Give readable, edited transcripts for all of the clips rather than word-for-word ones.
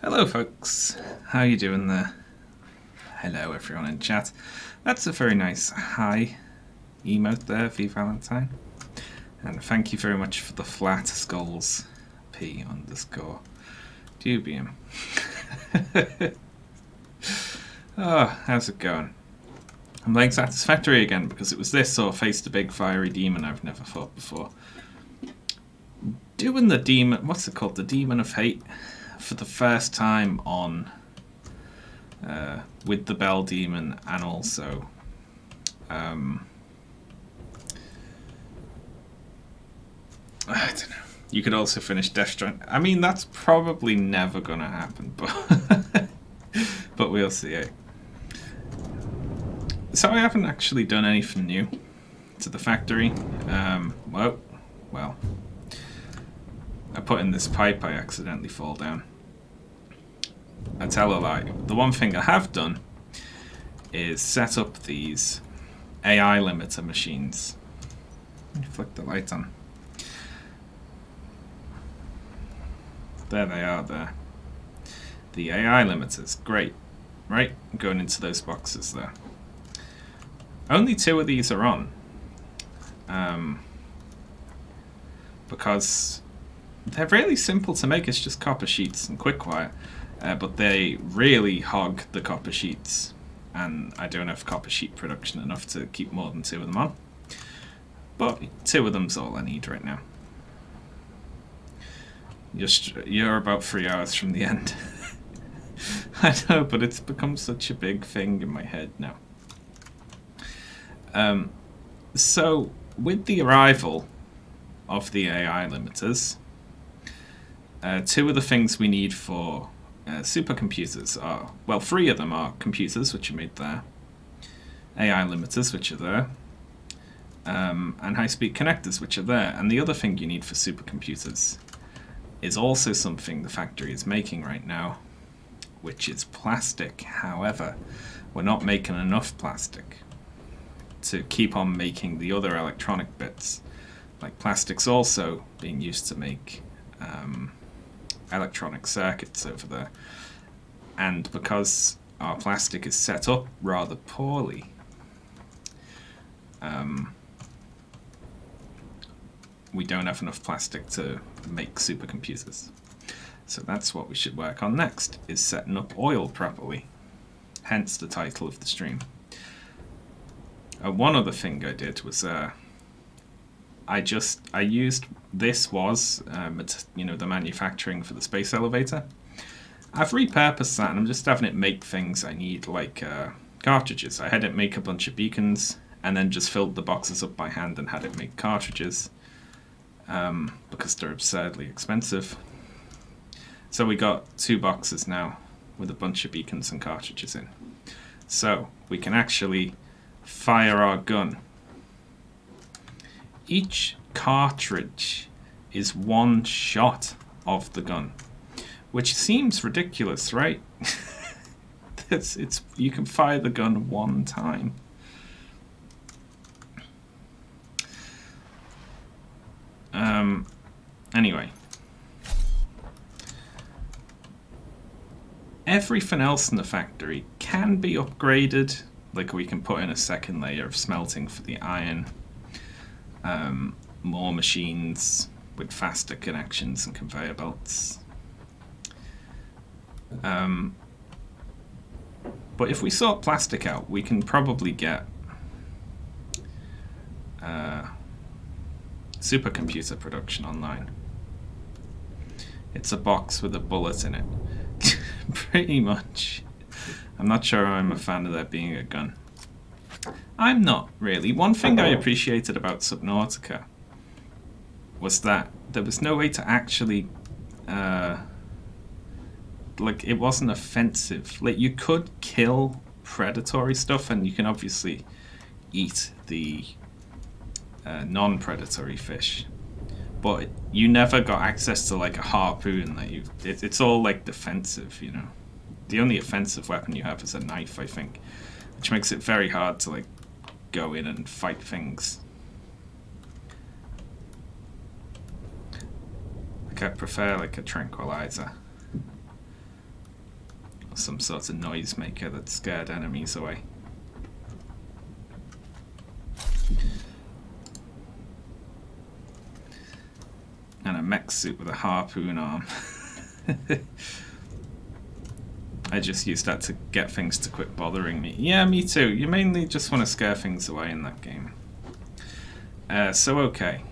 Hello folks, how you doing there? Hello everyone in chat. That's a very nice hi emote there, V Valentine. And thank you very much for the flat skulls, P_dubium. Oh, how's it going? I'm playing Satisfactory again because it was this or face the big fiery demon I've never fought before. Doing the demon, what's it called? The Demon of Hate for the first time on with the Bell Demon, and also I don't know. You could also finish Death Strand. I mean, that's probably never gonna happen, but but we'll see. Eh? So I haven't actually done anything new to the factory. Well, I put in this pipe. I accidentally fall down. I tell a lie. The one thing I have done is set up these AI limiter machines. Let me flick the lights on. There they are there. The AI limiters. Great. Right? Going into those boxes there. Only 2 of these are on. Because they're really simple to make. It's just copper sheets and quick wire. But they really hog the copper sheets. And I don't have copper sheet production enough to keep more than 2 of them on. But 2 of them's all I need right now. You're about 3 hours from the end. I know, but it's become such a big thing in my head now. So, with the arrival of the AI limiters, 2 of the things we need for supercomputers are, well, 3 of them are computers, which are made there, AI limiters, which are there, and high-speed connectors, which are there. And the other thing you need for supercomputers is also something the factory is making right now, which is plastic. However, we're not making enough plastic to keep on making the other electronic bits. Like plastic's also being used to make electronic circuits over there. And because our plastic is set up rather poorly, we don't have enough plastic to make supercomputers. So that's what we should work on next, is setting up oil properly. Hence the title of the stream. One other thing I did was I used, this was the manufacturing for the space elevator. I've repurposed that and I'm just having it make things I need, like cartridges. I had it make a bunch of beacons and then just filled the boxes up by hand and had it make cartridges because they're absurdly expensive. So we got 2 boxes now with a bunch of beacons and cartridges in. So we can actually fire our gun. Each cartridge is 1 shot of the gun, which seems ridiculous, right? You can fire the gun 1 time. Anyway, everything else in the factory can be upgraded. Like, we can put in a 2nd layer of smelting for the iron, more machines with faster connections and conveyor belts. But if we sort plastic out, we can probably get supercomputer production online. It's a box with a bullet in it. Pretty much. I'm not sure I'm a fan of there being a gun. I'm not, really. One thing I appreciated about Subnautica was that there was no way to actually like, it wasn't offensive. Like, you could kill predatory stuff and you can obviously eat the non-predatory fish, but you never got access to like a harpoon that it's all like defensive, you know. The only offensive weapon you have is a knife, I think, which makes it very hard to like go in and fight things. Like, I prefer like a tranquilizer. some sort of noise maker that scared enemies away. And a mech suit with a harpoon arm. I just used that to get things to quit bothering me. Yeah, me too. You mainly just want to scare things away in that game. So okay.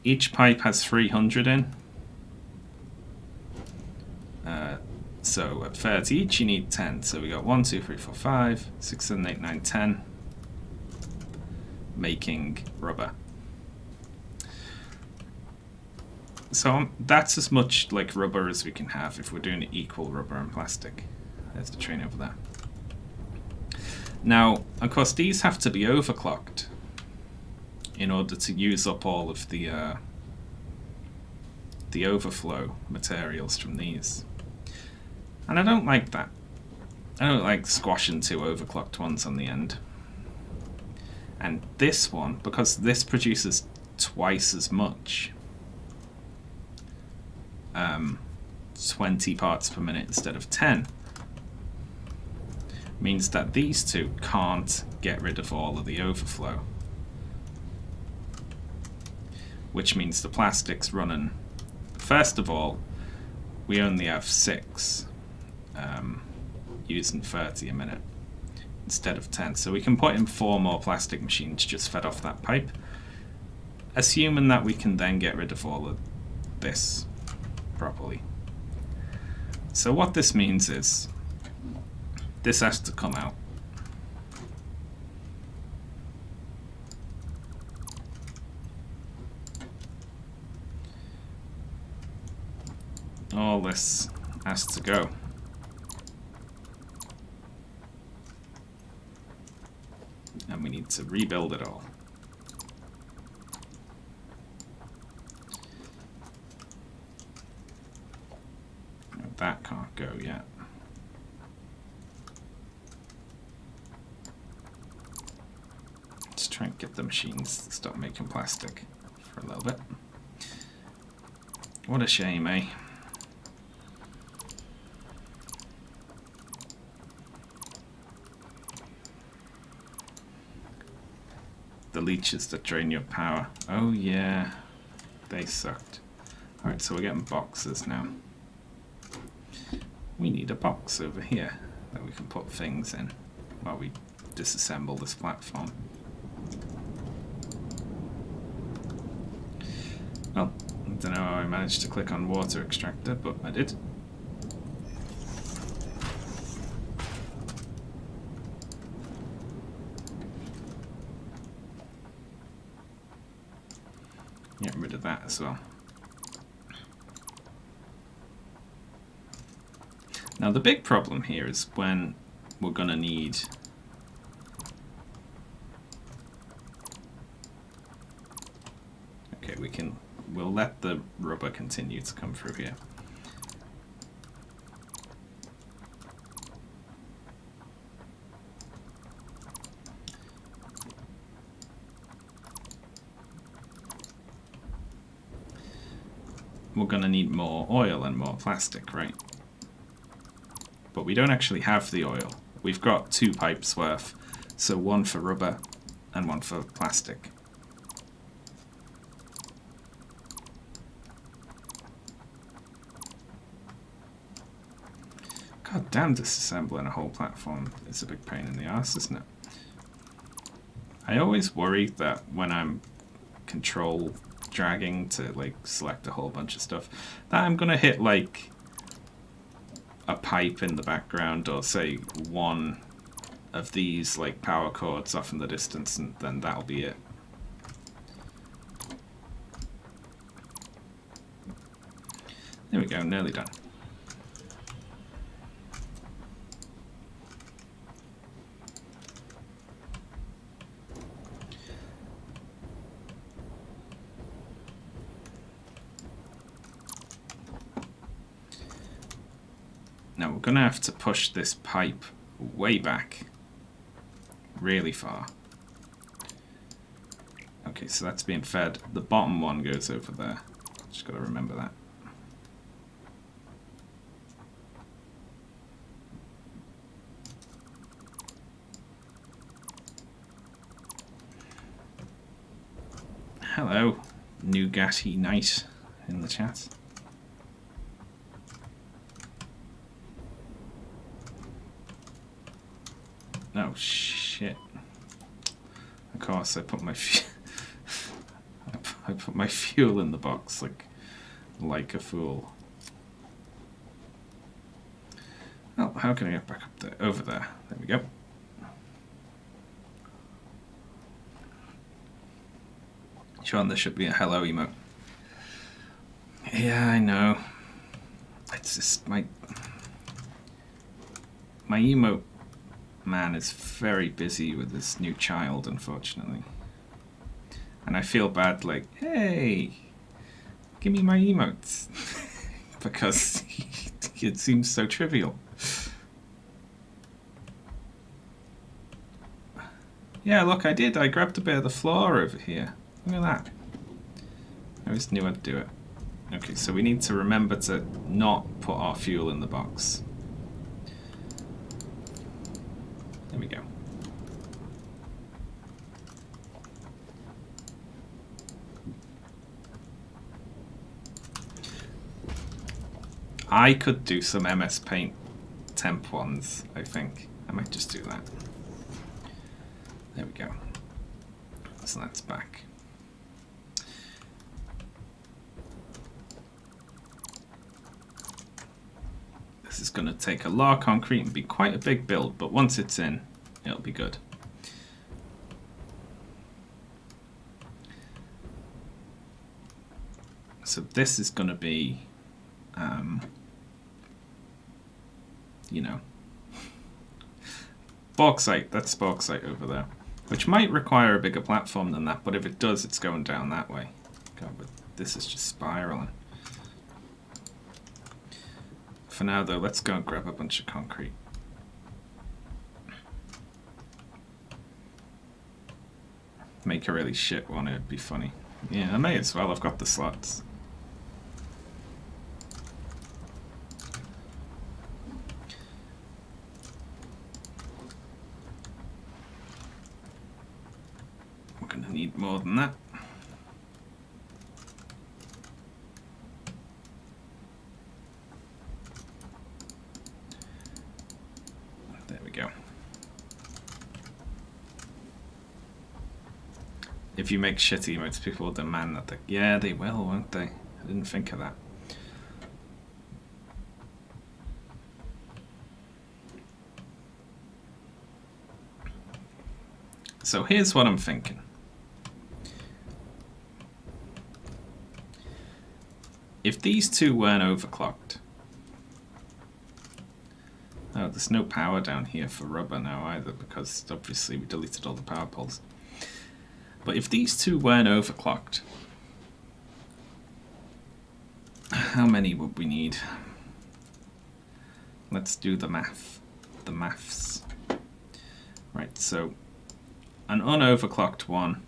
Each pipe has 300 in. So at 30 each, you need 10. So we got 1, 2, 3, 4, 5, 6, 7, 8, 9, 10. Making rubber. So that's as much like rubber as we can have if we're doing equal rubber and plastic. There's the train over there. Now, of course, these have to be overclocked in order to use up all of the overflow materials from these. And I don't like that. I don't like squashing 2 overclocked ones on the end. And this one, because this produces twice as much, 20 parts per minute instead of 10, means that these two can't get rid of all of the overflow. Which means the plastic's running. First of all, we only have 6 using 30 a minute instead of 10. So we can put in 4 more plastic machines just fed off that pipe, assuming that we can then get rid of all of this properly. So what this means is this has to come out. All this has to go. And we need to rebuild it all. No, that can't go yet. Let's try and get the machines to stop making plastic for a little bit. What a shame, eh? The leeches that drain your power. Oh yeah, they sucked. Alright, so we're getting boxes now. We need a box over here that we can put things in while we disassemble this platform. Well, I don't know how I managed to click on water extractor, but I did. Get rid of that as well. Now the big problem here is when we're going to need we'll let the rubber continue to come through here. We're going to need more oil and more plastic, right? But we don't actually have the oil. We've got 2 pipes worth, so 1 for rubber and 1 for plastic. God damn, disassembling a whole platform is a big pain in the ass, isn't it? I always worry that when I'm control dragging to like select a whole bunch of stuff, that I'm gonna hit like a pipe in the background, or say one of these like power cords off in the distance, and then that'll be it. There we go, nearly done. Now we're going to have to push this pipe way back, really far. Okay, so that's being fed. The bottom one goes over there. Just got to remember that. Hello, Nougaty Knight in the chat. Oh shit! Of course, I put my I put my fuel in the box like a fool. Oh, how can I get back up there? Over there. There we go. Sean, there should be a hello emote. Yeah, I know. It's just my emote man is very busy with his new child, unfortunately. And I feel bad, like, hey, give me my emotes. Because it seems so trivial. Yeah, look, I did. I grabbed a bit of the floor over here. Look at that. I just knew I'd do it. Okay, so we need to remember to not put our fuel in the box. There we go. I could do some MS Paint temp ones, I think. I might just do that. There we go. So that's back. This is going to take a lot of concrete and be quite a big build, but once it's in, it'll be good. So this is going to be, you know, bauxite. That's bauxite over there, which might require a bigger platform than that, but if it does, it's going down that way. God, but this is just spiraling. For now, though, let's go and grab a bunch of concrete. Make a really shit one, it'd be funny. Yeah, I may as well, I've got the slots. We're gonna need more than that. There we go. If you make shitty emotes, people will demand that yeah, they will, won't they? I didn't think of that. So here's what I'm thinking. If these two weren't overclocked... Oh, there's no power down here for rubber now either, because obviously we deleted all the power poles. But if these two weren't overclocked, how many would we need? Let's do the math. The maths. Right, so an unoverclocked one.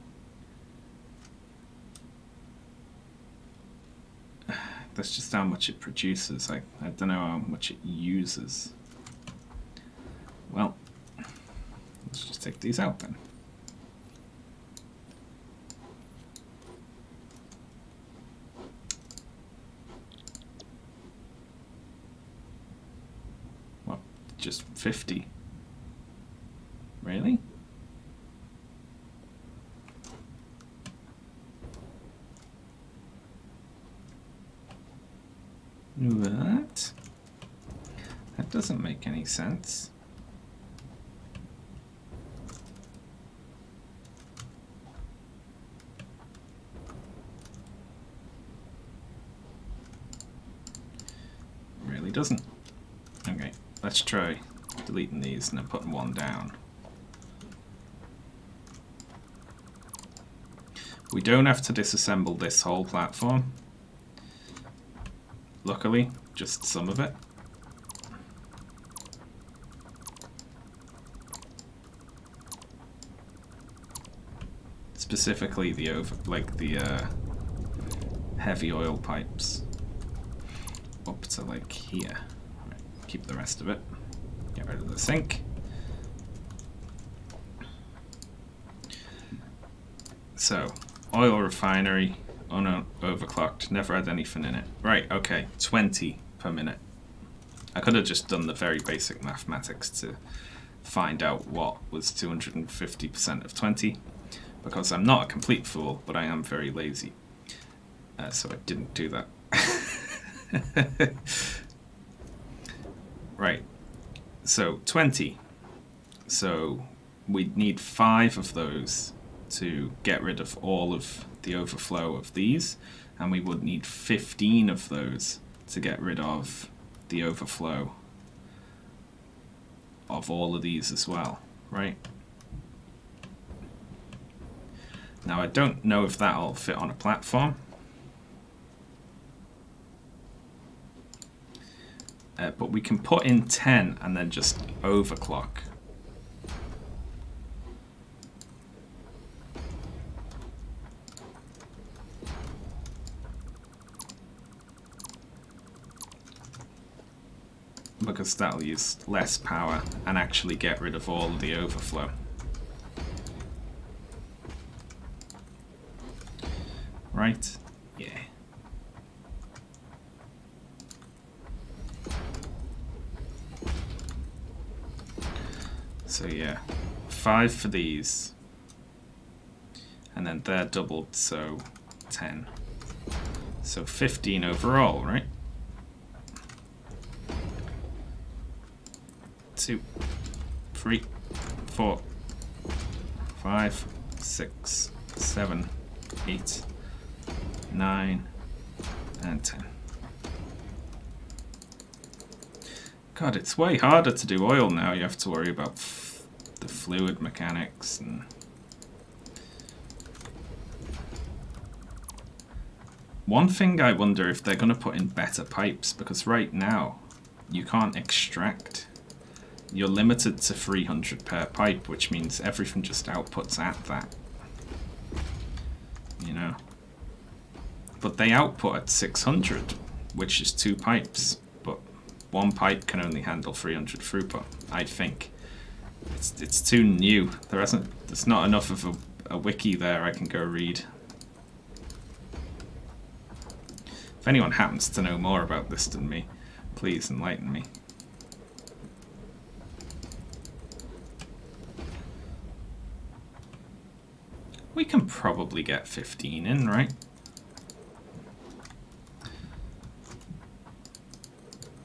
That's just how much it produces. I don't know how much it uses. Well, let's just take these out then. What? Just 50? Really? What? That doesn't make any sense. Really doesn't. Okay, let's try deleting these and then putting one down. We don't have to disassemble this whole platform. Luckily, just some of it. Specifically the heavy oil pipes up to like here. Right, keep the rest of it. Get rid of the sink. So Oil refinery, overclocked, never had anything in it. Right, okay, 20 per minute. I could have just done the very basic mathematics to find out what was 250% of 20, because I'm not a complete fool, but I am very lazy. So I didn't do that. Right, so 20. So we'd need 5 of those to get rid of all of the overflow of these, and we would need 15 of those to get rid of the overflow of all of these as well, right? Now I don't know if that'll fit on a platform, but we can put in 10 and then just overclock. Because that'll use less power and actually get rid of all of the overflow. Right? Yeah. So yeah, 5 for these, and then they're doubled, so 10. So 15 overall, right? 2, 3, 4, 5, 6, 7, 8, 9, and 10. God, it's way harder to do oil now. You have to worry about the fluid mechanics and one thing I wonder if they're going to put in better pipes, because right now you can't extract. You're limited to 300 per pipe, which means everything just outputs at that. You know? But they output at 600, which is 2 pipes, but 1 pipe can only handle 300 throughput, I think. It's too new. There's not enough of a wiki there I can go read. If anyone happens to know more about this than me, please enlighten me. We can probably get 15 in, right?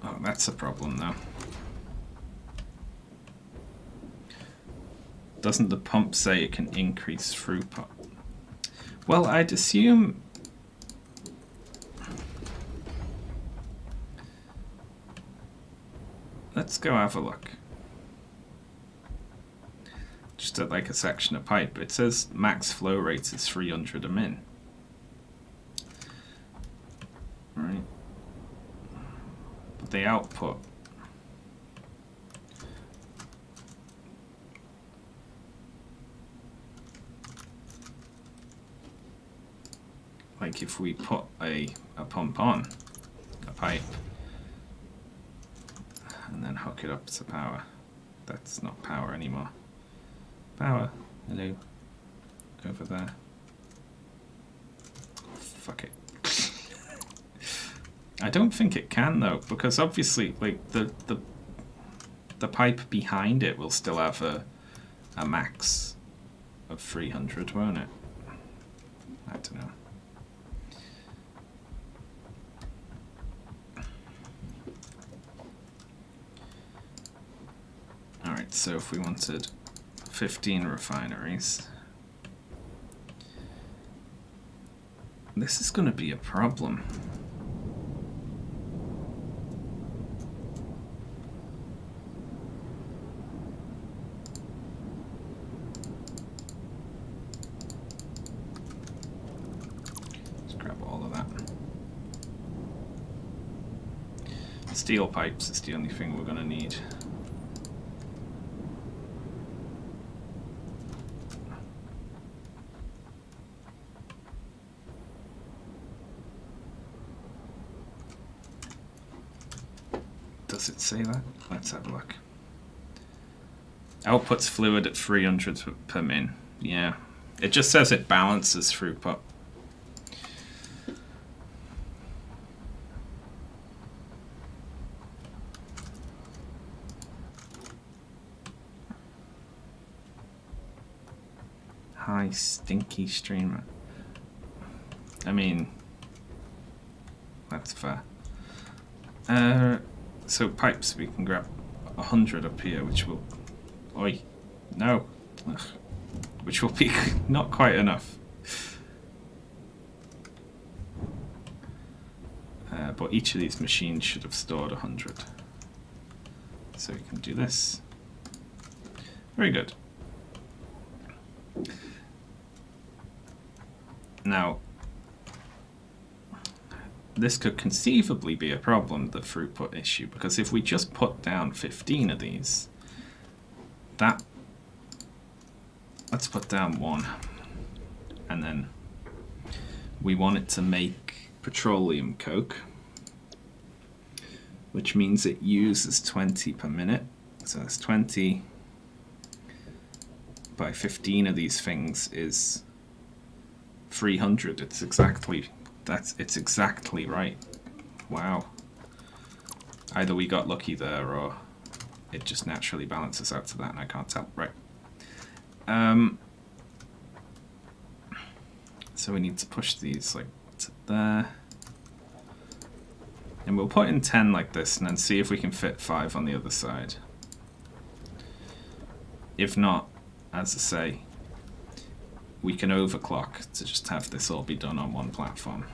Oh, that's a problem though. Doesn't the pump say it can increase throughput? Well, I'd assume... Let's go have a look. Just at like a section of pipe. It says max flow rate is 300 a min. Right. But the output... Like if we put a pump on a pipe and then hook it up to power, that's not power anymore. Power, hello, over there. Fuck it. I don't think it can though, because obviously like the pipe behind it will still have a max of 300, won't it? I don't know. Alright, so if we wanted 15 refineries, this is going to be a problem. Let's grab all of that. Steel pipes is the only thing we're going to need. Does it say that? Let's have a look. Outputs fluid at 300 per min. Yeah, It just says it balances throughput. High stinky streamer. I mean, that's fair. So pipes, we can grab 100 up here, which will... Oi, no. Ugh. Which will be not quite enough. But each of these machines should have stored 100. So we can do this. Very good. Now, this could conceivably be a problem, the throughput issue, because if we just put down 15 of these, that... Let's put down 1. And then we want it to make petroleum coke, which means it uses 20 per minute. So it's 20 by 15 of these things is 300. It's exactly right. Wow. Either we got lucky there or it just naturally balances out to that and I can't tell. Right. So we need to push these like to there. And we'll put in 10 like this and then see if we can fit 5 on the other side. If not, as I say, we can overclock to just have this all be done on one platform.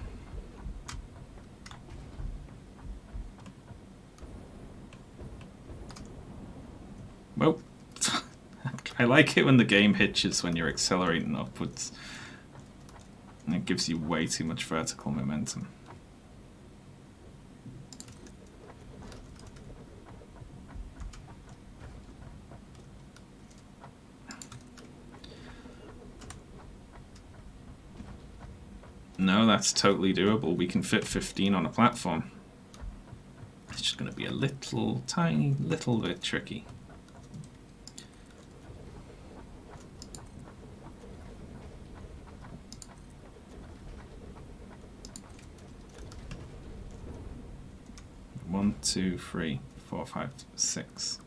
Well, I like it when the game hitches when you're accelerating upwards. And it gives you way too much vertical momentum. No, that's totally doable. We can fit 15 on a platform. It's just going to be a little, tiny, little bit tricky. One, two, three, 4, 5, 6.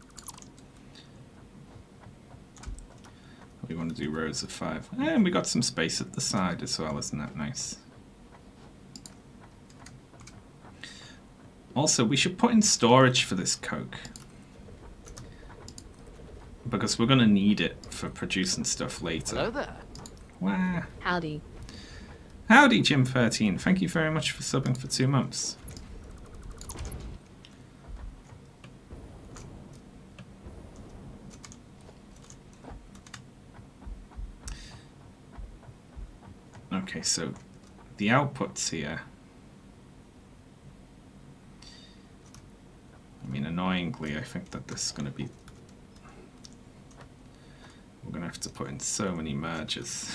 We want to do rows of 5. And we got some space at the side as well, isn't that nice? Also, we should put in storage for this coke. Because we're going to need it for producing stuff later. Hello there. Wow. Howdy. Howdy, Jim13. Thank you very much for subbing for 2 months. Okay, so the outputs here. I mean, annoyingly, I think that this is going to be... We're going to have to put in so many merges.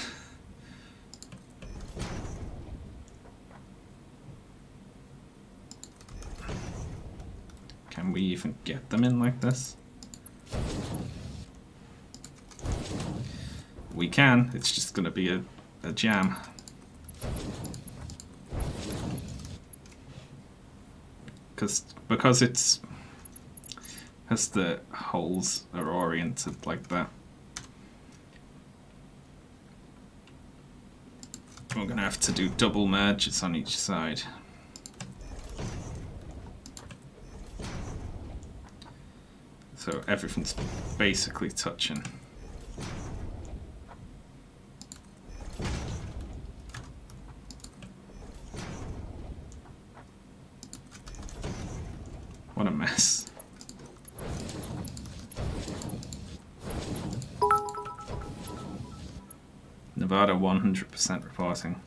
Can we even get them in like this? We can, it's just going to be a jam. Because it's... As the holes are oriented like that. We're going to have to do double merges on each side. So everything's basically touching. What a mess. Nevada 100% reporting.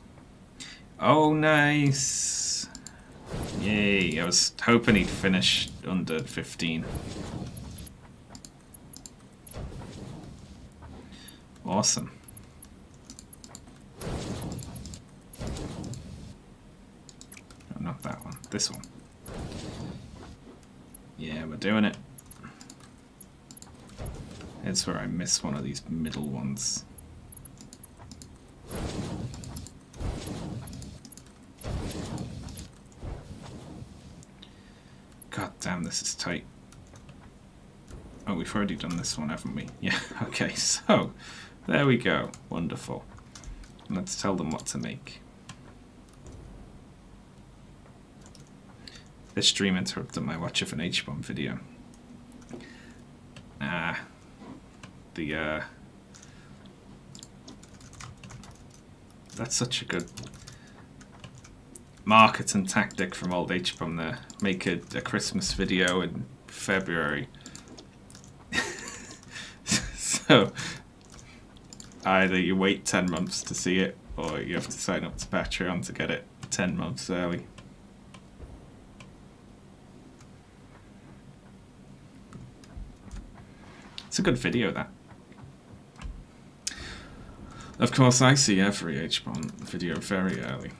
Oh, nice. Yay, I was hoping he'd finish under 15. Awesome. No, not that one. This one. Yeah, we're doing it. It's where I miss one of these middle ones. Damn, this is tight. Oh, we've already done this one, haven't we? Yeah, okay, so there we go. Wonderful. Let's tell them what to make. This stream interrupted my watch of an H-bomb video. That's such a good marketing tactic from old H-bomb there. Make a Christmas video in February. So either you wait 10 months to see it, or you have to sign up to Patreon to get it 10 months early. It's a good video, that. Of course, I see every H-bomb video very early.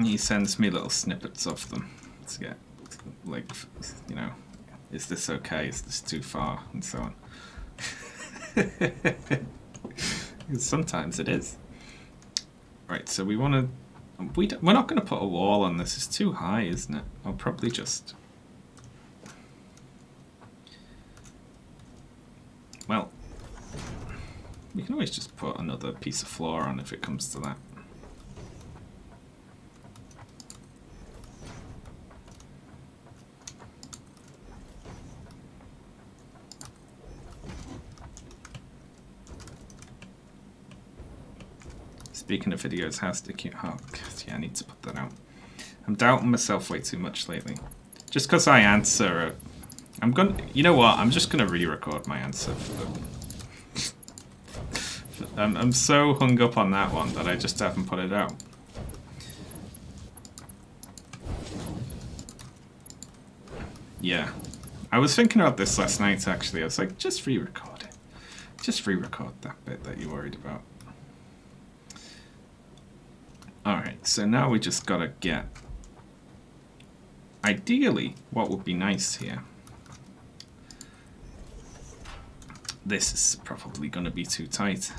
He sends me little snippets of them to get, like, you know, is this okay? Is this too far? And so on. Sometimes it is. Right, so we want to... We're not going to put a wall on this. It's too high, isn't it? I'll probably just... Well, we can always just put another piece of floor on if it comes to that. Speaking of videos, how's the cute? Oh, God, yeah, I need to put that out. I'm doubting myself way too much lately. Just because I answer, I'm gonna. You know what? I'm just gonna re-record my answer. I'm so hung up on that one that I just haven't put it out. Yeah, I was thinking about this last night. Actually, I was like, just re-record it. Just re-record that bit that you're worried about. Alright, so now we just gotta get... Ideally, what would be nice here... This is probably gonna be too tight.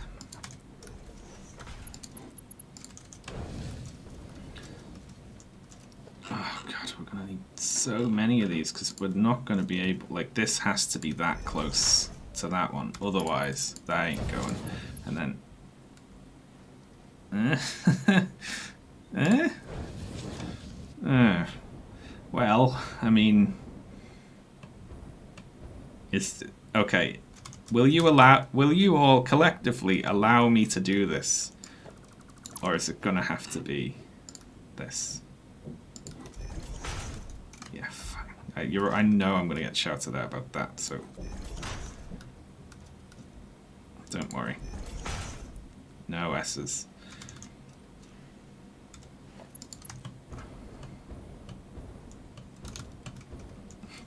Oh god, we're gonna need so many of these, because we're not gonna be able... Like, this has to be that close to that one, otherwise that ain't going. And then... Well, I mean, it's okay. Will you all collectively allow me to do this, or is it gonna have to be this? Yeah, fine. I know I'm gonna get shouted at about that, so don't worry. No S's.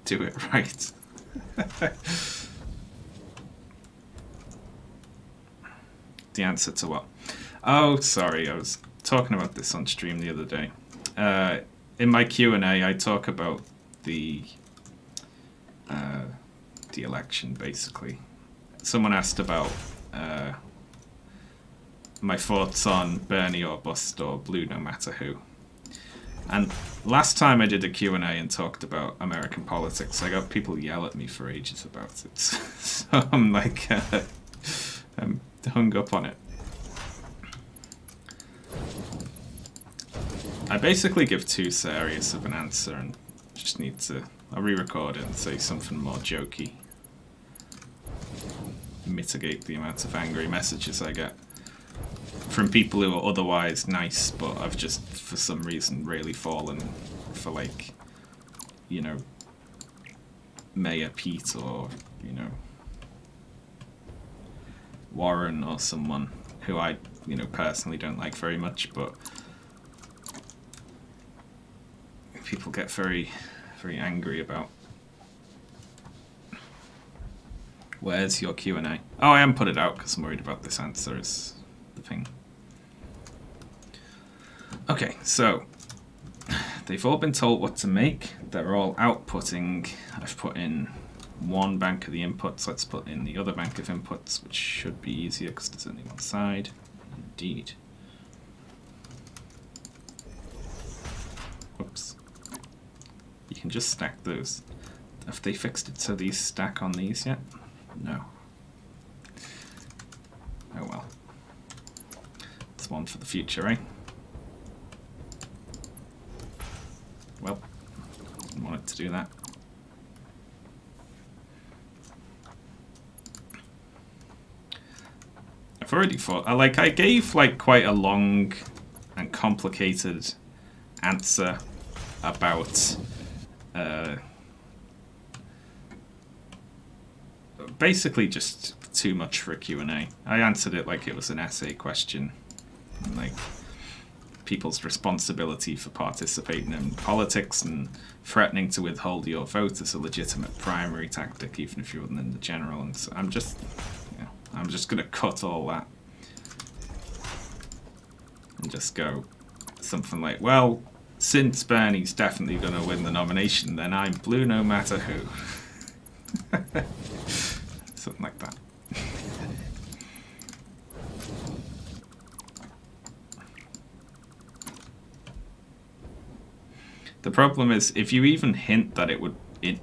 Do it right. The answer to what? Oh, sorry, I was talking about this on stream the other day. In my Q&A, I talk about the election, basically. Someone asked about my thoughts on Bernie or bust or blue no matter who. And last time I did a Q&A and talked about American politics, I got people yell at me for ages about it. So I'm like, I'm hung up on it. I basically give too serious of an answer and just need to... I'll re-record it and say something more jokey. Mitigate the amount of angry messages I get from people who are otherwise nice, but I've just, for some reason, really fallen for, like, you know, Mayor Pete or, you know, Warren or someone who I, you know, personally don't like very much, but people get very, very angry about. Where's your Q&A? Oh, I haven't put it out because I'm worried about this answer is the thing. Okay, so they've all been told what to make. They're all outputting. I've put in one bank of the inputs. Let's put in the other bank of inputs, which should be easier because there's only one side. Indeed. can just stack those. Have they fixed it so these stack on these yet? No. Oh well. It's one for the future, eh? Well, didn't want it to do that. I've already thought, I gave like quite a long and complicated answer about basically just too much for a Q&A. I answered it like it was an essay question, like people's responsibility for participating in politics and threatening to withhold your vote is a legitimate primary tactic, even if you weren't in the general. And so I'm just gonna cut all that and just go something like, well, since Bernie's definitely gonna win the nomination, then I'm blue no matter who. Something like that. The problem is, if you even hint that it would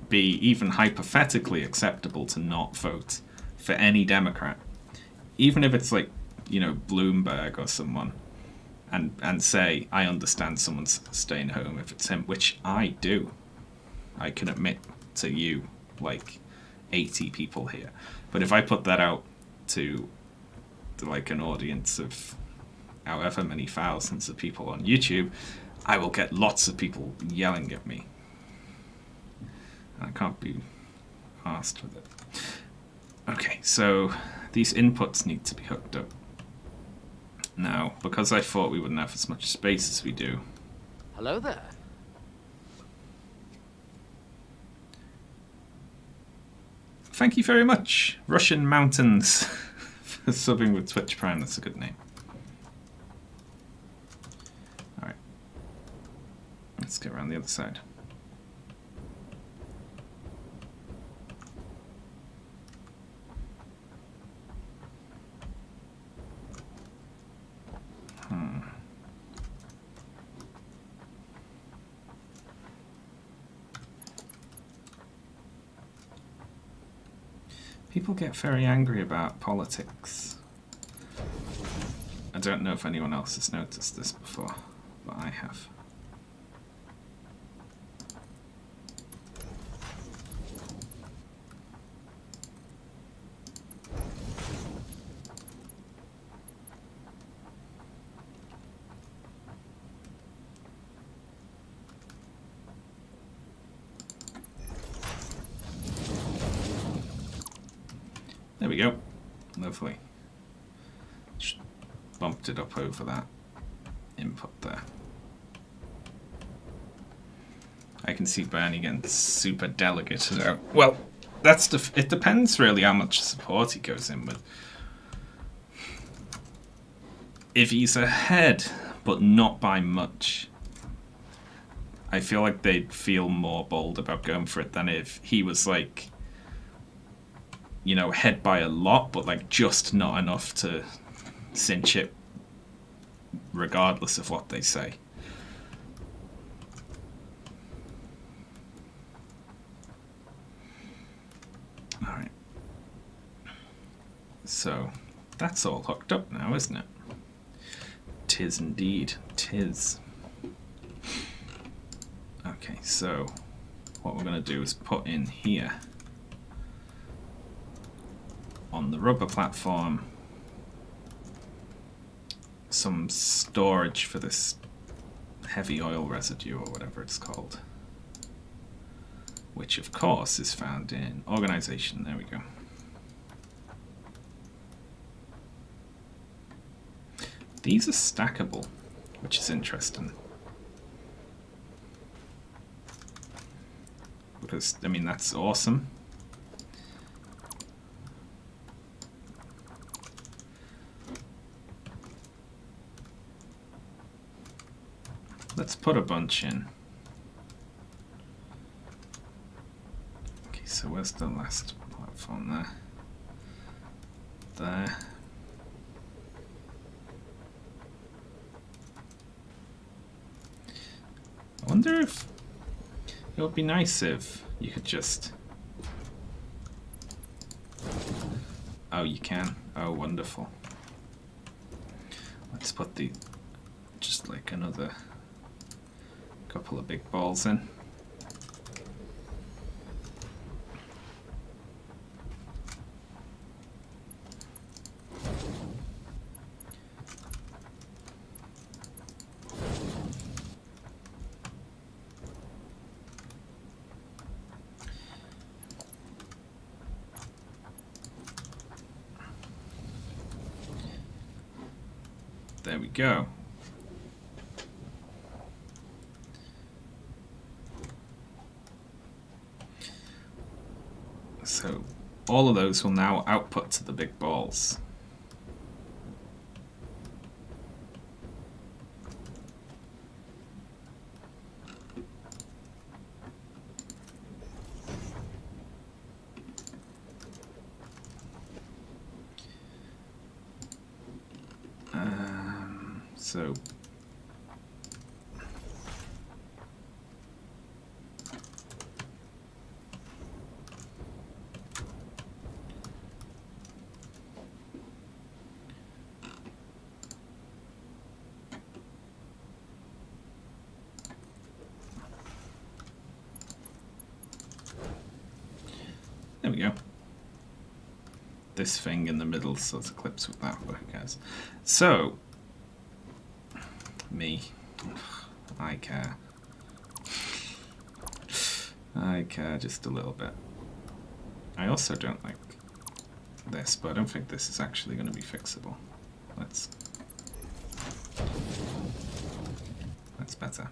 be even hypothetically acceptable to not vote for any Democrat, even if it's like, you know, Bloomberg or someone, and say, I understand someone's staying home if it's him, which I do. I can admit to you, like 80 people here. But if I put that out to like an audience of however many thousands of people on YouTube, I will get lots of people yelling at me. I can't be arsed with it. Okay, so these inputs need to be hooked up. Now, because I thought we wouldn't have as much space as we do. Hello there. Thank you very much, Russian Mountains, for subbing with Twitch Prime. That's a good name. Alright. Let's go around the other side. People get very angry about politics. I don't know if anyone else has noticed this before, but I have. There we go. Lovely. Just bumped it up over that input there. I can see Bernie getting super delegated out. Well, it depends really how much support he goes in with. If he's ahead, but not by much, I feel like they'd feel more bold about going for it than if he was like, you know, ahead by a lot, but like just not enough to cinch it, regardless of what they say. All right. So that's all hooked up now, isn't it? Tis indeed. Tis. Okay, so what we're going to do is put in here on the rubber platform some storage for this heavy oil residue or whatever it's called, which of course is found in organization. There we go. These are stackable, which is interesting. Because, I mean, that's awesome. Let's put a bunch in. Okay, so where's the last platform there? There. I wonder if It would be nice if you could just... Oh, you can. Oh, wonderful. Let's put the... just like another couple of big balls in. There we go. So all of those will now output to the big balls. So there we go. This thing in the middle sort of clips with that, but who cares? So me, I care. I care just a little bit. I also don't like this, but I don't think this is actually going to be fixable. That's better.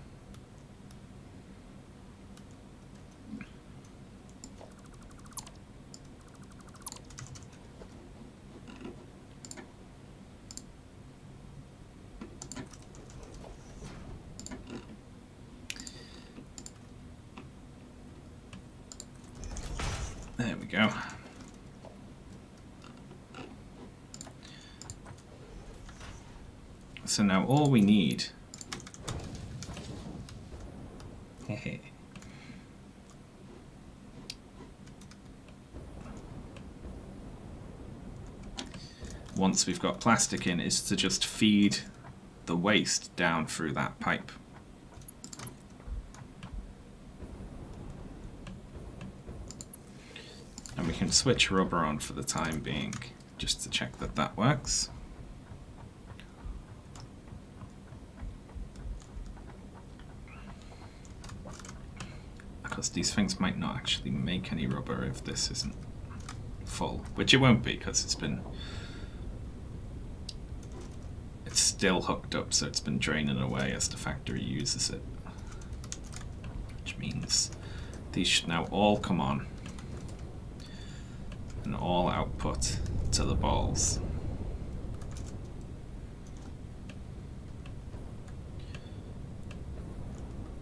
There we go. So now all we need once we've got plastic in is to just feed the waste down through that pipe. And we can switch rubber on for the time being, just to check that that works. Because these things might not actually make any rubber if this isn't full, which it won't be because it's still hooked up, so it's been draining away as the factory uses it. Which means these should now all come on and all output to the balls.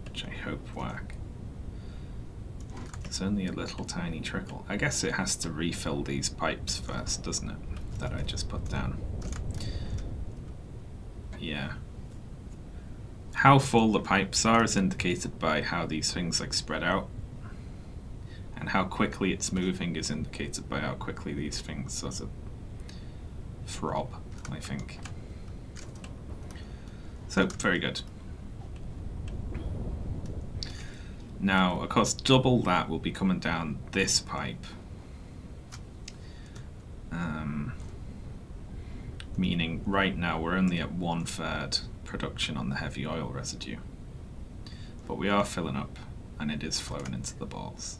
Which I hope work. It's only a little tiny trickle. I guess it has to refill these pipes first, doesn't it? That I just put down. Yeah. How full the pipes are is indicated by how these things like spread out. And how quickly it's moving is indicated by how quickly these things sort of throb, I think. So, very good. Now, of course, double that will be coming down this pipe. Meaning right now we're only at 1/3 production on the heavy oil residue. But we are filling up and it is flowing into the balls.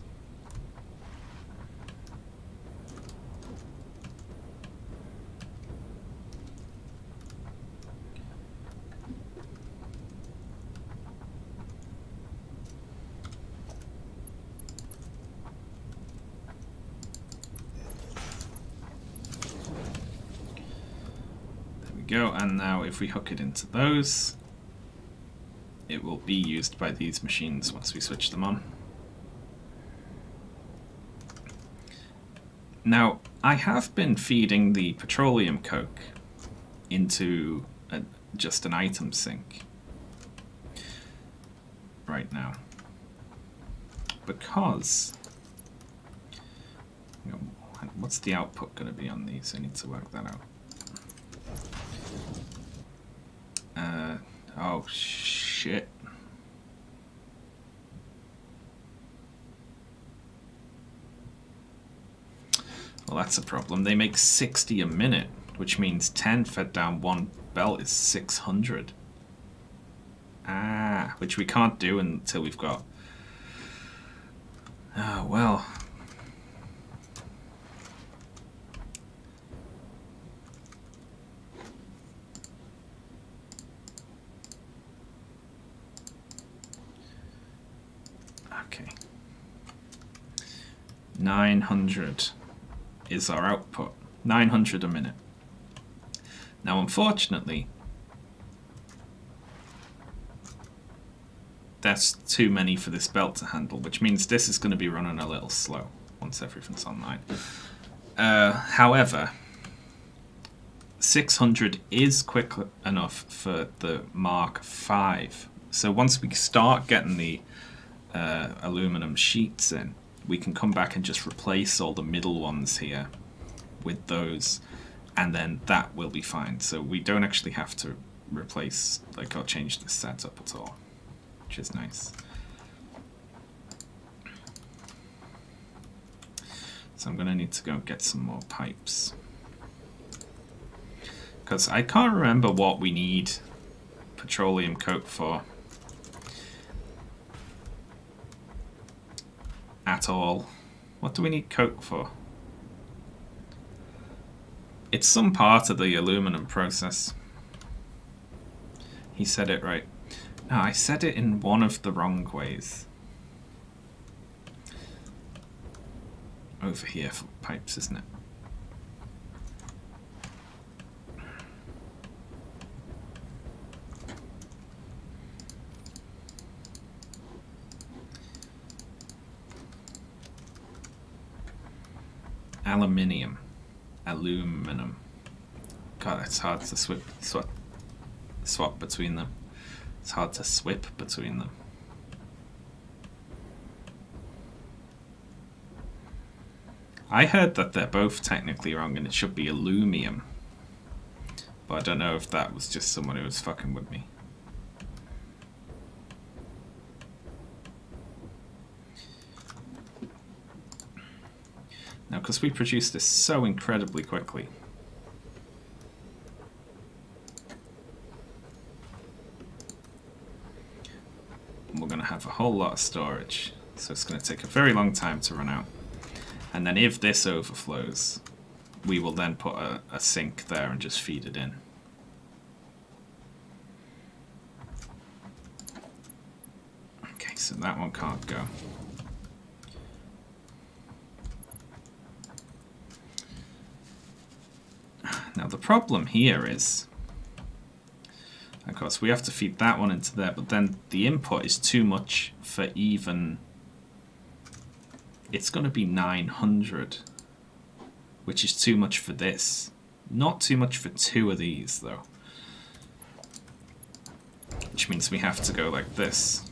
Go, and now if we hook it into those, it will be used by these machines once we switch them on. Now, I have been feeding the petroleum coke into just an item sink right now. because... You know, what's the output going to be on these? I need to work that out. Oh, shit. Well, that's a problem. They make 60 a minute, which means 10 fed down one belt is 600. Ah, which we can't do until we've got... Oh, well. Okay. 900 is our output. 900 a minute. Now, unfortunately, that's too many for this belt to handle, which means this is going to be running a little slow once everything's online. However, 600 is quick enough for the Mark V. So once we start getting the aluminum sheets in, we can come back and just replace all the middle ones here with those, and then that will be fine. So we don't actually have to replace, like, or change the setup at all, which is nice. So I'm going to need to go get some more pipes, because I can't remember what we need petroleum coke for at all. What do we need coke for? It's some part of the aluminum process. He said it right. No, I said it in one of the wrong ways. Over here for pipes, isn't it? Aluminium. Aluminum. God, it's hard to swap between them. It's hard to swip between them. I heard that they're both technically wrong and it should be aluminum. But I don't know if that was just someone who was fucking with me. Now, because we produce this so incredibly quickly, we're going to have a whole lot of storage. So it's going to take a very long time to run out. And then if this overflows, we will then put a sink there and just feed it in. Okay, so that one can't go. Now the problem here is, of course, we have to feed that one into there, but then the input is too much for even... It's going to be 900, which is too much for this. Not too much for two of these, though. Which means we have to go like this.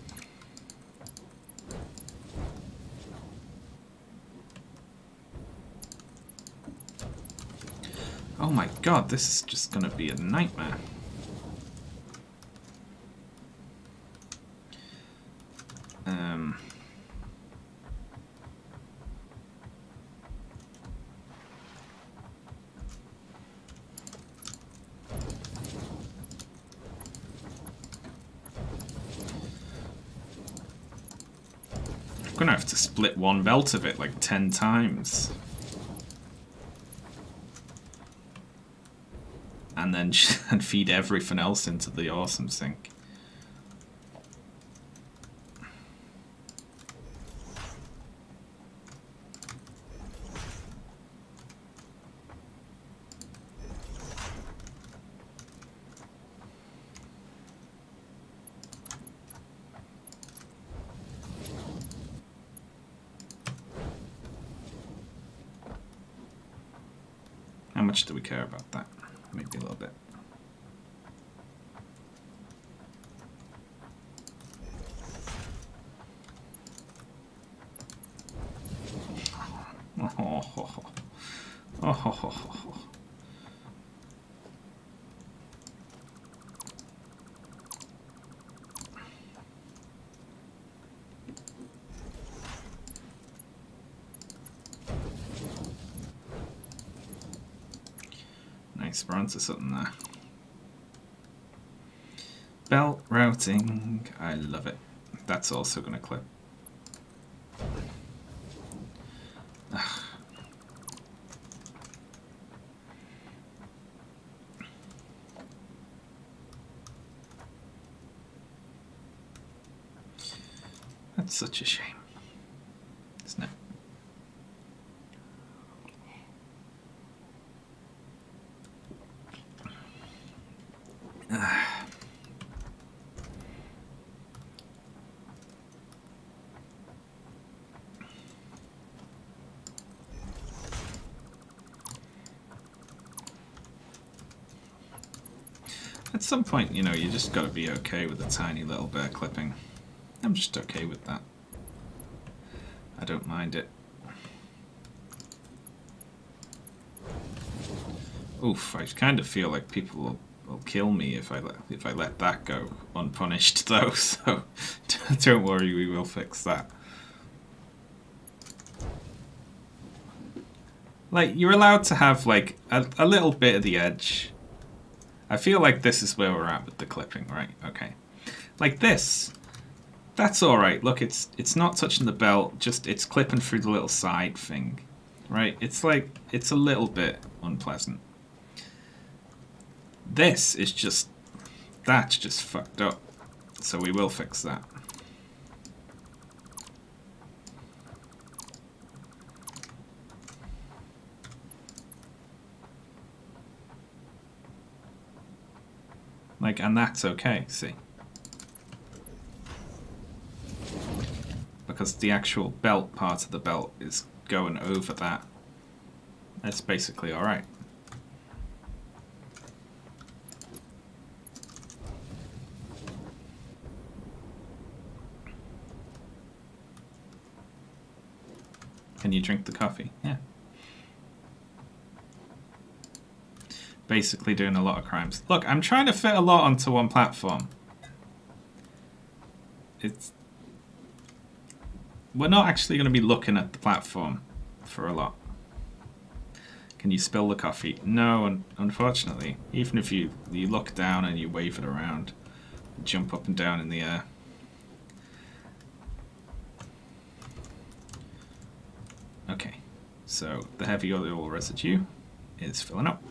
Oh my god, this is just going to be a nightmare. I'm going to have to split one belt of it like 10 times. And then and feed everything else into the awesome sink. How much do we care about that? Maybe a little bit. Oh. Nice, we're onto something there. Belt routing, I love it. That's also going to clip. Ugh. That's such a shame, isn't it? At some point, you know, you just got to be okay with a tiny little bit of clipping. I'm just okay with that. I don't mind it. Oof, I kind of feel like people will kill me if I let that go unpunished, though. So don't worry, we will fix that. Like, you're allowed to have like a little bit of the edge. I feel like this is where we're at with the clipping, right? Okay. Like this. That's alright. Look, it's not touching the belt, just it's clipping through the little side thing. Right? It's like, it's a little bit unpleasant. This is just, that's just fucked up. So we will fix that. Like, and that's okay, see? Because the actual belt part of the belt is going over that. That's basically alright. Can you drink the coffee? Yeah. Basically doing a lot of crimes. Look, I'm trying to fit a lot onto one platform. We're not actually going to be looking at the platform for a lot. Can you spill the coffee? No, unfortunately. Even if you look down and you wave it around, jump up and down in the air. Okay, so the heavy oil residue is filling up.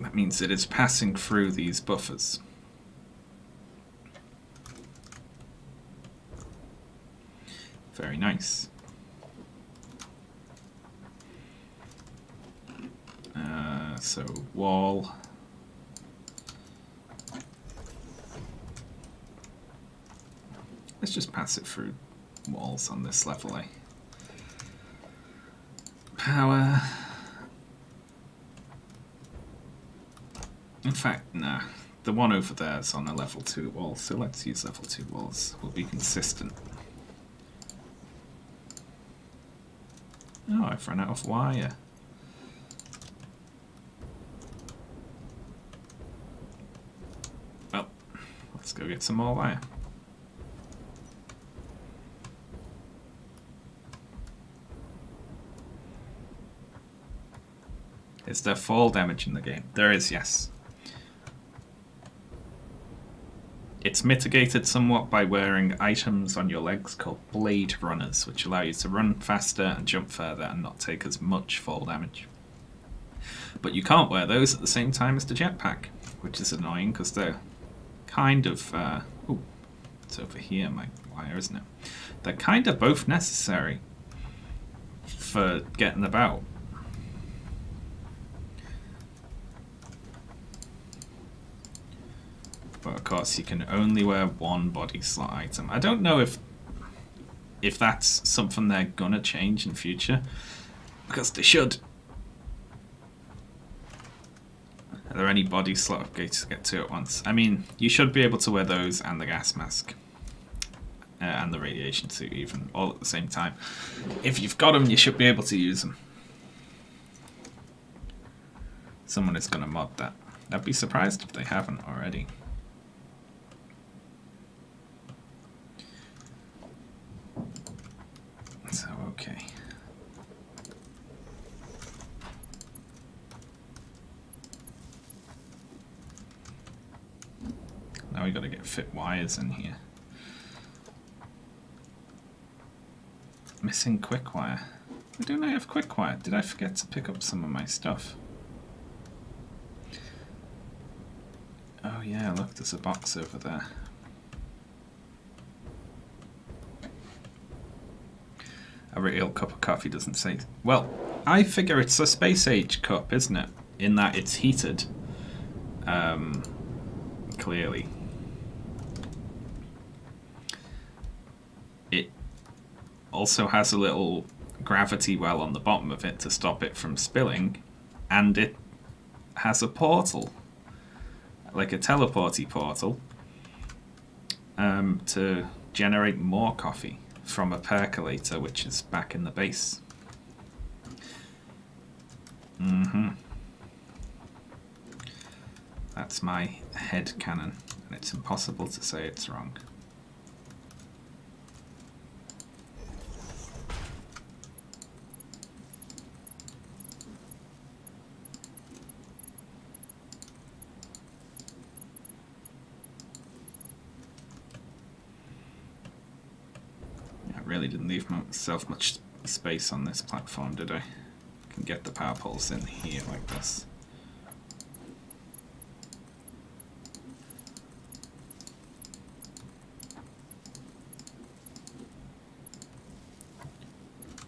That means it is passing through these buffers. Very nice. So wall. Let's just pass it through walls on this level, eh? Power. In fact, nah. The one over there is on a level 2 wall, so let's use level 2 walls. We'll be consistent. Oh, I've run out of wire. Well, let's go get some more wire. Is there fall damage in the game? There is, yes. It's mitigated somewhat by wearing items on your legs called blade runners, which allow you to run faster and jump further and not take as much fall damage. But you can't wear those at the same time as the jetpack, which is annoying because they're kind of... oh, it's over here, my wire, isn't it? They're kind of both necessary for getting about. But of course, you can only wear one body slot item. I don't know if that's something they're gonna change in future, because they should. Are there any body slot upgrades to get to at once? I mean, you should be able to wear those and the gas mask. and the radiation suit even, all at the same time. If you've got them, you should be able to use them. Someone is going to mod that. I'd be surprised if they haven't already. So, okay. Now we got to get fit wires in here. Missing quick wire. Why don't I have quick wire? Did I forget to pick up some of my stuff? Oh yeah, look, there's a box over there. A real cup of coffee doesn't say... Well, I figure it's a space age cup, isn't it? In that it's heated. Clearly. It also has a little gravity well on the bottom of it to stop it from spilling. And it has a portal. Like a teleporty portal. To generate more coffee from a percolator, which is back in the base. That's my head canon, and it's impossible to say it's wrong. Really didn't leave myself much space on this platform, did I? I can get the power poles in here like this.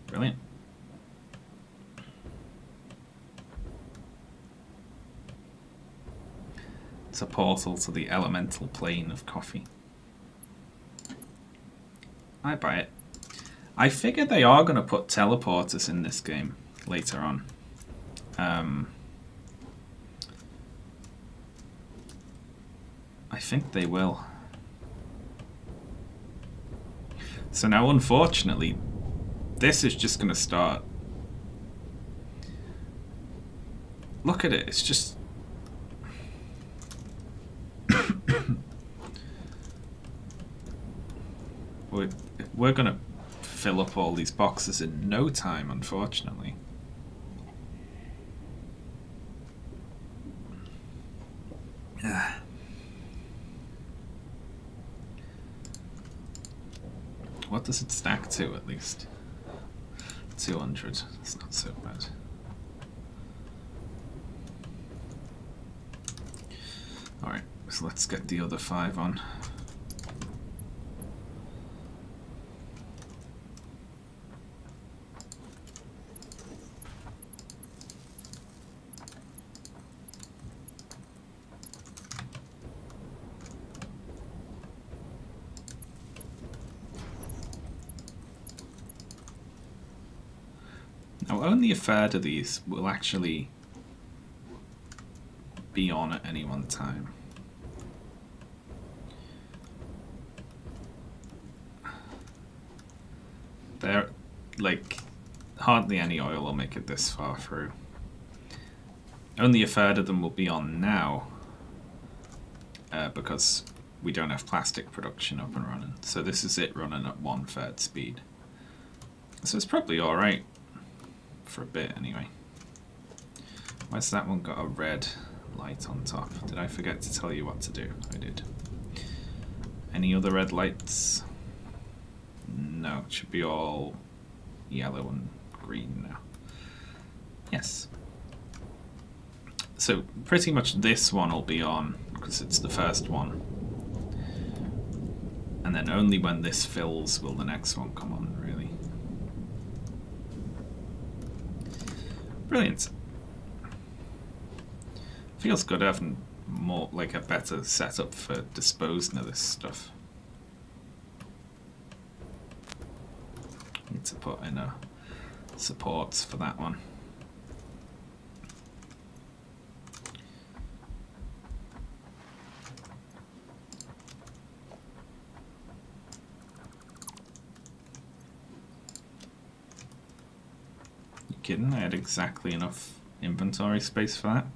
Brilliant. It's a portal to the elemental plane of coffee. I buy it. I figure they are going to put teleporters in this game later on. I think they will. So now, unfortunately, this is just going to start. Look at it. It's just... We're going to fill up all these boxes in no time, unfortunately. What does it stack to, at least? 200. That's not so bad. Alright, so let's get the other 5 on. Now, only a third of these will actually be on at any one time. There, like, hardly any oil will make it this far through. Only a third of them will be on now, because we don't have plastic production up and running. So this is it running at 1/3 speed. So it's probably alright. For a bit, anyway. Why's that one got a red light on top? Did I forget to tell you what to do? I did. Any other red lights? No, it should be all yellow and green now. Yes. So pretty much this one will be on, because it's the first one. And then only when this fills will the next one come on, really. Brilliant. Feels good having more, like, a better setup for disposing of this stuff. Need to put in supports for that one. kidding? I had exactly enough inventory space for that.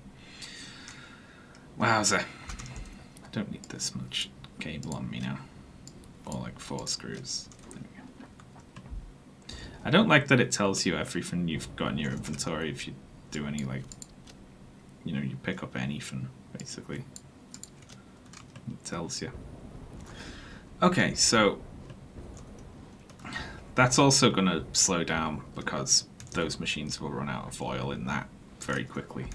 Wowza. I don't need this much cable on me now. Or like 4 screws. There we go. I don't like that it tells you everything you've got in your inventory if you do any, like, you know, you pick up anything, basically. It tells you. Okay, so that's also going to slow down because those machines will run out of oil in that very quickly.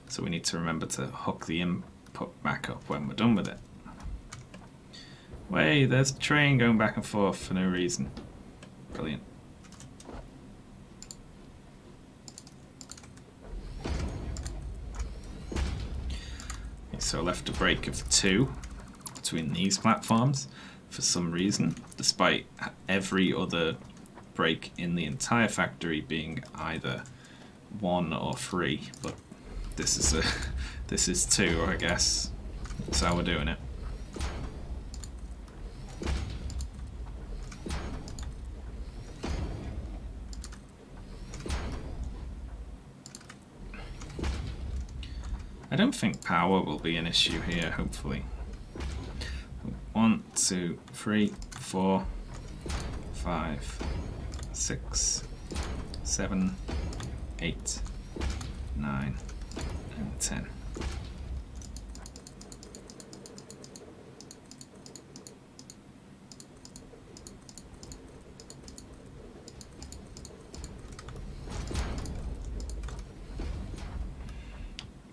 So we need to remember to hook the input back up when we're done with it. Wait, there's a train going back and forth for no reason. Brilliant. Okay, so I left a break of 2 between these platforms for some reason, despite every other break in the entire factory being either 1 or 3, but this is 2, I guess. That's how we're doing it. I don't think power will be an issue here, hopefully. 1, 2, 3, 4, 5, 6, 7, 8, 9, and 10.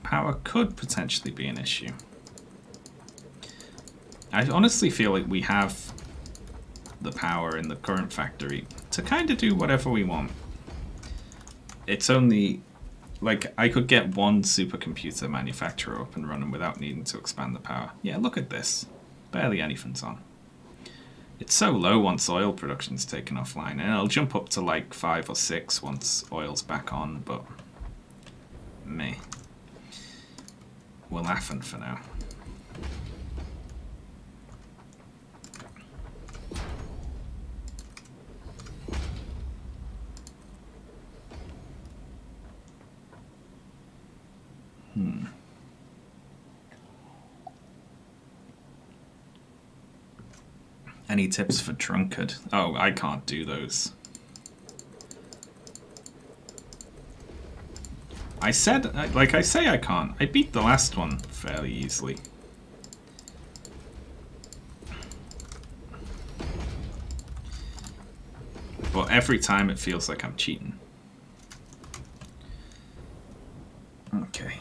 Power could potentially be an issue. I honestly feel like we have the power in the current factory to kind of do whatever we want. It's only, like, I could get 1 supercomputer manufacturer up and running without needing to expand the power. Yeah, look at this. Barely anything's on. It's so low once oil production's taken offline, and it'll jump up to like 5 or 6 once oil's back on, but meh. We're laughing for now. Any tips for drunkard? Oh, I can't do those. I said, like I say I can't. I beat the last one fairly easily. But every time it feels like I'm cheating. Okay.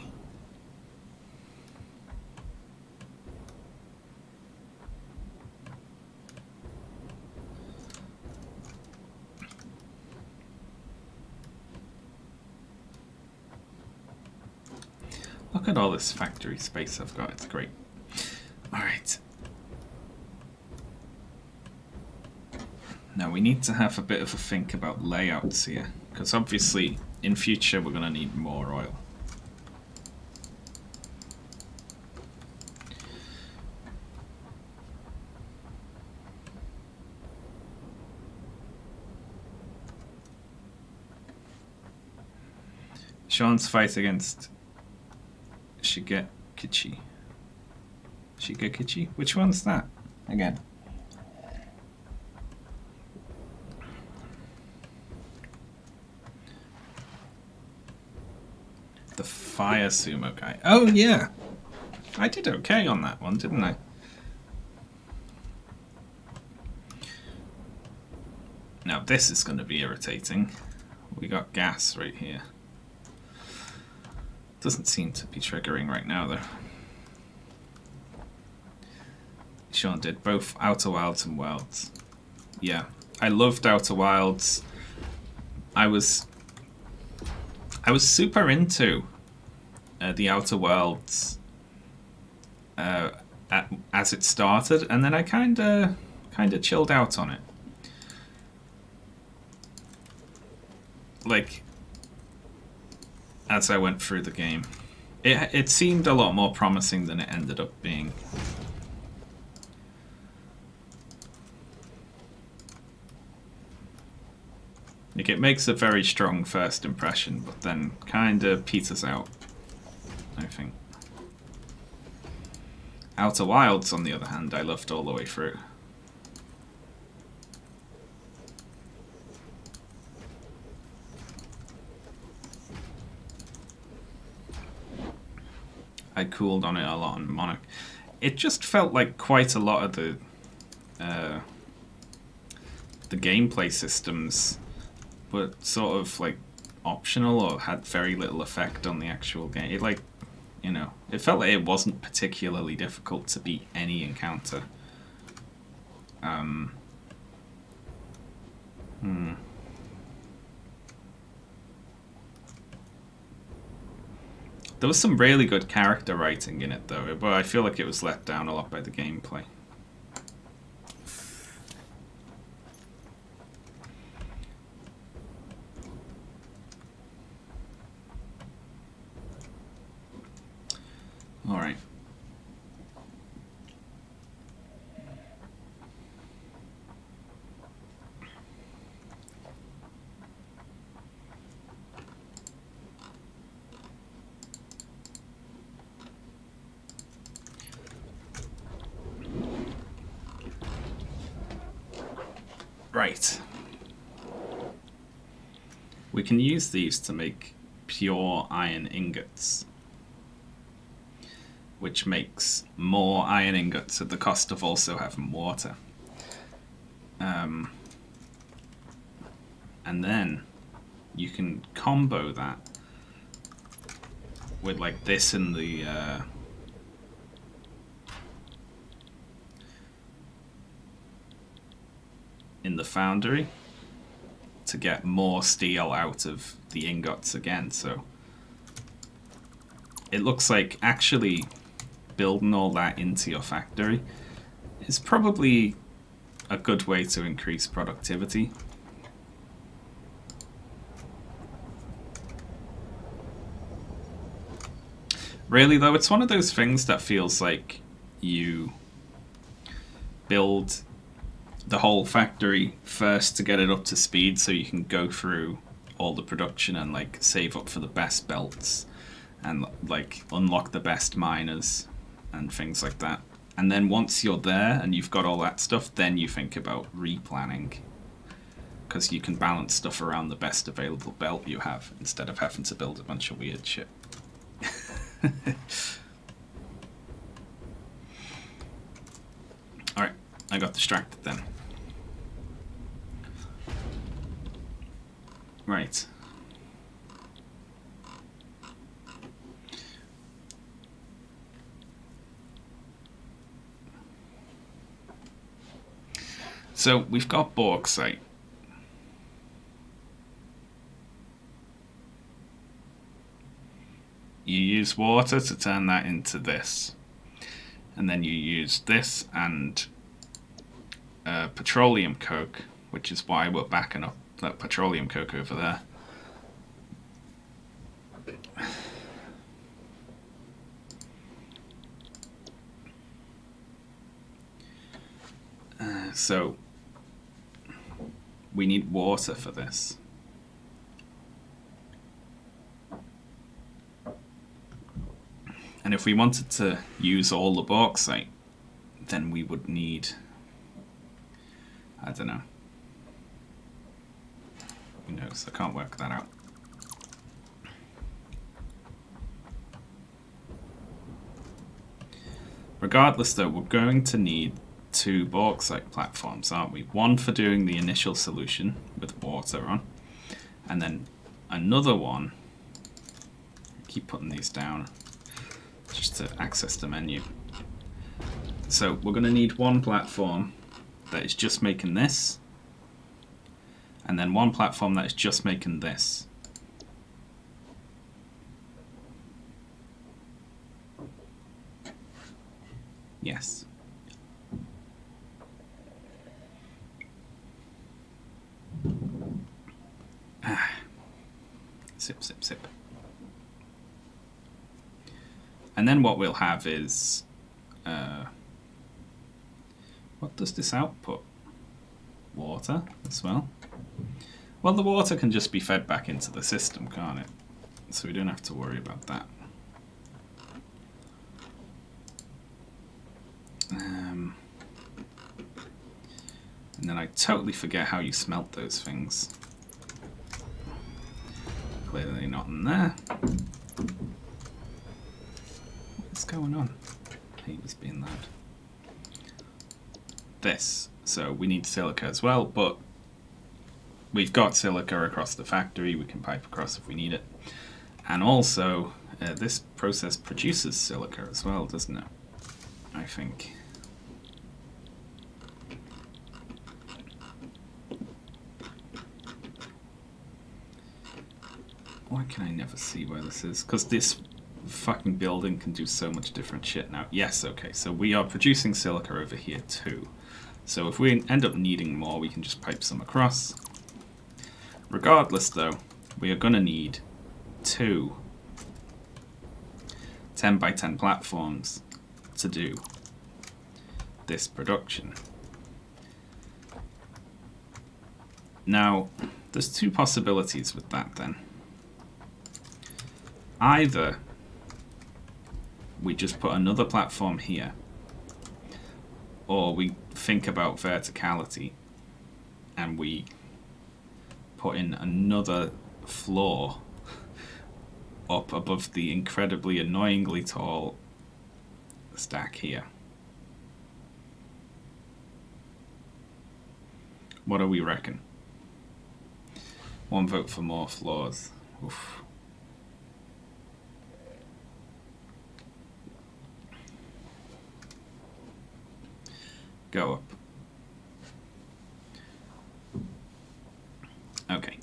Look at all this factory space I've got, it's great. Alright. Now we need to have a bit of a think about layouts here, because obviously in future we're going to need more oil. Sean's fight against Shigekichi. Shigekichi? Which one's that? Again. The fire sumo guy. Oh yeah! I did okay on that one, didn't I? Now this is going to be irritating. We got gas right here. Doesn't seem to be triggering right now though. Sean did both Outer Wilds and Worlds. Yeah, I loved Outer Wilds. I was super into the Outer Worlds as it started, and then I kind of chilled out on it. Like, as I went through the game, it seemed a lot more promising than it ended up being. Like, it makes a very strong first impression, but then kind of peters out, I think. Outer Wilds, on the other hand, I loved all the way through. I cooled on it a lot on Monarch. It just felt like quite a lot of the gameplay systems were sort of like optional or had very little effect on the actual game. It, like, you know, it felt like it wasn't particularly difficult to beat any encounter. There was some really good character writing in it, though, but I feel like it was let down a lot by the gameplay. All right. Right. We can use these to make pure iron ingots, which makes more iron ingots at the cost of also having water. And then you can combo that with like this in the foundry to get more steel out of the ingots again. So it looks like actually building all that into your factory is probably a good way to increase productivity. Really though, it's one of those things that feels like you build the whole factory first to get it up to speed so you can go through all the production and like save up for the best belts and like unlock the best miners and things like that. And then once you're there and you've got all that stuff, then you think about replanning, because you can balance stuff around the best available belt you have instead of having to build a bunch of weird shit. Alright, I got distracted then. Right. So we've got bauxite. You use water to turn that into this. And then you use this and petroleum coke, which is why we're backing up that petroleum coke over there. So we need water for this. And if we wanted to use all the bauxite, then we would need, I don't know. Who knows? I can't work that out. Regardless though, we're going to need 2 bauxite platforms, aren't we? One for doing the initial solution with water on, and then another one, keep putting these down just to access the menu. So we're going to need one platform that is just making this, and then one platform that is just making this. Yes. Sip, sip, sip. And then what we'll have is, what does this output? Water as well. Well, the water can just be fed back into the system, can't it? So we don't have to worry about that. And then I totally forget how you smelt those things. Clearly not in there. What's going on? He was being loud. This. So we need silica as well, but we've got silica across the factory. We can pipe across if we need it. And also, this process produces silica as well, doesn't it? I think. Why can I never see where this is? Because this fucking building can do so much different shit now. Yes, okay, so we are producing silica over here too. So if we end up needing more, we can just pipe some across. Regardless though, we are going to need 2 10 by 10 platforms to do this production. Now, there's 2 possibilities with that then. Either we just put another platform here, or we think about verticality and we put in another floor up above the incredibly annoyingly tall stack here. What do we reckon? 1 vote for more floors. Oof. Go up. Okay.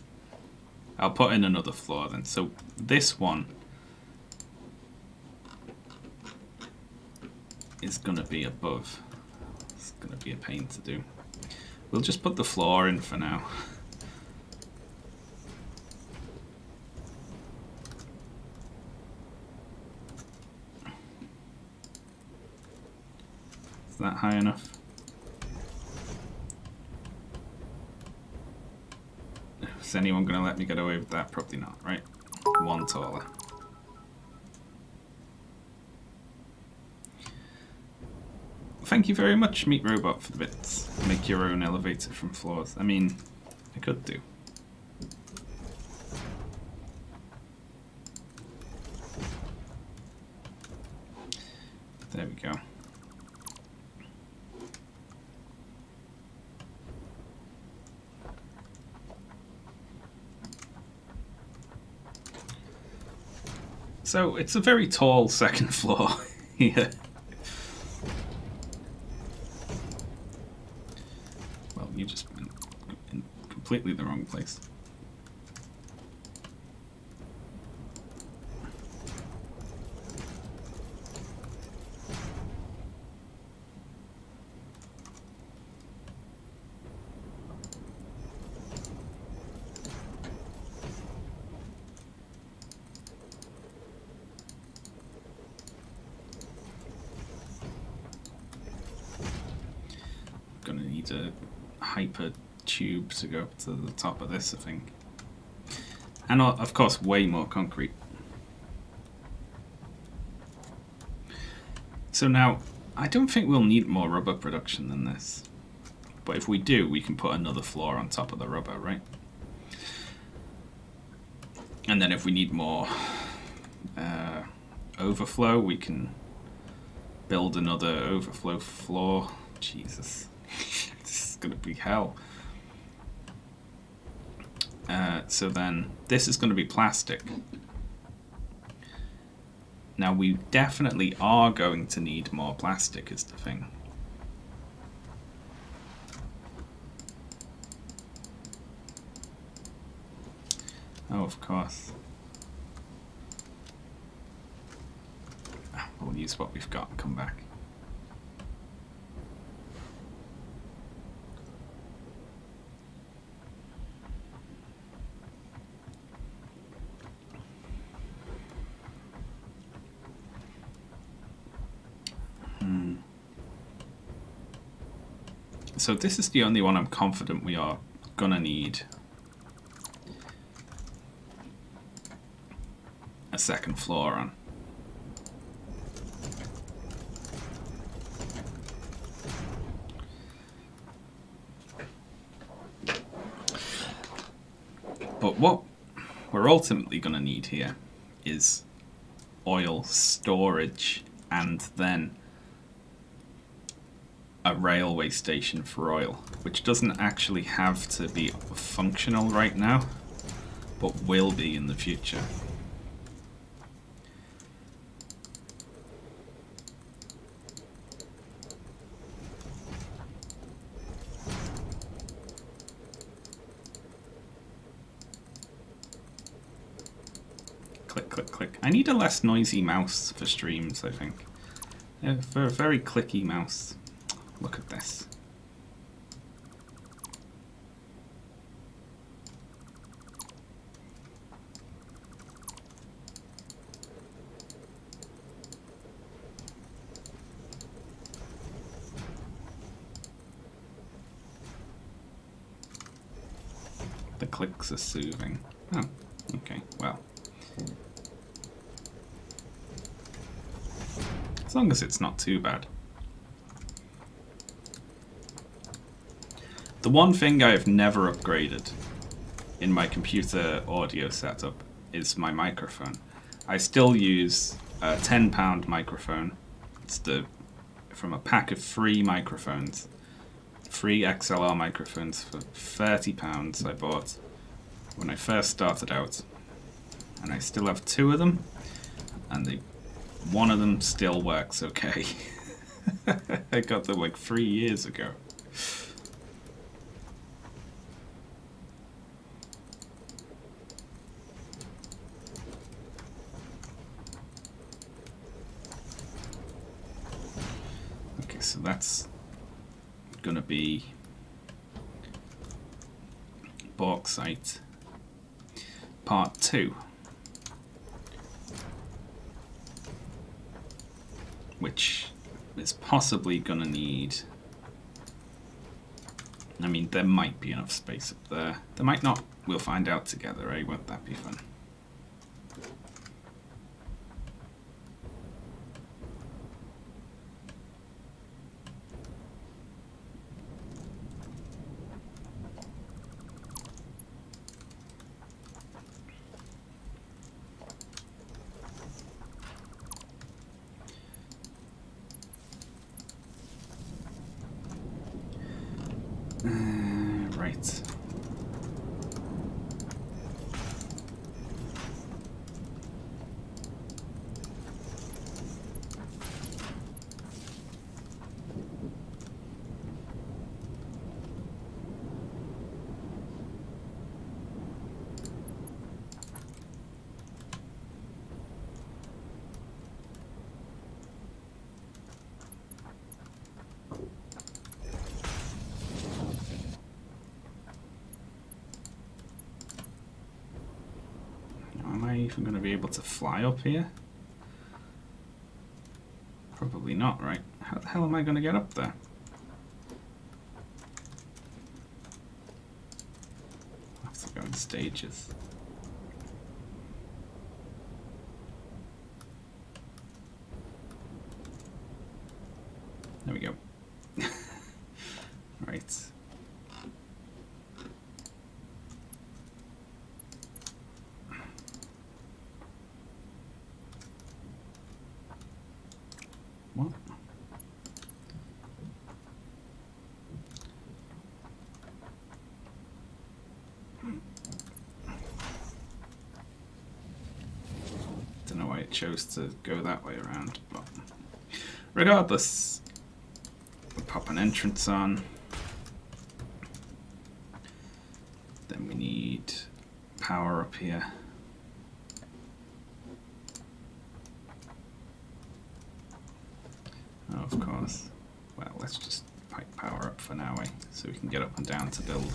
I'll put in another floor then. So this one is going to be above. It's going to be a pain to do. We'll just put the floor in for now. Is that high enough? Is anyone going to let me get away with that? Probably not, right? 1 taller. Thank you very much, Meat Robot, for the bits. Make your own elevator from floors. I mean, I could do. There we go. So it's a very tall second floor here. Well, you just went in completely the wrong place. Gonna need a hyper tube to go up to the top of this, I think. And of course, way more concrete. So now, I don't think we'll need more rubber production than this. But if we do, we can put another floor on top of the rubber, right? And then if we need more overflow, we can build another overflow floor. Jesus. This is going to be hell. So then, this is going to be plastic. Now, we definitely are going to need more plastic, is the thing. Oh, of course. We'll use what we've got and come back. So this is the only one I'm confident we are gonna need a second floor on. But what we're ultimately going to need here is oil storage and then a railway station for oil, which doesn't actually have to be functional right now, but will be in the future. Click, click, click. I need a less noisy mouse for streams, I think. Yeah, for a very clicky mouse. Look at this. The clicks are soothing. Oh, okay, well. As long as it's not too bad. The one thing I have never upgraded in my computer audio setup is my microphone. I still use a £10 microphone. It's from a pack of free microphones. Free XLR microphones for £30 I bought when I first started out. And I still have 2 of them, and one of them still works okay. I got them like 3 years ago. Okay, so that's gonna be bauxite part 2, which is possibly gonna need, I mean, there might be enough space up there. There might not. We'll find out together, eh? Won't that be fun? Right. Am I even going to be able to fly up here? Probably not, right? How the hell am I going to get up there? I have to go in stages. There we go. Right. What? Don't know why it chose to go that way around, but regardless, we'll pop an entrance on. Then we need power up here. Oh, of course. Well, let's just pipe power up for now, so we can get up and down to build.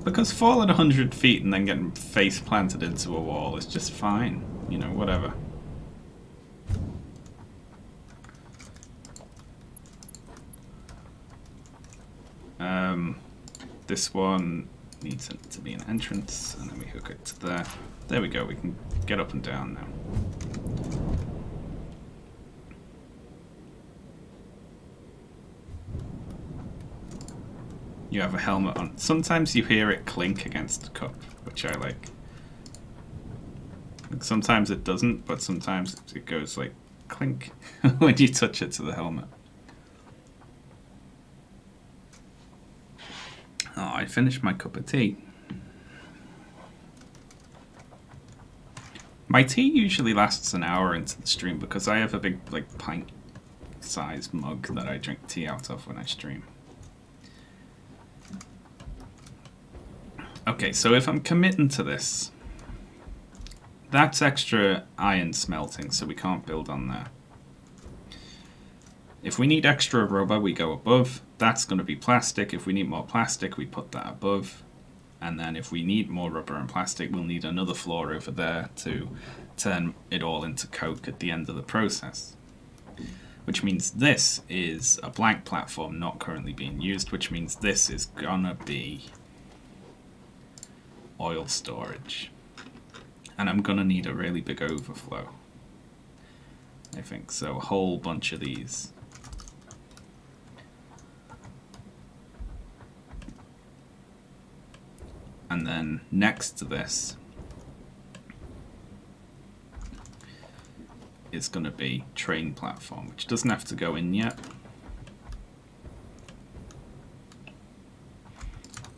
Because falling 100 feet and then getting face planted into a wall is just fine. You know, whatever. This one needs it to be an entrance, and then we hook it to there. There we go, we can get up and down now. You have a helmet on. Sometimes you hear it clink against the cup, which I like. Sometimes it doesn't, but sometimes it goes like clink when you touch it to the helmet. Oh, I finished my cup of tea. My tea usually lasts an hour into the stream because I have a big like pint-sized mug that I drink tea out of when I stream. Okay, so if I'm committing to this, that's extra iron smelting, so we can't build on there. If we need extra rubber, we go above. That's going to be plastic. If we need more plastic, we put that above. And then if we need more rubber and plastic, we'll need another floor over there to turn it all into coke at the end of the process. Which means this is a blank platform not currently being used, which means this is gonna be oil storage. And I'm gonna need a really big overflow, I think. So a whole bunch of these. And then next to this is going to be train platform, which doesn't have to go in yet,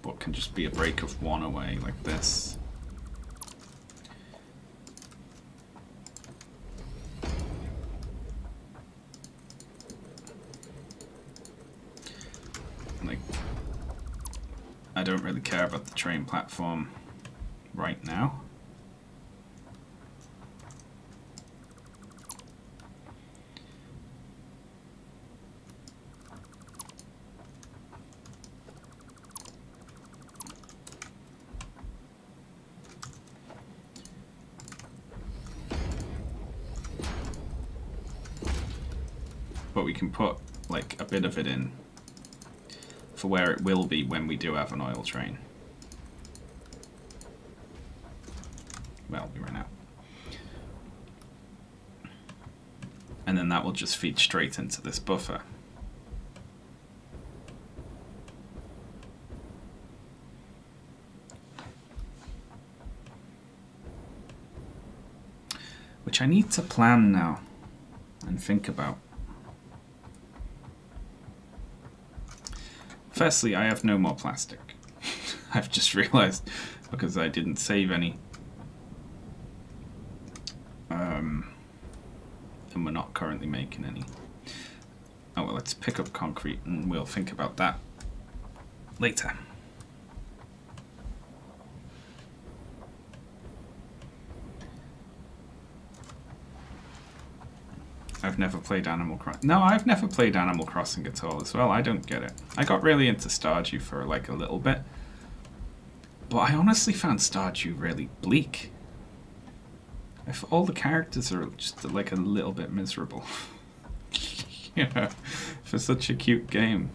but can just be a break of one away like this. Like, I don't really care about the train platform right now. But we can put like a bit of it in for where it will be when we do have an oil train. Well, we ran out. And then that will just feed straight into this buffer. Which I need to plan now and think about. Firstly, I have no more plastic. I've just realized because I didn't save any. And we're not currently making any. Oh well, let's pick up concrete and we'll think about that later. I've never played Animal Crossing. No, I've never played Animal Crossing at all as well. I don't get it. I got really into Stardew for like a little bit. But I honestly found Stardew really bleak. If all the characters are just like a little bit miserable. Yeah, for such a cute game.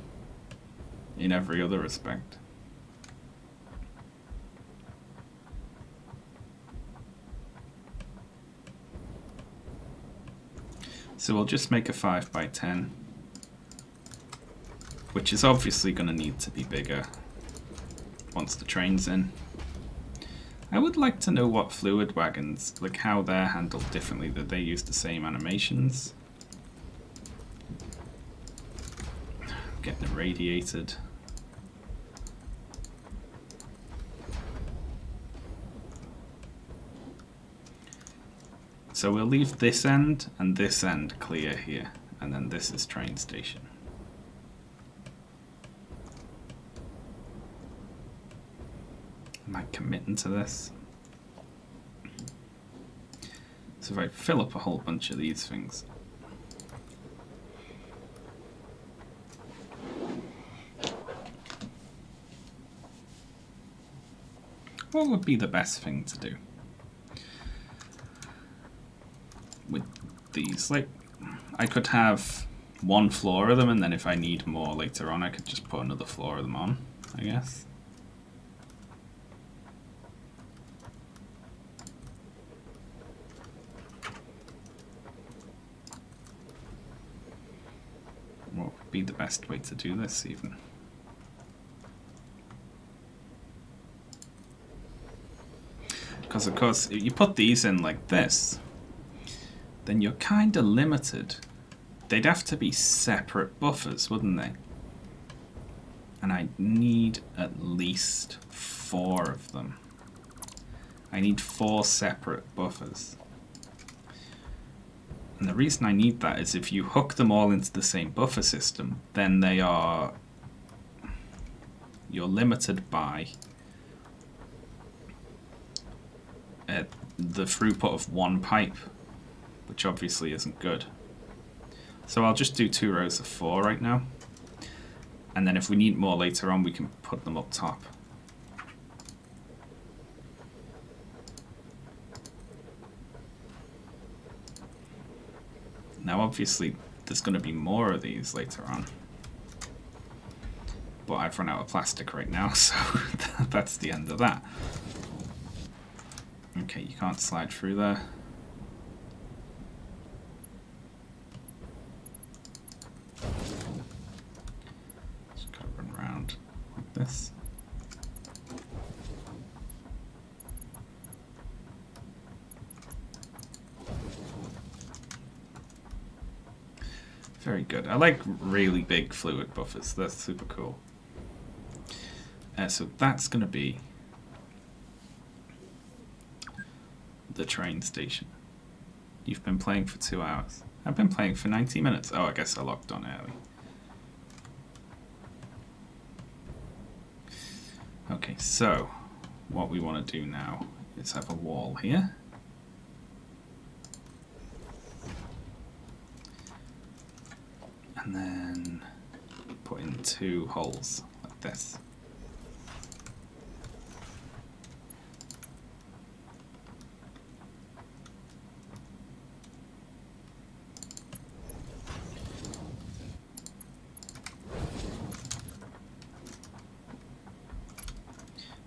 In every other respect. So we'll just make a 5x10, which is obviously going to need to be bigger once the train's in. I would like to know what fluid wagons, like how they're handled differently, that they use the same animations. Getting irradiated. So we'll leave this end and this end clear here, and then this is train station. Am I committing to this? So if I fill up a whole bunch of these things. What would be the best thing to do with these? Like, I could have one floor of them, and then if I need more later on, I could just put another floor of them on, I guess. What would be the best way to do this, even? Because, of course, if you put these in like this, then you're kind of limited. They'd have to be separate buffers, wouldn't they? And I need at least 4 of them. I need 4 separate buffers. And the reason I need that is if you hook them all into the same buffer system, then you're limited by the throughput of one pipe, which obviously isn't good. So I'll just do 2 rows of 4 right now. And then if we need more later on, we can put them up top. Now obviously there's going to be more of these later on. But I've run out of plastic right now, so that's the end of that. Okay, you can't slide through there. Just gotta run around like this. Very good. I like really big fluid buffers. That's super cool. So that's going to be the train station. You've been playing for 2 hours. I've been playing for 90 minutes. Oh, I guess I logged on early. Okay, so what we want to do now is have a wall here. And then put in 2 holes like this.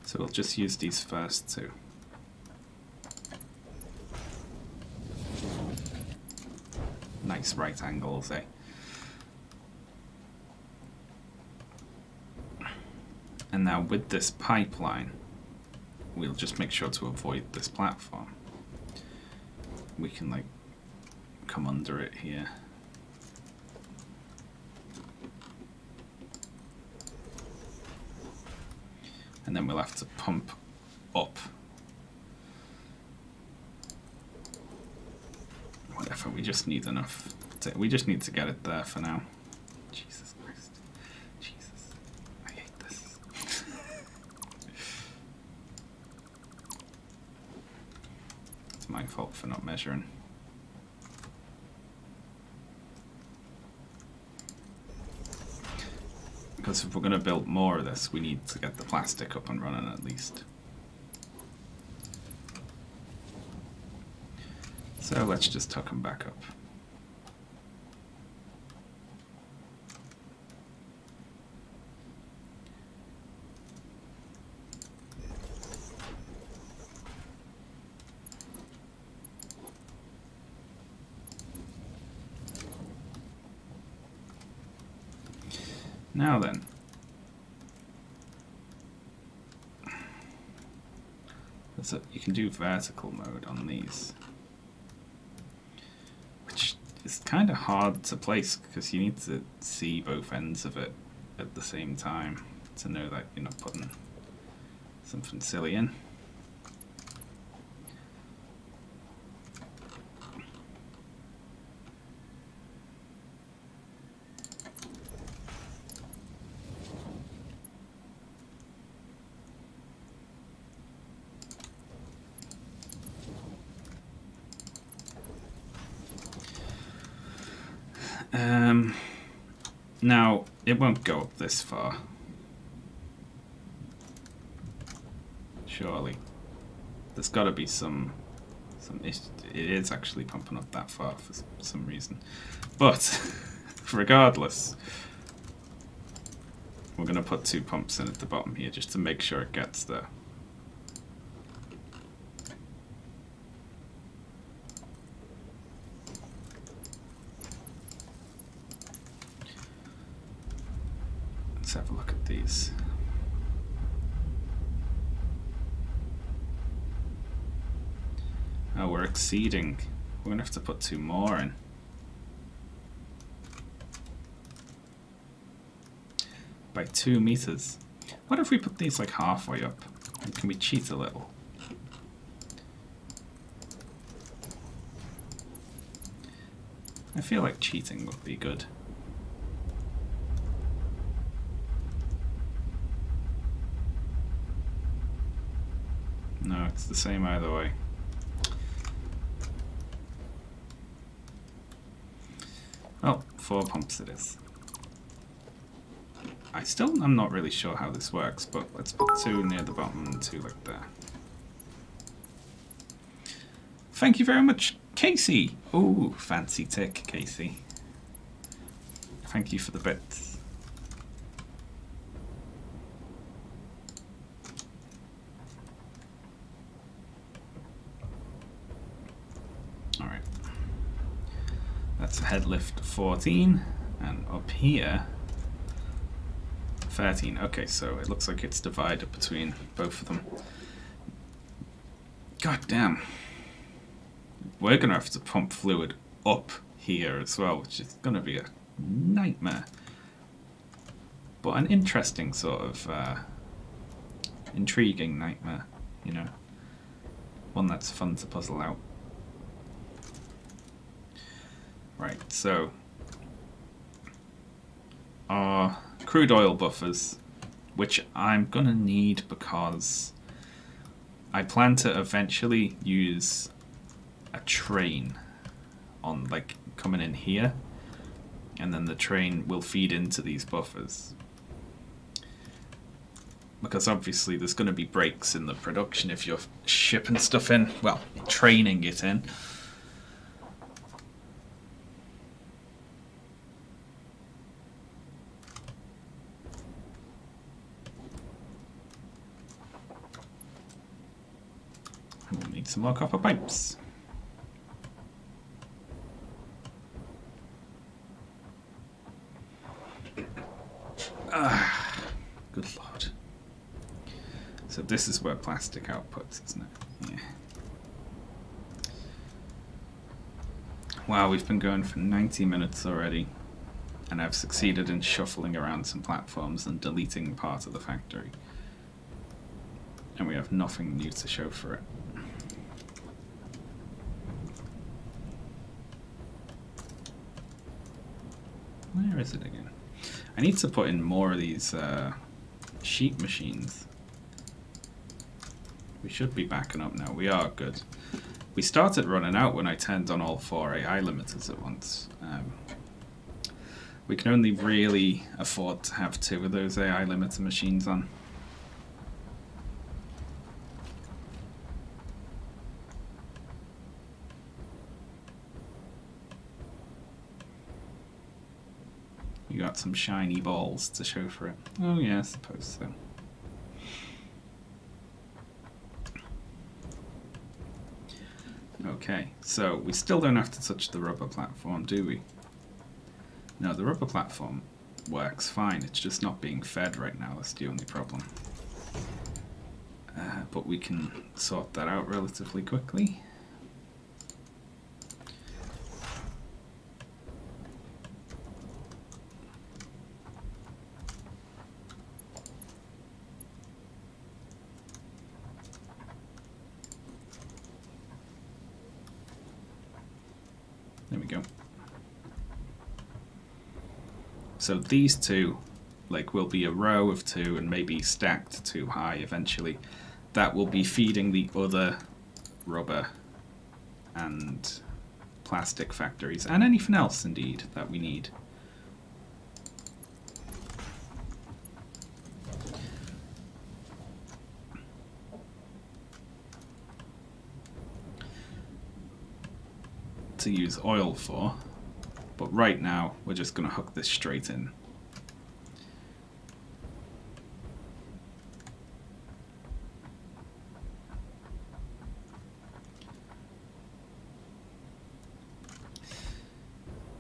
So we'll just use these first 2. Nice right angles, eh? And now with this pipeline, we'll just make sure to avoid this platform. We can like come under it here. And then we'll have to pump up. Whatever, we just need enough. We just need to get it there for now. Jesus Christ. Jesus. I hate this. It's my fault for not measuring. Because if we're going to build more of this, we need to get the plastic up and running at least. So let's just hook them back up. Now then, you can do vertical mode on these, which is kind of hard to place because you need to see both ends of it at the same time to know that you're not putting something silly in. Now, it won't go up this far. Surely. There's got to be some it is actually pumping up that far for some reason. But regardless. We're going to put 2 pumps in at the bottom here just to make sure it gets there. Let's have a look at these. Oh, we're exceeding. We're going to have to put 2 more in. By 2 meters. What if we put these like halfway up? And can we cheat a little? I feel like cheating would be good. No, it's the same either way. Oh, 4 pumps it is. I'm not really sure how this works, but let's put 2 near the bottom and 2 like there. Thank you very much, Casey. Ooh, fancy tick, Casey. Thank you for the bits. Alright. That's head lift 14, and up here 13. Okay, so it looks like it's divided between both of them. God damn. We're going to have to pump fluid up here as well, which is going to be a nightmare. But an interesting sort of intriguing nightmare, you know. One that's fun to puzzle out. Right, so our crude oil buffers, which I'm gonna need because I plan to eventually use a train on like coming in here, and then the train will feed into these buffers, because obviously there's going to be breaks in the production if you're shipping stuff in, well, training it in. We'll need some more copper pipes. Good lord. So this is where plastic outputs, isn't it? Yeah. Wow, we've been going for 90 minutes already, and I've succeeded in shuffling around some platforms and deleting part of the factory. And we have nothing new to show for it. Where is it again? I need to put in more of these sheet machines. We should be backing up now. We are good. We started running out when I turned on all 4 AI limiters at once. We can only really afford to have 2 of those AI limiter machines on. You got some shiny balls to show for it. Oh yeah, I suppose so. Okay, so we still don't have to touch the rubber platform, do we? No, the rubber platform works fine. It's just not being fed right now. That's the only problem. But we can sort that out relatively quickly. There we go. So these 2, like, will be a row of 2 and maybe stacked 2 high eventually. That will be feeding the other rubber and plastic factories, and anything else indeed that we need. To use oil for, but right now we're just going to hook this straight in.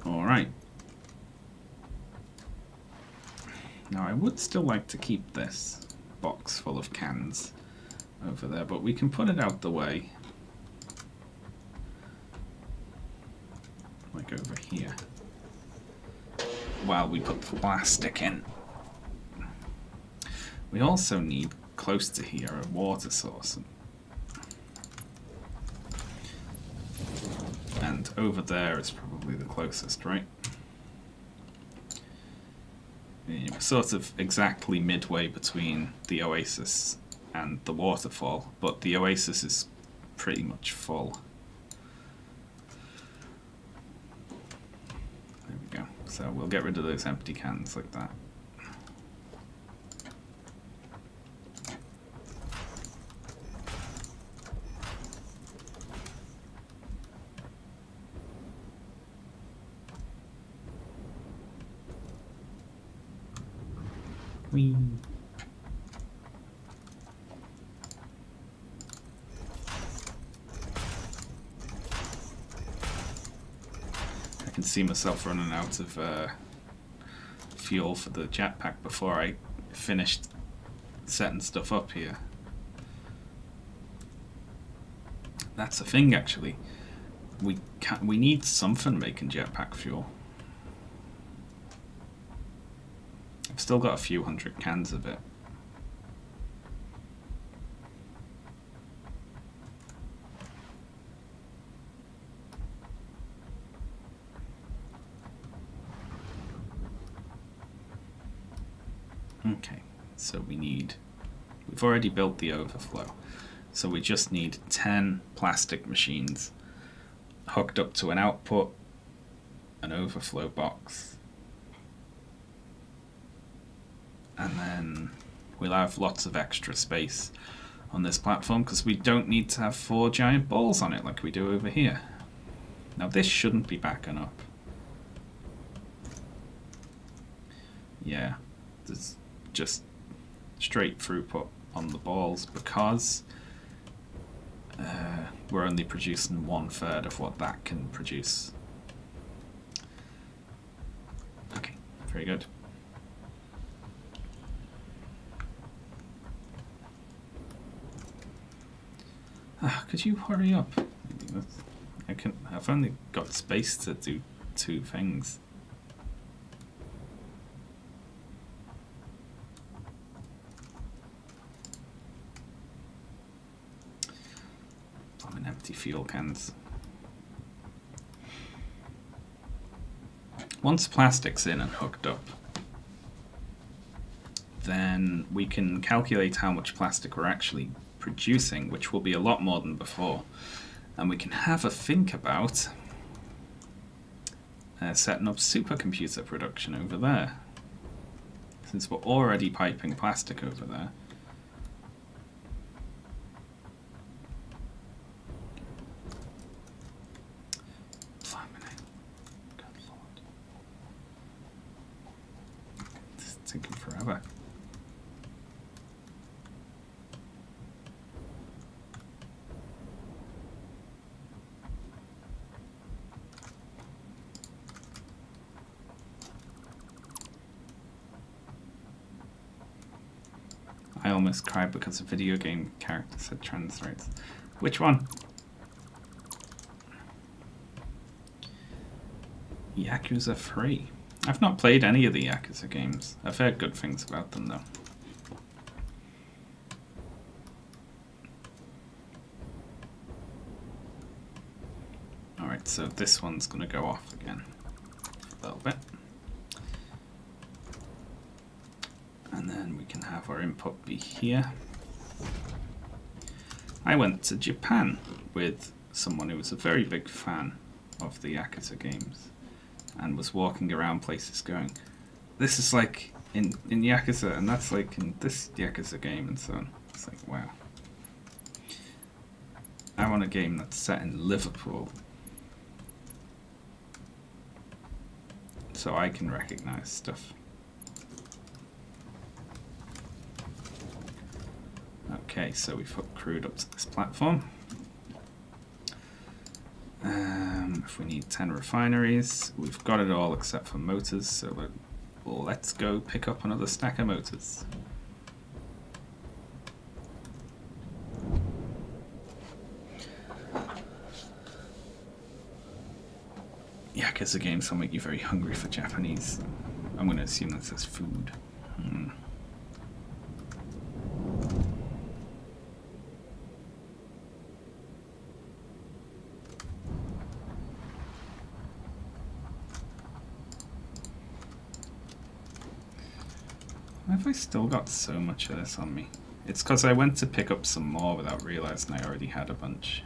Alright. Now I would still like to keep this box full of cans over there, but we can put it out the way. Like over here. While we put plastic in. We also need, close to here, a water source. And over there is probably the closest, right? We're sort of exactly midway between the oasis and the waterfall, but the oasis is pretty much full. There we go. So we'll get rid of those empty cans like that. Whee. I can see myself running out of fuel for the jetpack before I finished setting stuff up here. That's the thing, actually. We need something making jetpack fuel. I've still got a few hundred cans of it. Okay, so we've already built the overflow. So we just need 10 plastic machines hooked up to an output, an overflow box. And then we'll have lots of extra space on this platform because we don't need to have 4 giant balls on it like we do over here. Now this shouldn't be backing up. Yeah, there's just straight throughput on the balls because we're only producing 1/3 of what that can produce. Okay, very good. Could you hurry up? I've only got space to do 2 things. I'm in empty fuel cans. Once plastic's in and hooked up, then we can calculate how much plastic we're actually producing, which will be a lot more than before, and we can have a think about setting up supercomputer production over there, since we're already piping plastic over there. Good Lord. This is taking forever. I almost cried because a video game character said trans rights. Which one? Yakuza 3. I've not played any of the Yakuza games. I've heard good things about them though. Alright, so this one's going to go off again a little bit. And then we can have our input be here. I went to Japan with someone who was a very big fan of the Yakuza games and was walking around places going, this is like in Yakuza and that's like in this Yakuza game and so on. It's like, wow. I want a game that's set in Liverpool. so I can recognize stuff. Okay, so we've hooked crude up to this platform. If we need 10 refineries, we've got it all except for motors, so let's go pick up another stack of motors. Yeah, because the games will make you very hungry for Japanese. I'm going to assume that says food. Why have I still got so much of this on me? It's because I went to pick up some more without realizing I already had a bunch.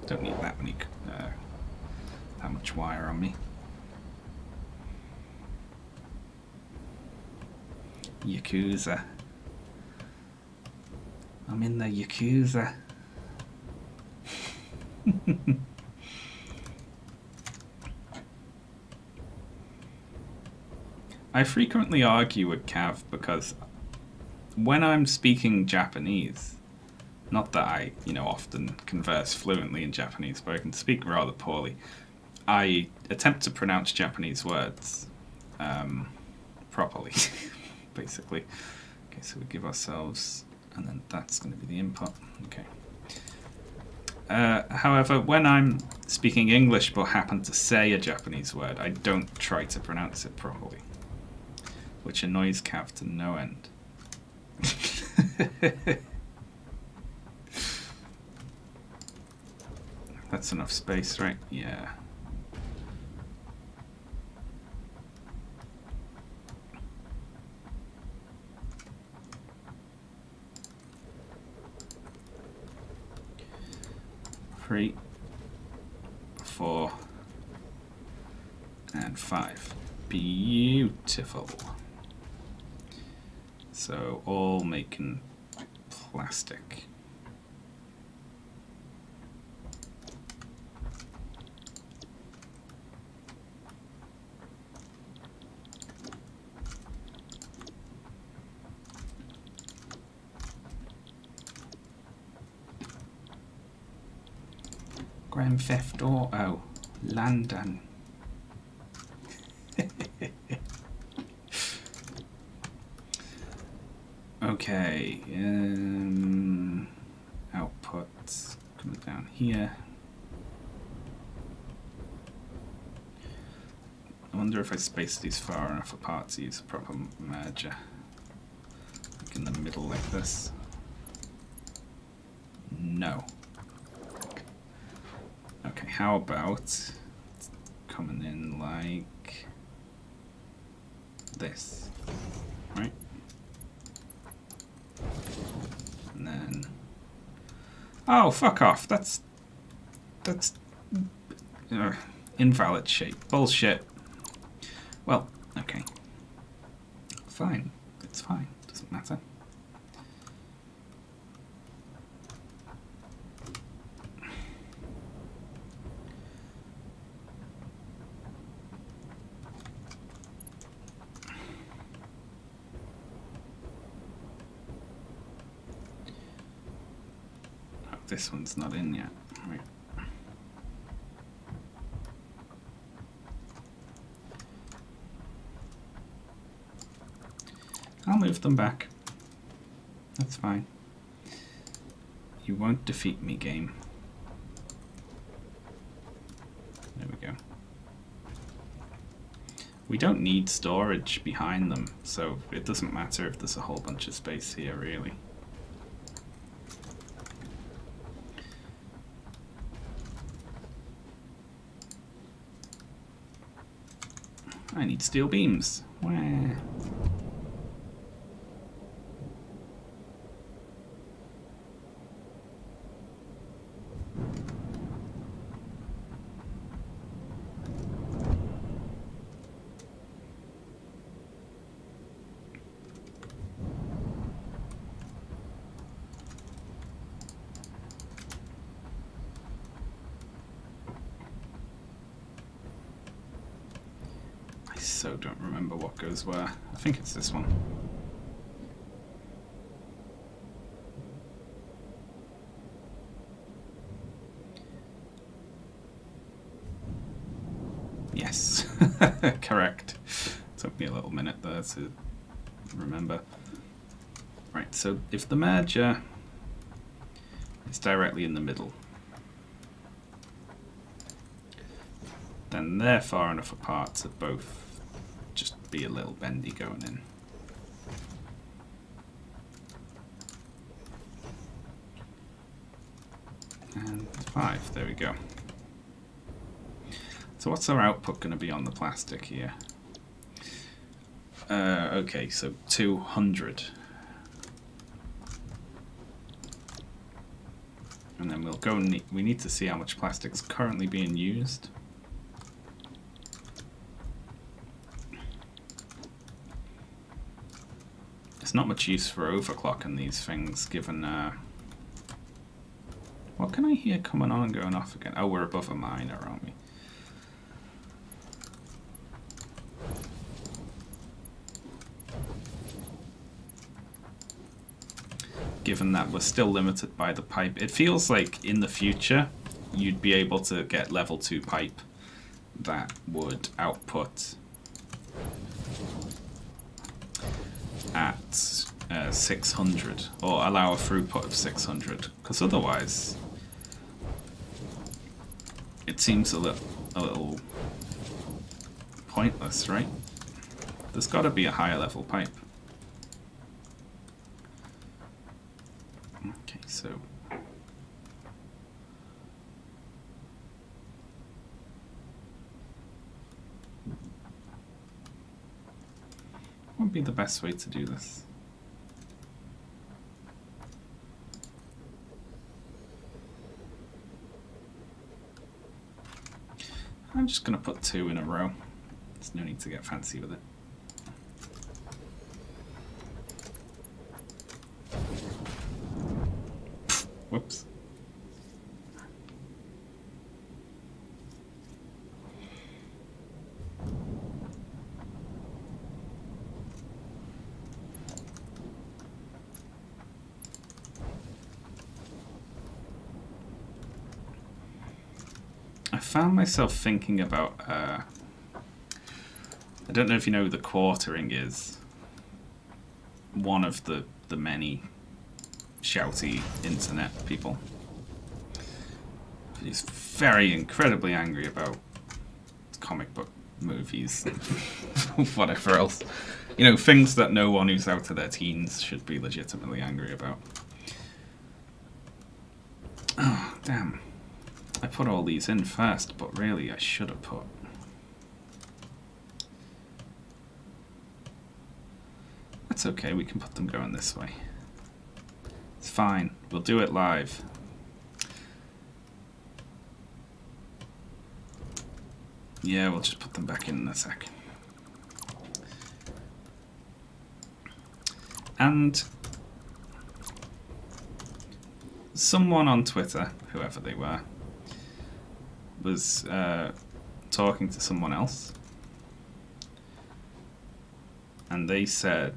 Don't need that many, that much wire on me. Yakuza. I'm in the Yakuza. I frequently argue with Cav because when I'm speaking Japanese, not that I, often converse fluently in Japanese, but I can speak rather poorly, I attempt to pronounce Japanese words properly, basically. Okay, so we give ourselves, and then that's going to be the input. Okay. However, when I'm speaking English but happen to say a Japanese word, I don't try to pronounce it properly, which annoys Cav to no end. That's enough space, right? Yeah. Three, 4, and 5. Beautiful. So all making plastic. Grand Theft Auto, London. Okay, output coming down here. I wonder if I space these far enough apart to use a proper merger. Like in the middle like this. No. Okay, how about coming in like this, right? And then, oh, fuck off! That's invalid shape. Bullshit. Well, okay, fine. It's fine. Doesn't matter. This one's not in yet. Right. I'll move them back. That's fine. You won't defeat me, game. There we go. We don't need storage behind them, so it doesn't matter if there's a whole bunch of space here, really. I need steel beams. Where? so don't remember what goes where. I think it's this one. Yes, correct. Took me a little minute there to remember. Right, so if the merger is directly in the middle, then they're far enough apart to both just be a little bendy going in. And 5, there we go. So what's our output going to be on the plastic here? Okay, so 200. And then we'll go and we need to see how much plastic's currently being used. There's not much use for overclocking these things, given... what can I hear coming on and going off again? Oh, we're above a miner, aren't we? Given that we're still limited by the pipe, it feels like in the future you'd be able to get level 2 pipe that would output at 600 or allow a throughput of 600, because otherwise it seems a little pointless, right? There's got to be a higher level pipe. Okay, so what would be the best way to do this? I'm just going to put 2 in a row. There's no need to get fancy with it. Whoops. I found myself thinking about, I don't know if you know who the quartering is. One of the many shouty internet people. He's very incredibly angry about comic book movies, whatever else. You know, things that no one who's out of their teens should be legitimately angry about. Oh, damn. I put all these in first, but really I should have put... That's okay, we can put them going this way. It's fine, we'll do it live. Yeah, we'll just put them back in a sec. And someone on Twitter, whoever they were, was talking to someone else, and they said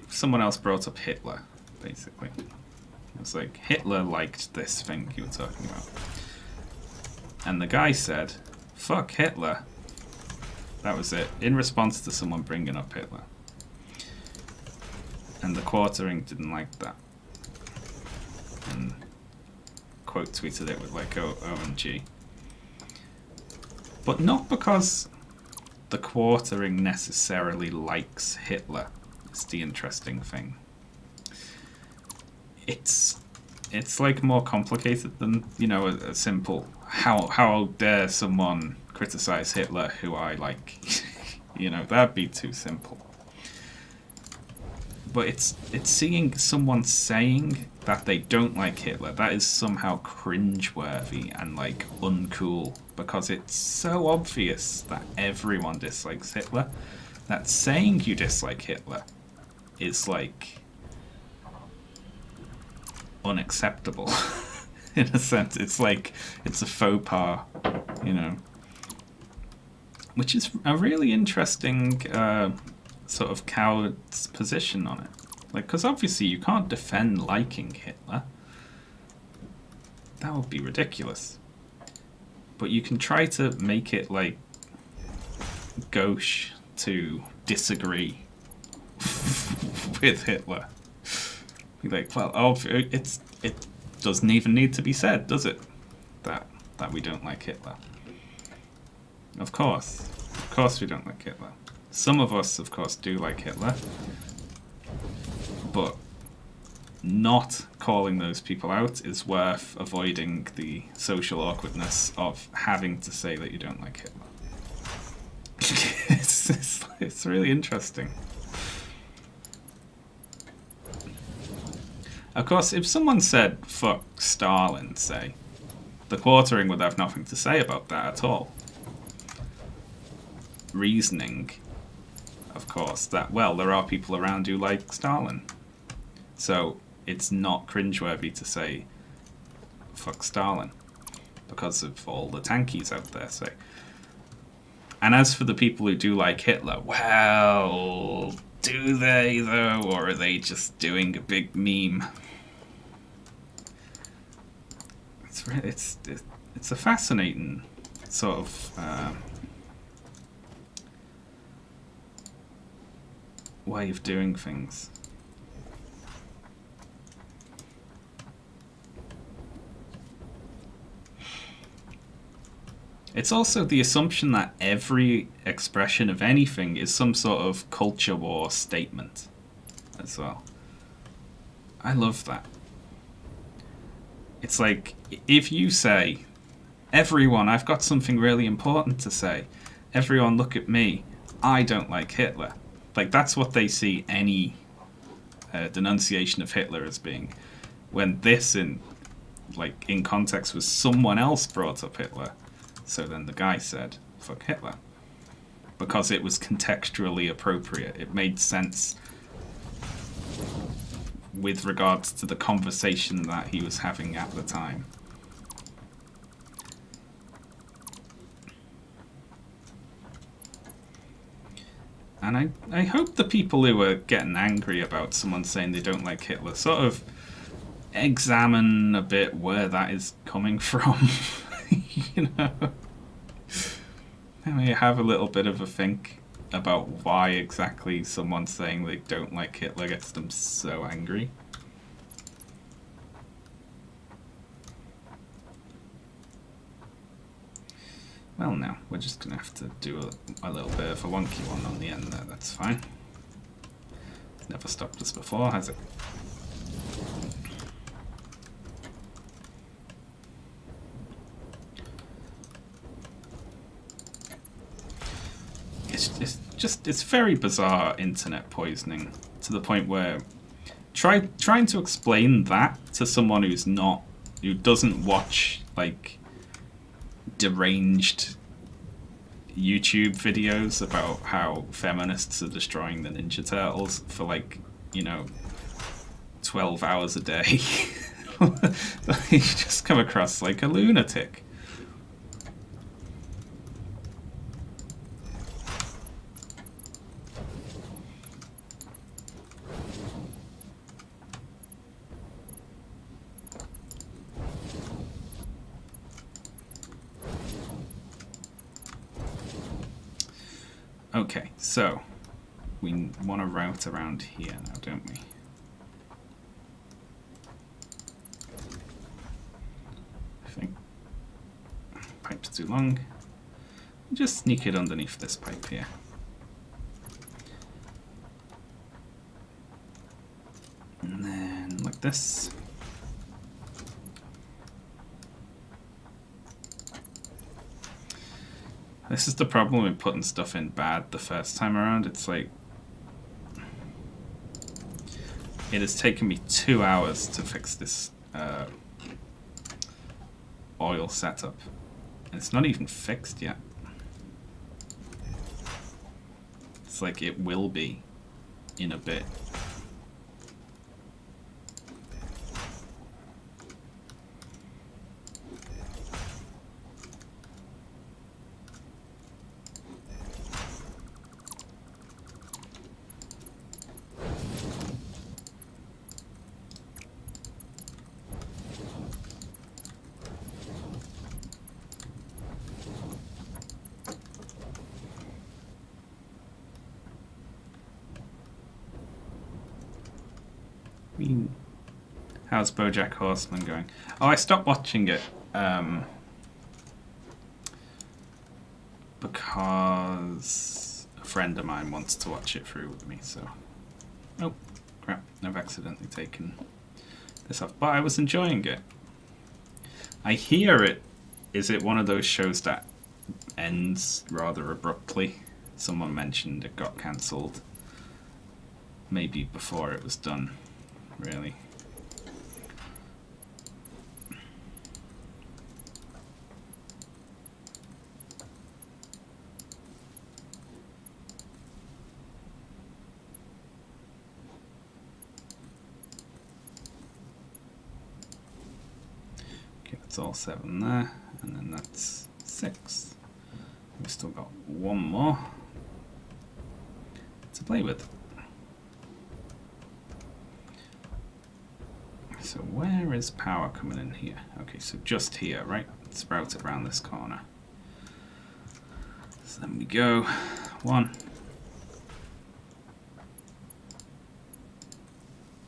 someone else brought up Hitler, basically. It was like, Hitler liked this thing you were talking about, and the guy said, "Fuck Hitler." That was it, in response to someone bringing up Hitler, and the quartering didn't like that, and quote tweeted it with like, OMG. But not because the quartering necessarily likes Hitler. It's the interesting thing. It's like more complicated than, you know, a simple how dare someone criticize Hitler who I like. You know, that'd be too simple. But it's seeing someone saying that they don't like Hitler, that is somehow cringeworthy and like uncool, because it's so obvious that everyone dislikes Hitler that saying you dislike Hitler is like unacceptable. In a sense, it's like it's a faux pas, you know. which is a really interesting sort of coward's position on it. Like, because obviously you can't defend liking Hitler. That would be ridiculous. But you can try to make it like gauche to disagree with Hitler. Be like, well, it doesn't even need to be said, does it? That we don't like Hitler. Of course we don't like Hitler. Some of us, of course, do like Hitler, but not calling those people out is worth avoiding the social awkwardness of having to say that you don't like Hitler. It's really interesting. Of course, if someone said, fuck Stalin, say, the Quartering would have nothing to say about that at all. Reasoning, of course, that, well, there are people around who like Stalin. So it's not cringeworthy to say, fuck Stalin, because of all the tankies out there, say. And as for the people who do like Hitler, well, do they though, or are they just doing a big meme? It's a fascinating sort of way of doing things. It's also the assumption that every expression of anything is some sort of culture war statement as well. I love that. It's like, if you say, everyone, I've got something really important to say. Everyone, look at me. I don't like Hitler. Like, that's what they see any denunciation of Hitler as being. When this, in context, was someone else brought up Hitler. So then the guy said, fuck Hitler. Because it was contextually appropriate. It made sense with regards to the conversation that he was having at the time. And I hope the people who are getting angry about someone saying they don't like Hitler sort of examine a bit where that is coming from. You know? And they have a little bit of a think about why exactly someone saying they don't like Hitler gets them so angry. Well, now we're just going to have to do a little bit of a wonky one on the end there, that's fine. Never stopped us before, has it? It's very bizarre internet poisoning to the point where trying to explain that to someone who doesn't watch like deranged YouTube videos about how feminists are destroying the Ninja Turtles for 12 hours a day. You just come across like a lunatic. Okay, so we want to route around here now, don't we? I think pipe's too long. Just sneak it underneath this pipe here. And then like this. This is the problem with putting stuff in bad the first time around. It's like, it has taken me 2 hours to fix this oil setup. And it's not even fixed yet. It's like it will be in a bit. mean, how's BoJack Horseman going? Oh, I stopped watching it because a friend of mine wants to watch it through with me. So, oh crap! I've accidentally taken this off. But I was enjoying it. I hear it. Is it one of those shows that ends rather abruptly? Someone mentioned it got cancelled. Maybe before it was done, really. Okay, that's all 7 there, and then that's 6. We've still got 1 more to play with. So where is power coming in here? Okay, so just here, right? It's routed around this corner. So then we go 1.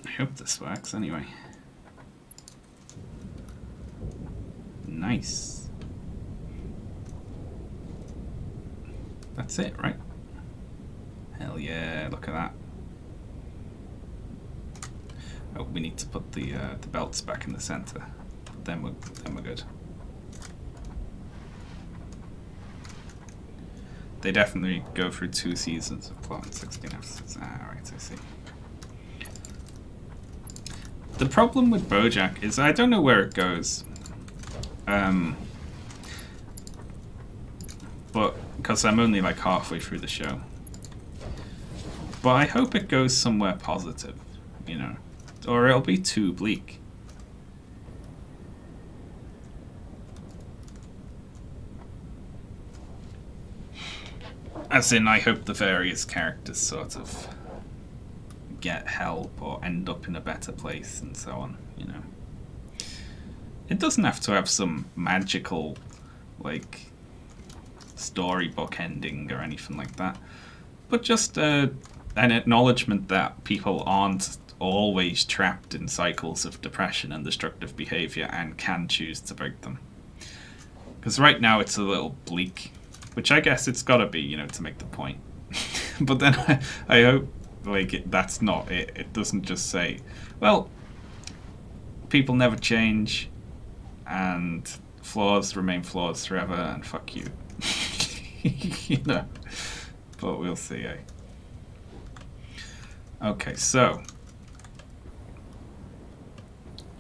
I hope this works anyway. Nice. That's it, right? Hell yeah, look at that. Oh, we need to put the belts back in the center. Then we're good. They definitely go through 2 seasons of plot and 16 episodes. Ah, right, I see. The problem with BoJack is I don't know where it goes. But because I'm only like halfway through the show. But I hope it goes somewhere positive, you know. Or it'll be too bleak. As in, I hope the various characters sort of get help or end up in a better place and so on, you know. It doesn't have to have some magical, like, storybook ending or anything like that. But just an acknowledgement that people aren't always trapped in cycles of depression and destructive behavior and can choose to break them. Because right now it's a little bleak, which I guess it's got to be, you know, to make the point. But then I hope like that's not it. It doesn't just say, well, people never change and flaws remain flaws forever and fuck you. You know. But we'll see, eh? Okay, so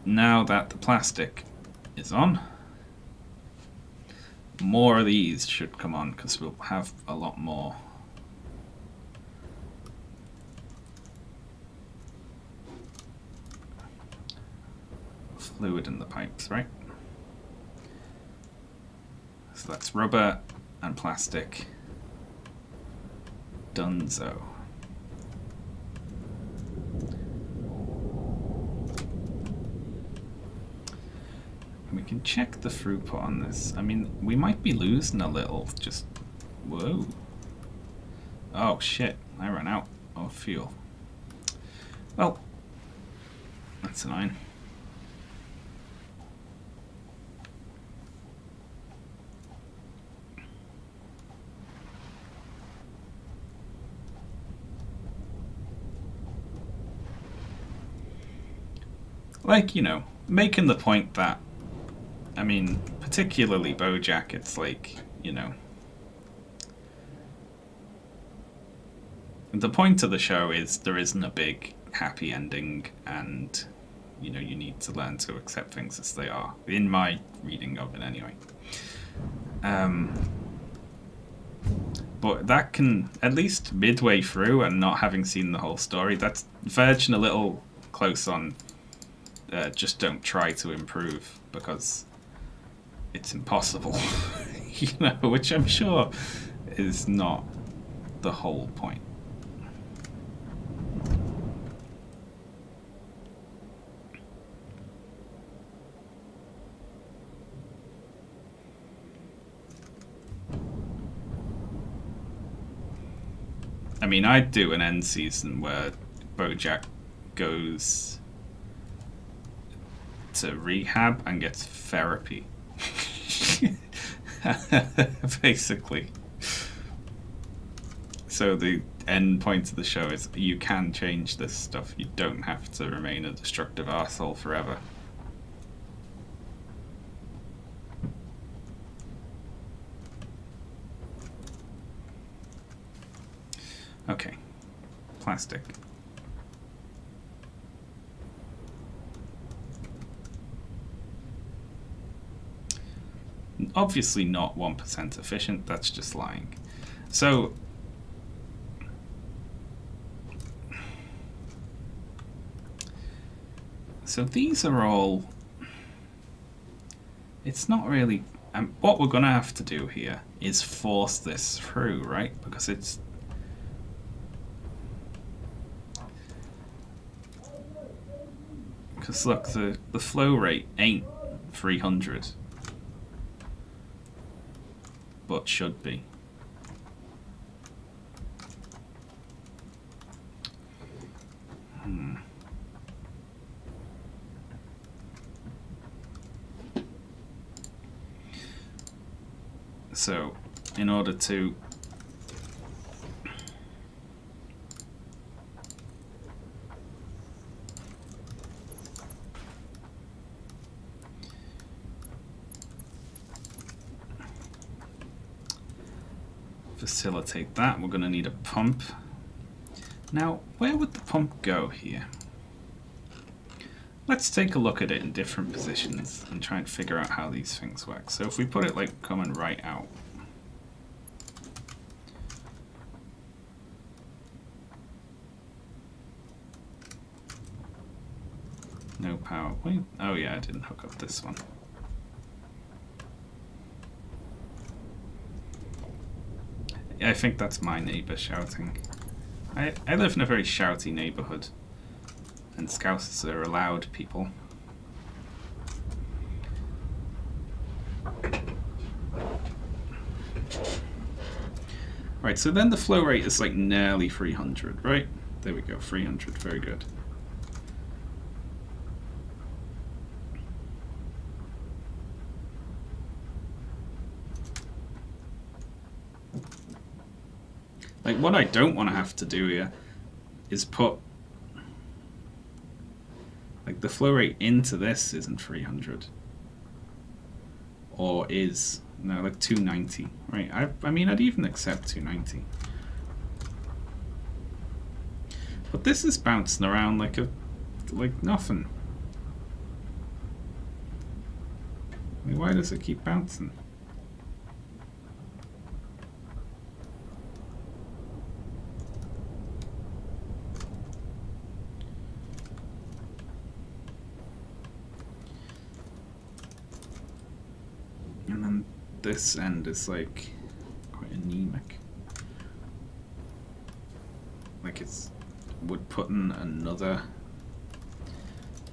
now that the plastic is on, more of these should come on because we'll have a lot more. Fluid in the pipes, right? So that's rubber and plastic. Dunzo. We can check the throughput on this. I mean, we might be losing a little. Just, whoa. Oh shit, I ran out of fuel. Well, that's annoying. Like, you know, making the point that, I mean, particularly BoJack, it's like, you know, the point of the show is there isn't a big happy ending and, you know, you need to learn to accept things as they are, in my reading of it anyway. But that can, at least midway through and not having seen the whole story, that's verging a little close on just don't try to improve because it's impossible. You know, which I'm sure is not the whole point. I mean, I'd do an end season where BoJack goes to rehab and gets therapy. Basically. So the end point of the show is you can change this stuff. You don't have to remain a destructive arsehole forever. Okay. Plastic. Obviously not 1% efficient, that's just lying. So these are all, it's not really, what we're going to have to do here is force this through, right? Because it's, because look, the flow rate ain't 300, but should be. So, in order to facilitate that, we're going to need a pump. Now, where would the pump go here? Let's take a look at it in different positions and try and figure out how these things work. So if we put it like coming right out, no power. Wait, oh yeah, I didn't hook up this one. Yeah, I think that's my neighbour shouting. I live in a very shouty neighbourhood, and Scousers are loud people. Right, so then the flow rate is like nearly 300, right? There we go, 300, very good. Like, what I don't want to have to do here is put, like, the flow rate into this isn't 300. Or is, no, like 290, right? I mean, I'd even accept 290. But this is bouncing around like nothing. I mean, why does it keep bouncing? And then this end is like quite anemic. Like it's, would putting another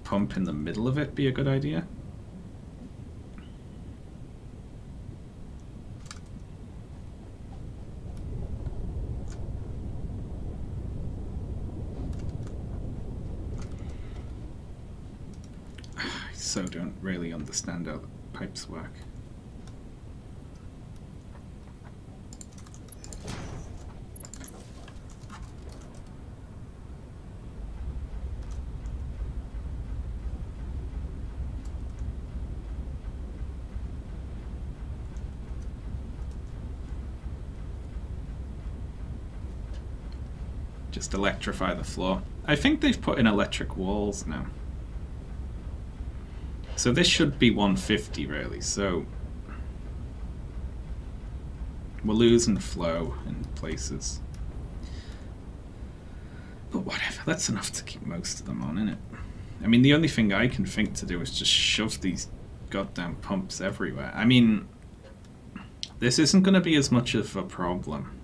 pump in the middle of it be a good idea? I so don't really understand how the pipes work. Just electrify the floor. I think they've put in electric walls now. So this should be 150 really, so we're losing flow in places. But whatever, that's enough to keep most of them on, innit? I mean, the only thing I can think to do is just shove these goddamn pumps everywhere. I mean, this isn't going to be as much of a problem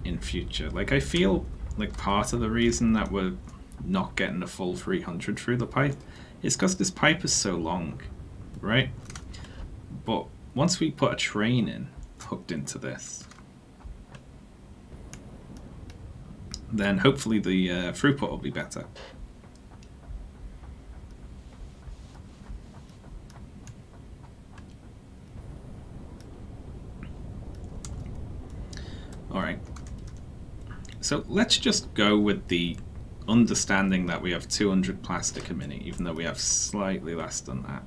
in future. Like, I feel like part of the reason that we're not getting a full 300 through the pipe is because this pipe is so long, right? But once we put a train in, hooked into this, then hopefully the throughput will be better. So let's just go with the understanding that we have 200 plastic a minute, even though we have slightly less than that.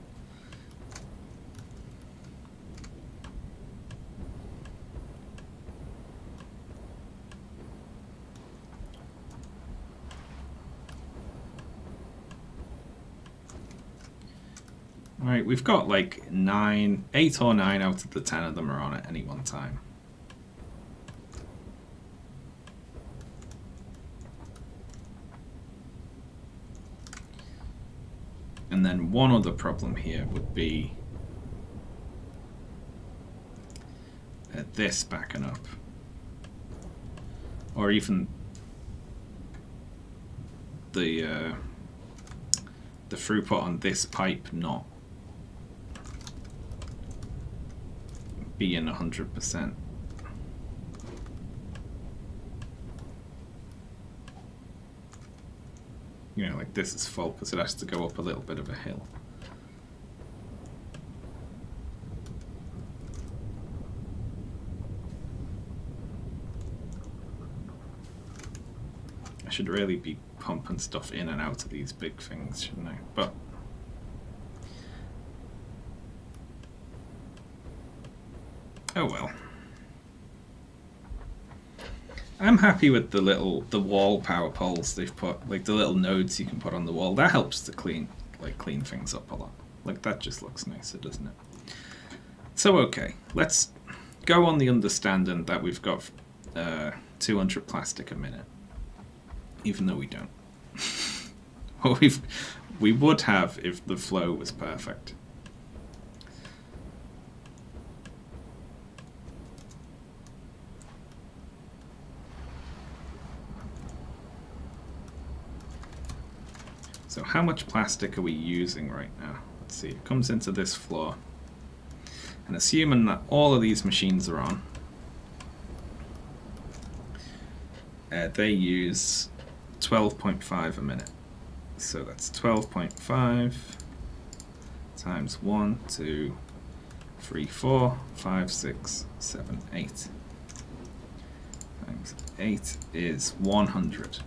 Right, we've got like 8 or 9 out of the 10 of them are on at any one time. And then one other problem here would be this backing up, or even the throughput on this pipe not being 100%. You know, like this is full because it has to go up a little bit of a hill. I should really be pumping stuff in and out of these big things, shouldn't I? But oh well. I'm happy with the wall power poles they've put, like the little nodes you can put on the wall. That helps to clean things up a lot. Like that just looks nicer, doesn't it? So okay, let's go on the understanding that we've got 200 plastic a minute, even though we don't. Well, we would have if the flow was perfect. So how much plastic are we using right now? Let's see, it comes into this floor. And assuming that all of these machines are on, they use 12.5 a minute. So that's 12.5 times 1, 2, 3, 4, 5, 6, 7, 8. Times 8 is 100.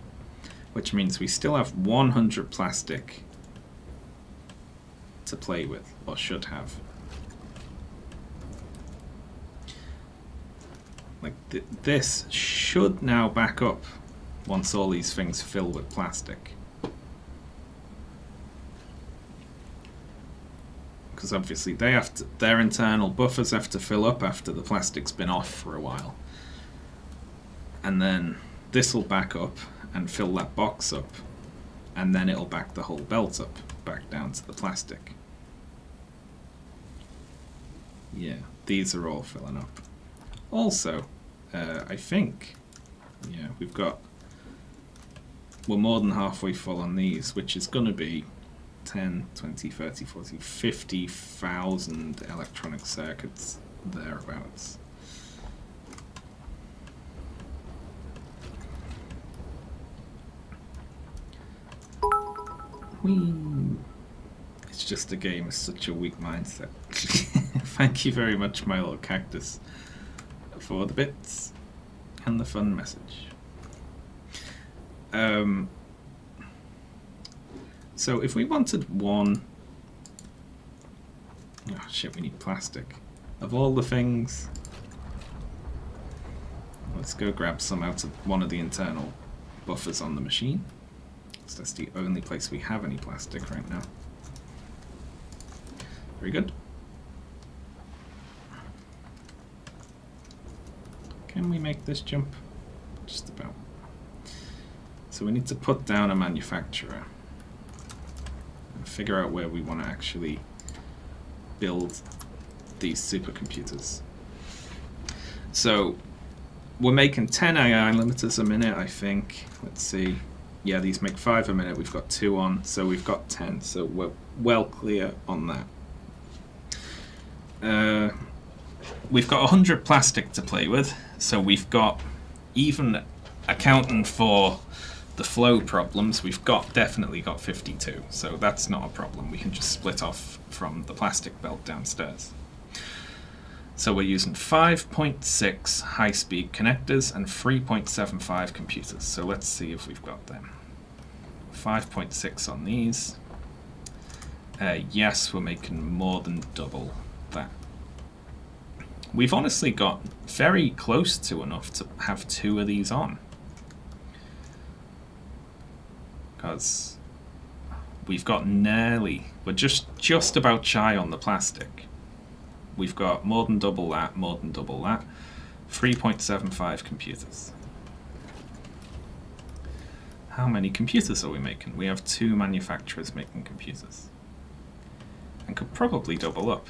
Which means we still have 100 plastic to play with, or should have. Like this should now back up once all these things fill with plastic. Because obviously they have to, their internal buffers have to fill up after the plastic's been off for a while. And then this will back up and fill that box up, and then it'll back the whole belt up, back down to the plastic. Yeah, these are all filling up. Also, I think, yeah, we're more than halfway full on these, which is going to be 10, 20, 30, 40, 50,000 electronic circuits thereabouts. Whee. It's just a game, it's such a weak mindset. Thank you very much, my little cactus, for the bits and the fun message. So if we wanted one... Oh shit, we need plastic. Of all the things... Let's go grab some out of one of the internal buffers on the machine. So that's the only place we have any plastic right now. Very good. Can we make this jump? Just about. So we need to put down a manufacturer and figure out where we want to actually build these supercomputers. So we're making 10 AI limiters a minute, I think. Let's see. Yeah, these make 5 a minute. We've got 2 on, so we've got 10. So we're well clear on that. We've got 100 plastic to play with, so we've got, even accounting for the flow problems, we've definitely got 52. So that's not a problem. We can just split off from the plastic belt downstairs. So we're using 5.6 high-speed connectors and 3.75 computers. So let's see if we've got them. 5.6 on these. Yes, we're making more than double that. We've honestly got very close to enough to have 2 of these on. Because we've got nearly, we're just about shy on the plastic. We've got more than double that, more than double that. 3.75 computers. How many computers are we making? We have 2 manufacturers making computers. And could probably double up.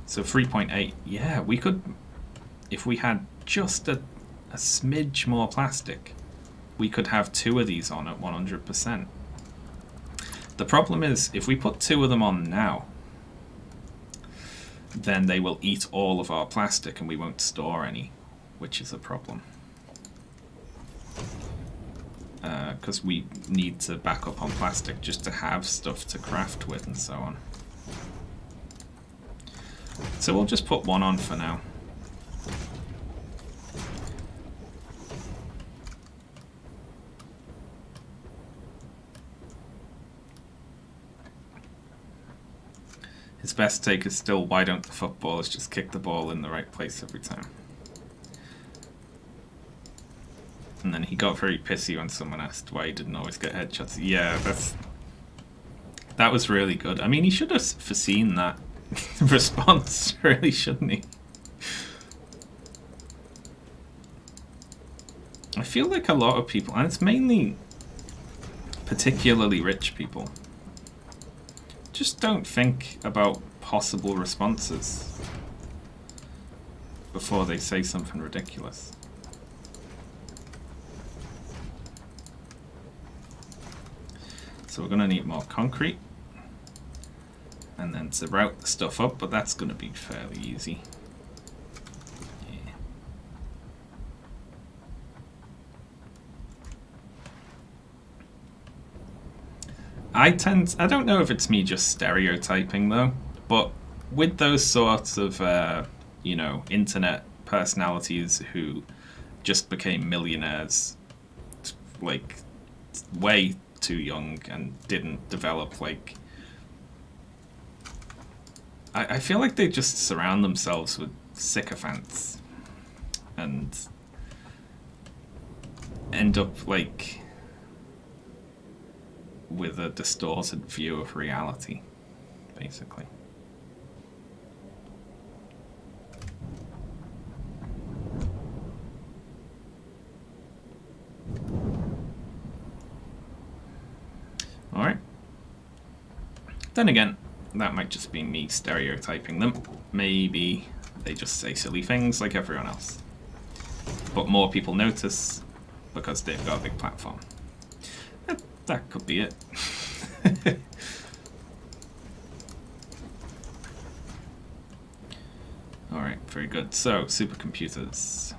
So 3.8, yeah, we could, if we had just a smidge more plastic, we could have 2 of these on at 100%. The problem is, if we put 2 of them on now, then they will eat all of our plastic and we won't store any, which is a problem. Because we need to back up on plastic just to have stuff to craft with and so on. So we'll just put 1 on for now. His best take is still, why don't the footballers just kick the ball in the right place every time? And then he got very pissy when someone asked why he didn't always get headshots. Yeah, that was really good. I mean, he should have foreseen that response, really, shouldn't he? I feel like a lot of people, and it's mainly particularly rich people, just don't think about possible responses before they say something ridiculous. So we're going to need more concrete, and then to route the stuff up, but that's going to be fairly easy. Yeah. I don't know if it's me just stereotyping though, but with those sorts of, you know, internet personalities who just became millionaires, like, way too young and didn't develop, like, I feel like they just surround themselves with sycophants and end up, like, with a distorted view of reality, basically. Alright. Then again, that might just be me stereotyping them. Maybe they just say silly things like everyone else. But more people notice because they've got a big platform. That could be it. Alright, very good. So, supercomputers.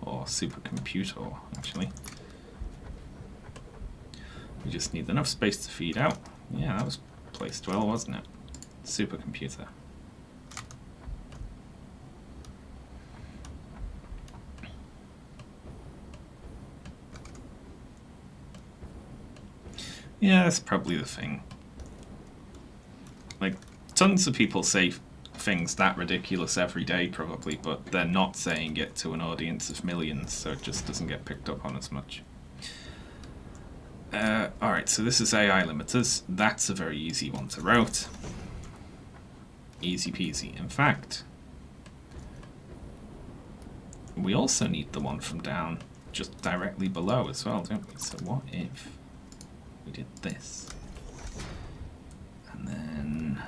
Or supercomputer, actually. We just need enough space to feed out. Yeah, that was placed well, wasn't it? Supercomputer. Yeah, that's probably the thing. Like, tons of people say things that ridiculous every day, probably, but they're not saying it to an audience of millions, so it just doesn't get picked up on as much. Alright, so this is AI limiters. That's a very easy one to route. Easy peasy. In fact, we also need the one from down just directly below as well, don't we? So what if we did this? And then...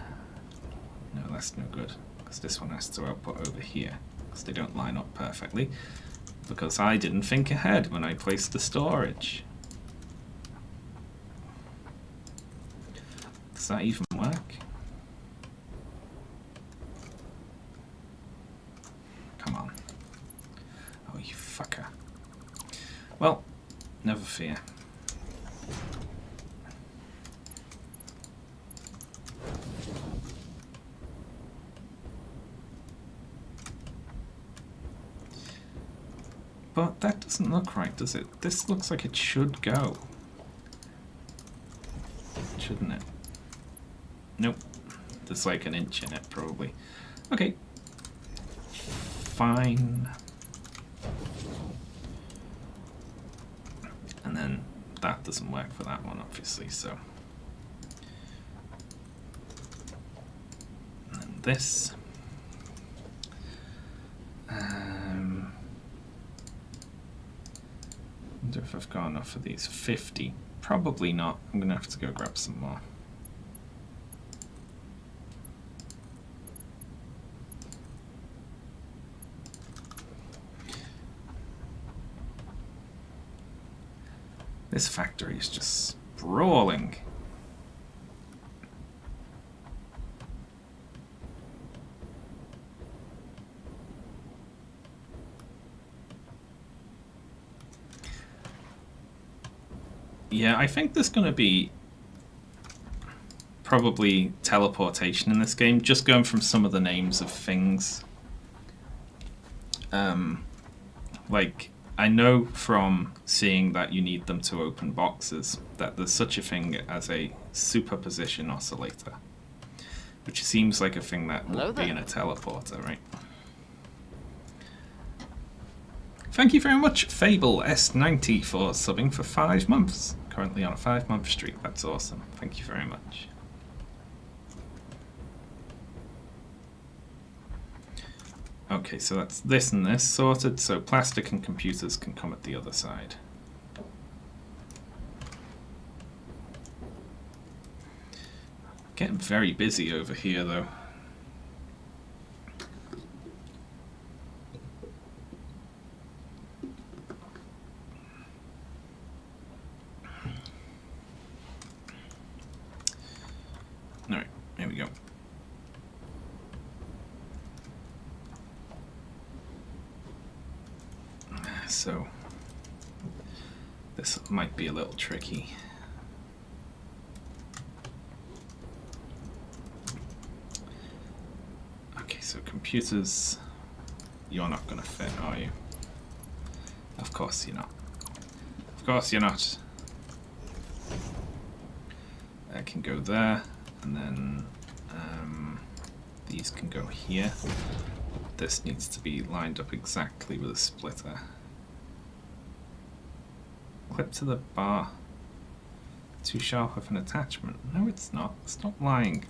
no, that's no good, because this one has to output over here, because they don't line up perfectly, because I didn't think ahead when I placed the storage. Does that even work? Come on. Oh, you fucker. Well, never fear. But that doesn't look right, does it? This looks like it should go. Shouldn't it? Nope. There's like an inch in it, probably. Okay. Fine. And then that doesn't work for that one, obviously, so. And then this. Wonder if I've got enough of these. 50. Probably not. I'm gonna have to go grab some more. This factory is just sprawling. Yeah, I think there's going to be probably teleportation in this game, just going from some of the names of things. Like, I know from seeing that you need them to open boxes that there's such a thing as a superposition oscillator, which seems like a thing that would be in a teleporter, right? Thank you very much, Fable S90, for subbing for 5 months. Currently on a 5-month streak. That's awesome. Thank you very much. Okay, so that's this and this sorted, so plastic and computers can come at the other side. Getting very busy over here, though. Alright, here we go. So, this might be a little tricky. Okay, so computers, you're not going to fit, are you? Of course you're not. Of course you're not. I can go there, and then these can go here. This needs to be lined up exactly with a splitter. Clip to the bar. Too sharp of an attachment. No, it's not. Stop lying.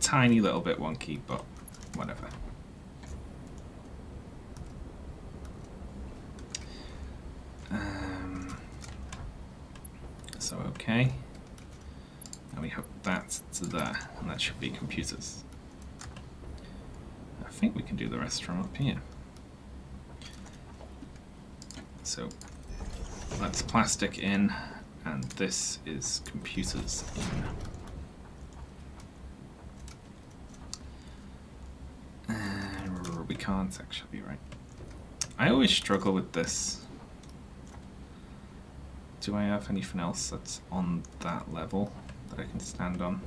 Tiny little bit wonky, but whatever. So okay. Now we hook that to there, and that should be computers. I think we can do the rest from up here. So that's plastic in, and this is computers in. We can't actually, right? I always struggle with this. Do I have anything else that's on that level that I can stand on?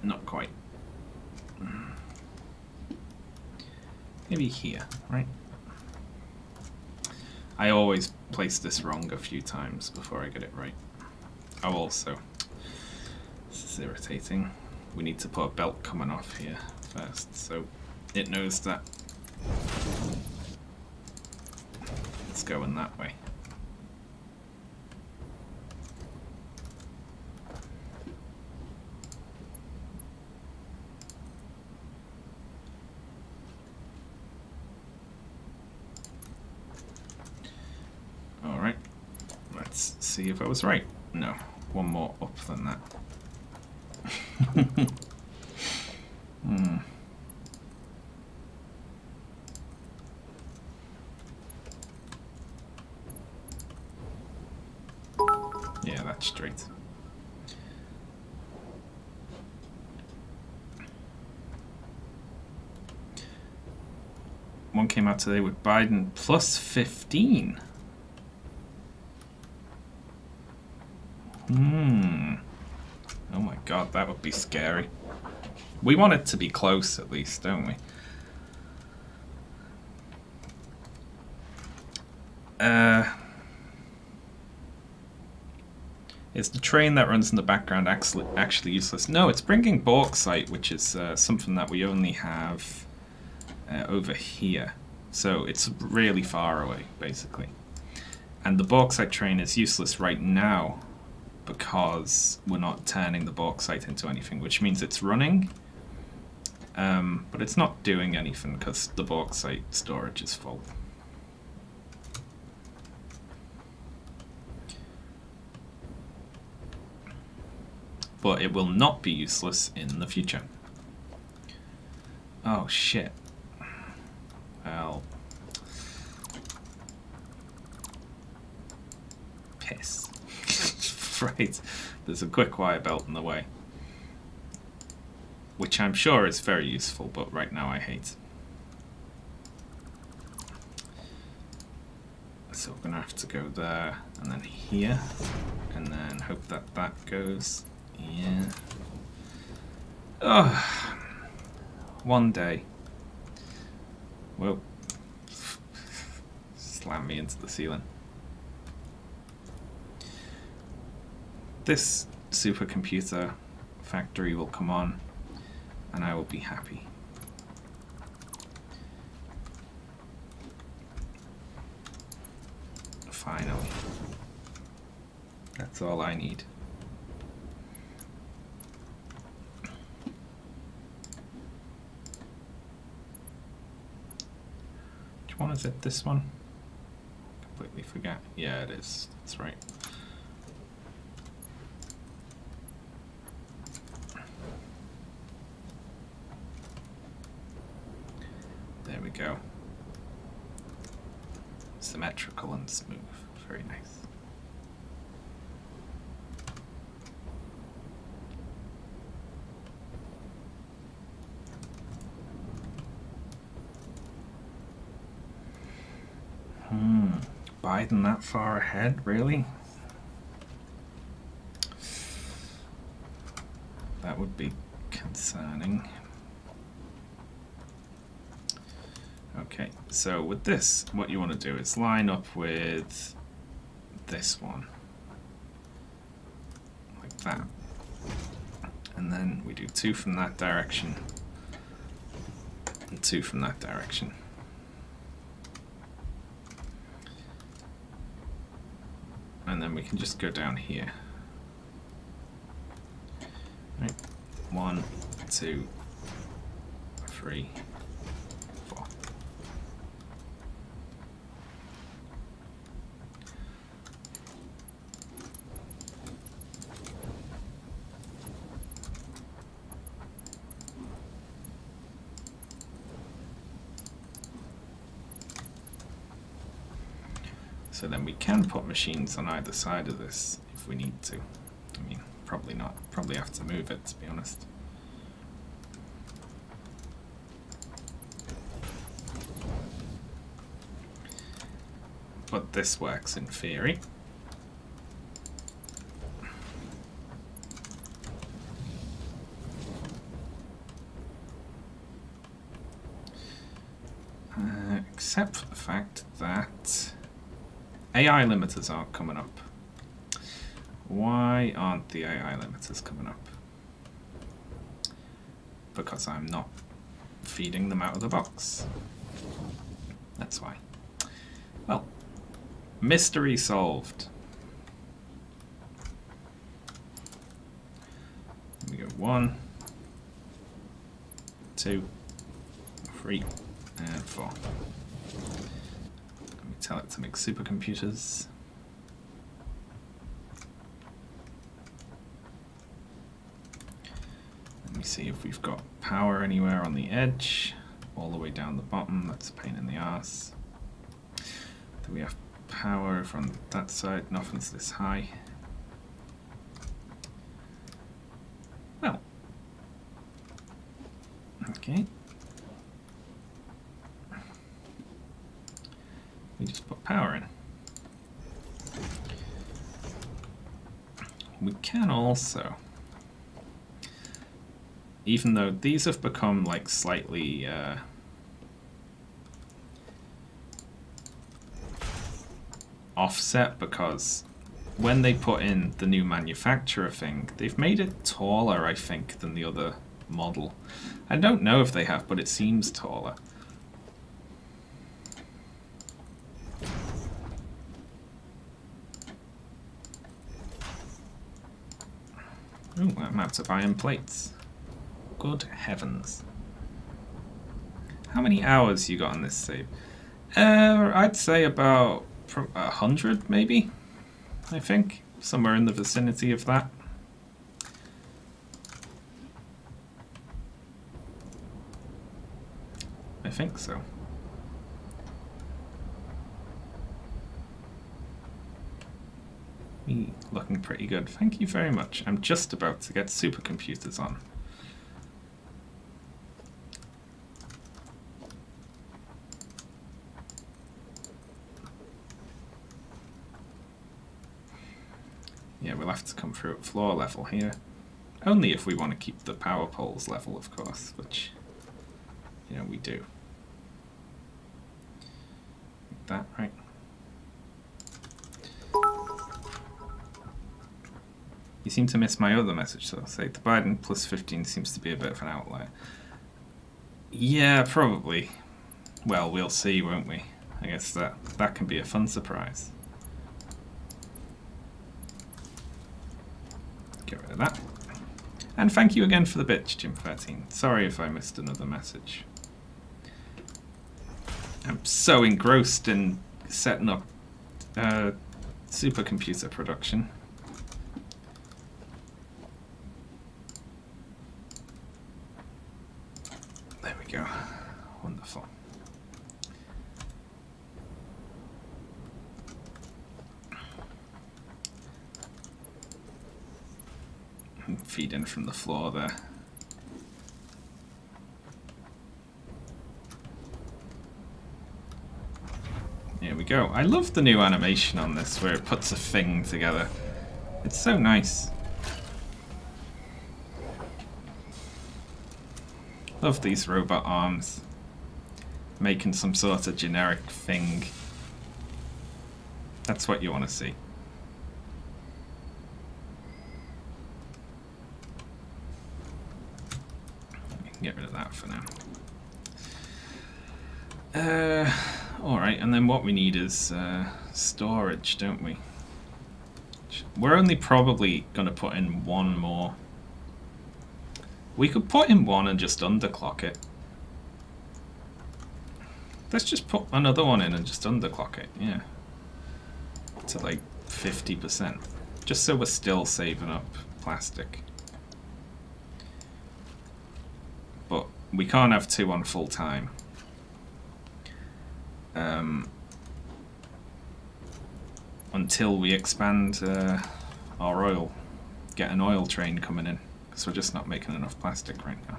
Not quite. Maybe here, right? I always place this wrong a few times before I get it right. Oh, also, this is irritating. We need to put a belt coming off here first, so it knows that it's going that way. Alright, let's see if I was right. No, one more up than that. Yeah, that's straight. One came out today with Biden plus 15. Oh my god, that would be scary. We want it to be close at least, don't we? Is the train that runs in the background actually useless? No, it's bringing bauxite, which is something that we only have over here. So it's really far away, basically. And the bauxite train is useless right now because we're not turning the bauxite into anything, which means it's running, but it's not doing anything because the bauxite storage is full. But it will not be useless in the future. Oh shit. Well, piss. Right, there's a quick wire belt in the way, which I'm sure is very useful, but right now I hate. So we're gonna have to go there, and then here, and then hope that that goes. Yeah. Oh, one day. Whoa. Slam me into the ceiling. This supercomputer factory will come on, and I will be happy. Finally. That's all I need. Which one is it? This one? Completely forget. Yeah, it is. That's right. There we go. Symmetrical and smooth. Very nice. Biden that far ahead, really? That would be concerning. Okay, so with this, what you want to do is line up with this one. Like that. And then we do 2 from that direction. And 2 from that direction. And then we can just go down here. Right. 1, 2, 3, 4. So then we can put machines on either side of this if we need to. I mean, probably not. Probably have to move it, to be honest. But this works in theory. Except for the fact that AI limiters aren't coming up. Why aren't the AI limiters coming up? Because I'm not feeding them out of the box. That's why. Well, mystery solved. We go 1, 2, 3, and 4. Let me tell it to make supercomputers. Let me see if we've got power anywhere on the edge, all the way down the bottom. That's a pain in the ass. Do we have power from that side? Nothing's this high. Well, okay. We just put power in. We can also even though these have become like slightly offset, because when they put in the new manufacturer thing, they've made it taller, I think, than the other model. I don't know if they have, but it seems taller. Ooh, I'm out of iron plates. Good heavens. How many hours you got on this save? I'd say about 100, maybe? I think. Somewhere in the vicinity of that. I think so. Looking pretty good. Thank you very much. I'm just about to get supercomputers on. Yeah, we'll have to come through at floor level here. Only if we want to keep the power poles level, of course, which, you know, we do. Like that, right? You seem to miss my other message, so I'll say the Biden plus 15 seems to be a bit of an outlier. Yeah, probably. Well, we'll see, won't we? I guess that can be a fun surprise. Get rid of that. And thank you again for the bitch, Jim13. Sorry if I missed another message. I'm so engrossed in setting up supercomputer production. There we go. Wonderful. Feed in from the floor there. Here we go. I love the new animation on this where it puts a thing together. It's so nice. Love these robot arms. Making some sort of generic thing. That's what you want to see. Get rid of that for now. Alright, and then what we need is storage, don't we? We're only probably going to put in one more. We could put in one and just underclock it. Let's just put another one in and just underclock it, yeah. To like 50%. Just so we're still saving up plastic. But we can't have two on full time. Until we expand our oil, get an oil train coming in, because we're just not making enough plastic right now.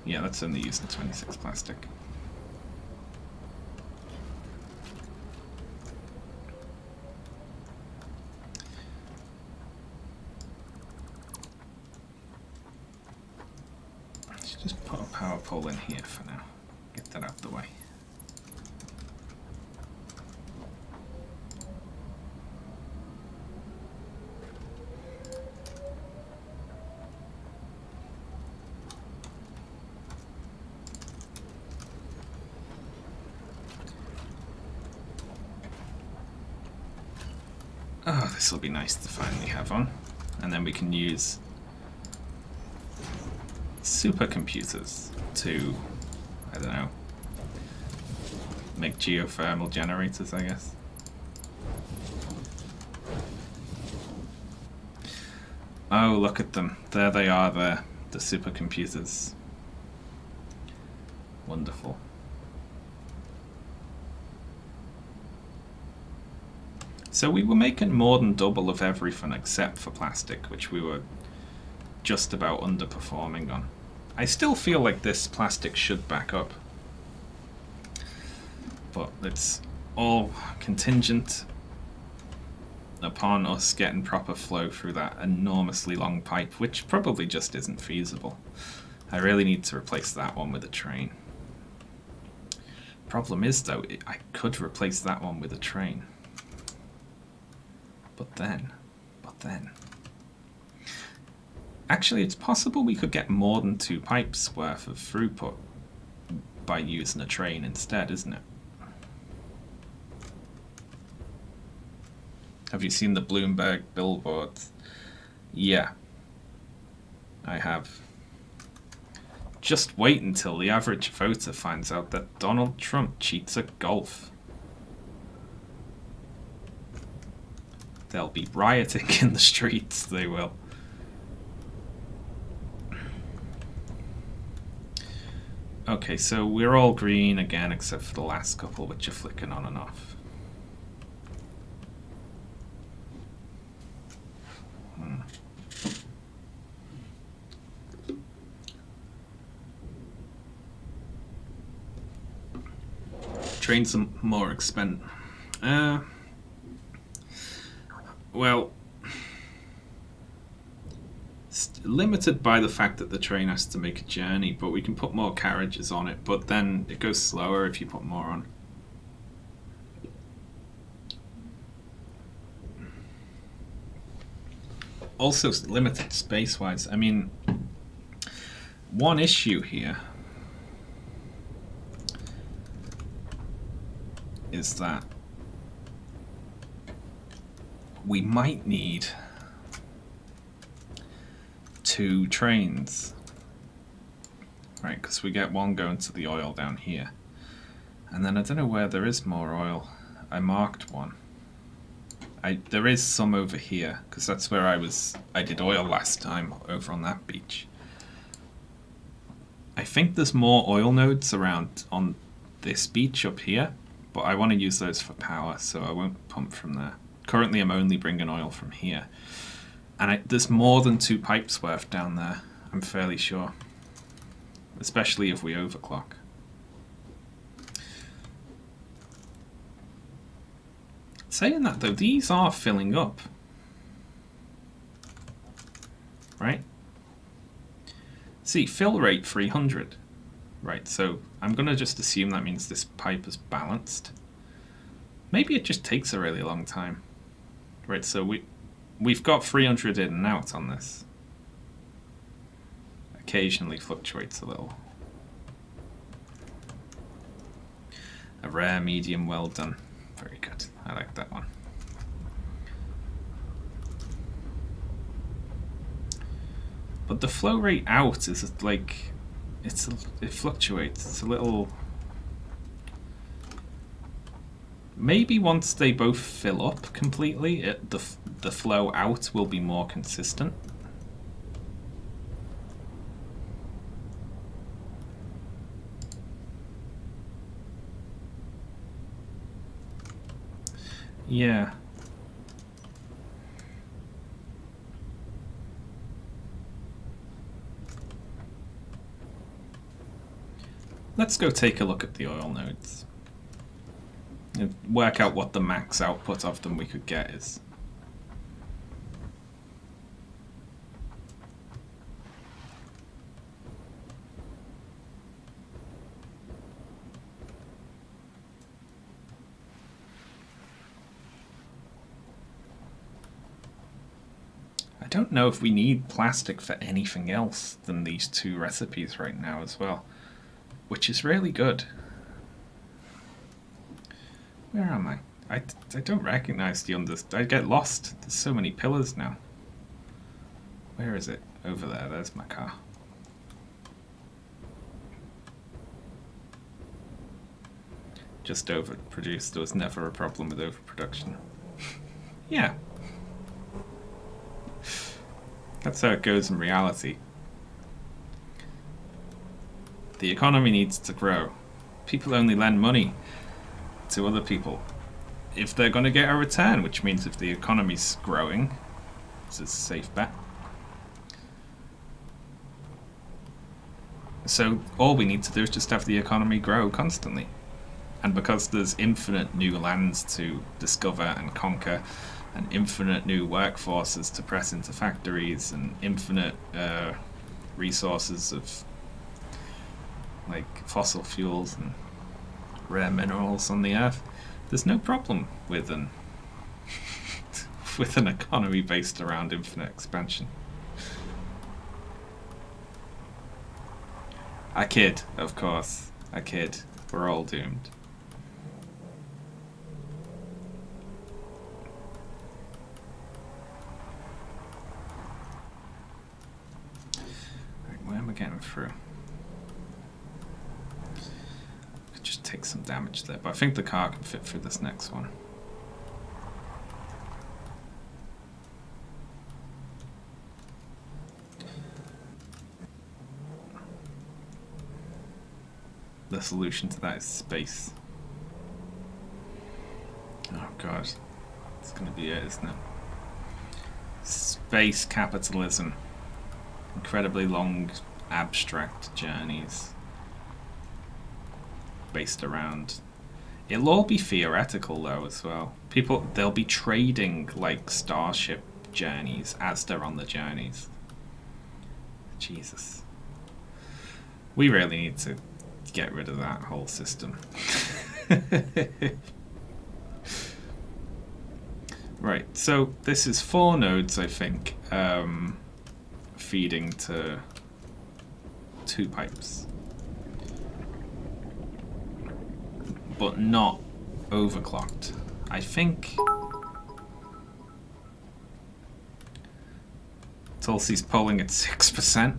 Yeah, that's only using 26 plastic. Just put a power pole in here for now. Get that out of the way. Oh, this will be nice to finally have on. And then we can use supercomputers to, I don't know, make geothermal generators, I guess. Oh, look at them. There they are there, the supercomputers. Wonderful. So we were making more than double of everything except for plastic, which we were just about underperforming on. I still feel like this plastic should back up, but it's all contingent upon us getting proper flow through that enormously long pipe, which probably just isn't feasible. I really need to replace that one with a train. Problem is, though, I could replace that one with a train. But then... Actually, it's possible we could get more than 2 pipes worth of throughput by using a train instead, isn't it? Have you seen the Bloomberg billboards? Yeah, I have. Just wait until the average voter finds out that Donald Trump cheats at golf. They'll be rioting in the streets, they will. Okay, so we're all green again except for the last couple, which are flicking on and off. Trains are more expensive. Well, limited by the fact that the train has to make a journey, but we can put more carriages on it, but then it goes slower if you put more on. Also limited space-wise. I mean, one issue here is that we might need 2 trains, right? Because we get one going to the oil down here, and then I don't know where there is more oil. I marked one. There is some over here because that's where I did oil last time, over on that beach. I think there's more oil nodes around on this beach up here, but I want to use those for power, so I won't pump from there. Currently I'm only bringing oil from here. And there's more than 2 pipes worth down there, I'm fairly sure. Especially if we overclock. Saying that though, these are filling up. Right? See, fill rate 300. Right, so I'm going to just assume that means this pipe is balanced. Maybe it just takes a really long time. Right, so we've got 300 in and out on this. Occasionally fluctuates a little. A rare, medium, well done. Very good. I like that one. But the flow rate out is like, it fluctuates. It's a little. Maybe once they both fill up completely, the flow out will be more consistent. Yeah. Let's go take a look at the oil nodes. And work out what the max output of them we could get is. I don't know if we need plastic for anything else than these 2 recipes right now as well, which is really good. Where am I? I don't recognize the I get lost. There's so many pillars now. Where is it? Over there. There's my car. Just overproduced. There was never a problem with overproduction. Yeah. That's how it goes in reality. The economy needs to grow. People only lend money to other people if they're going to get a return, which means if the economy's growing, it's a safe bet. So all we need to do is just have the economy grow constantly. And because there's infinite new lands to discover and conquer, and infinite new workforces to press into factories, and infinite resources of like fossil fuels and rare minerals on the earth, there's no problem with an with an economy based around infinite expansion. I kid, of course. I kid. We're all doomed. Right, where am I getting through? Could just take some damage there, but I think the car can fit through this next one. The solution to that is space. Oh god. It's gonna be it, isn't it? Space capitalism. Incredibly long, abstract journeys. Based around... It'll all be theoretical though as well. They'll be trading like starship journeys as they're on the journeys. Jesus. We really need to get rid of that whole system. Right, so this is 4 nodes, I think, feeding to 2 pipes. But not overclocked. I think Tulsi's polling at 6%.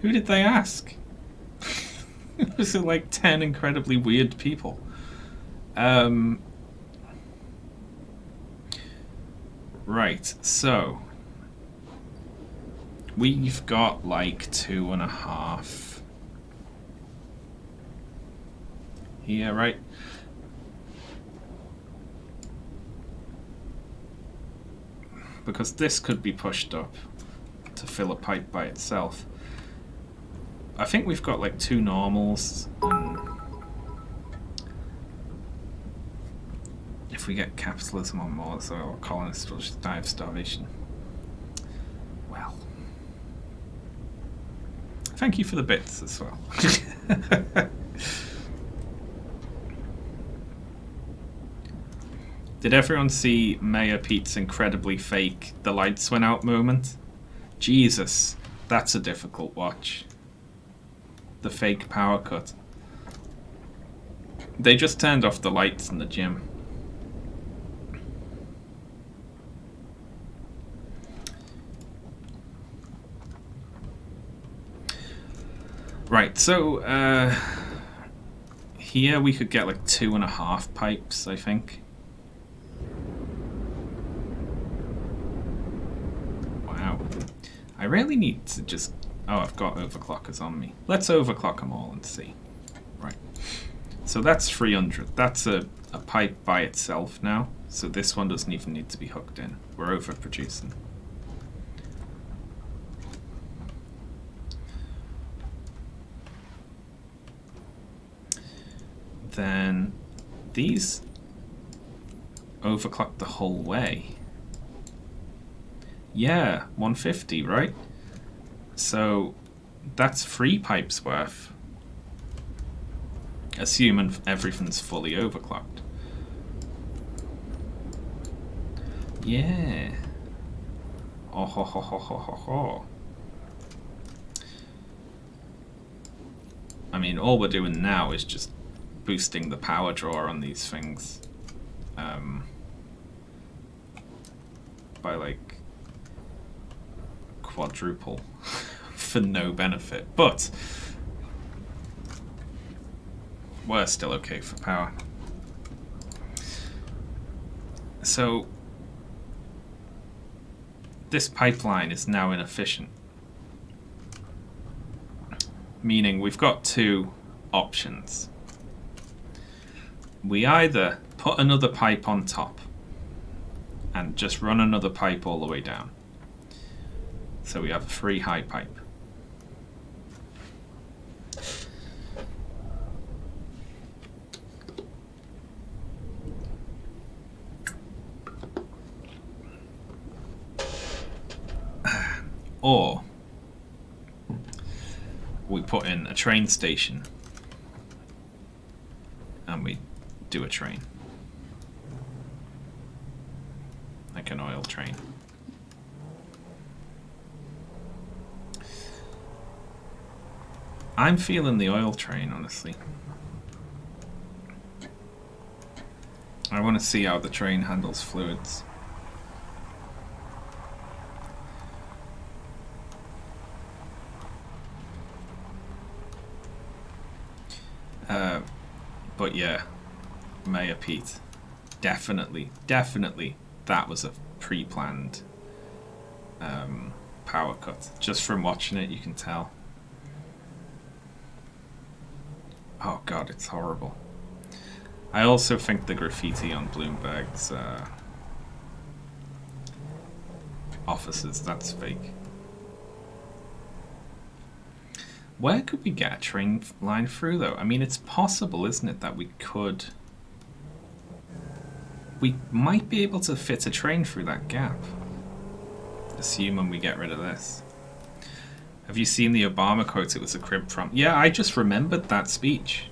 Who did they ask? Was it like 10 incredibly weird people? Right, so we've got like 2.5 here, right? Because this could be pushed up to fill a pipe by itself. I think we've got like 2 normals, and if we get capitalism on more, so our colonists will just die of starvation. Well, thank you for the bits as well. Did everyone see Mayor Pete's incredibly fake "the lights went out" moment? Jesus, that's a difficult watch. The fake power cut. They just turned off the lights in the gym. Right, so here we could get like 2.5 pipes, I think. Wow. I really need to just... Oh, I've got overclockers on me. Let's overclock them all and see. Right. So that's 300. That's a pipe by itself now. So this one doesn't even need to be hooked in. We're overproducing. Then these overclock the whole way. Yeah, 150, right? So that's 3 pipes worth, assuming everything's fully overclocked. Yeah. Oh ho ho ho ho ho ho. I mean, all we're doing now is just boosting the power draw on these things by like quadruple for no benefit, but we're still okay for power. So this pipeline is now inefficient, meaning we've got 2 options. We either put another pipe on top and just run another pipe all the way down. So we have a 3 high pipe. Or we put in a train station and we do a train. Like an oil train. I'm feeling the oil train, honestly. I want to see how the train handles fluids. But yeah, Mayor Pete, definitely, that was a pre-planned power cut. Just from watching it, you can tell. Oh god, it's horrible. I also think the graffiti on Bloomberg's offices, that's fake. Where could we get a train line through, though? I mean, it's possible, isn't it, that we could... We might be able to fit a train through that gap. Assuming we get rid of this. Have you seen the Obama quote it was a crib from? Yeah, I just remembered that speech.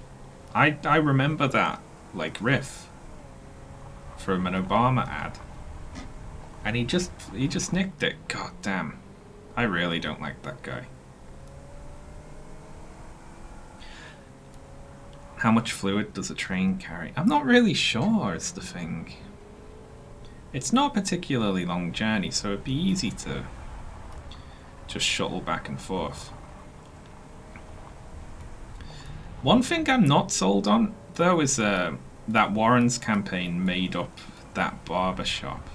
I remember that, like, riff from an Obama ad. And he just nicked it. God damn. I really don't like that guy. How much fluid does a train carry? I'm not really sure, is the thing. It's not a particularly long journey, so it'd be easy to just shuttle back and forth. One thing I'm not sold on, though, is that Warren's campaign made up that barber shop.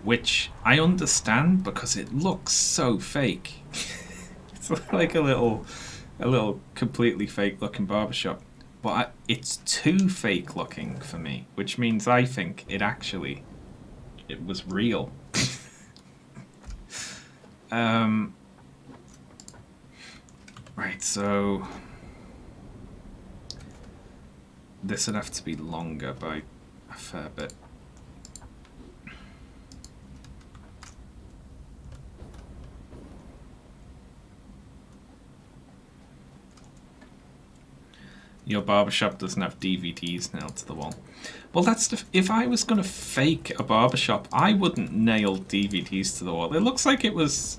Which I understand because it looks so fake. It's like a little completely fake looking barbershop. But it's too fake looking for me, which means I think it was real. Right, so this would have to be longer by a fair bit. Your barbershop doesn't have DVDs nailed to the wall. Well, if I was going to fake a barbershop, I wouldn't nail DVDs to the wall. It looks like it was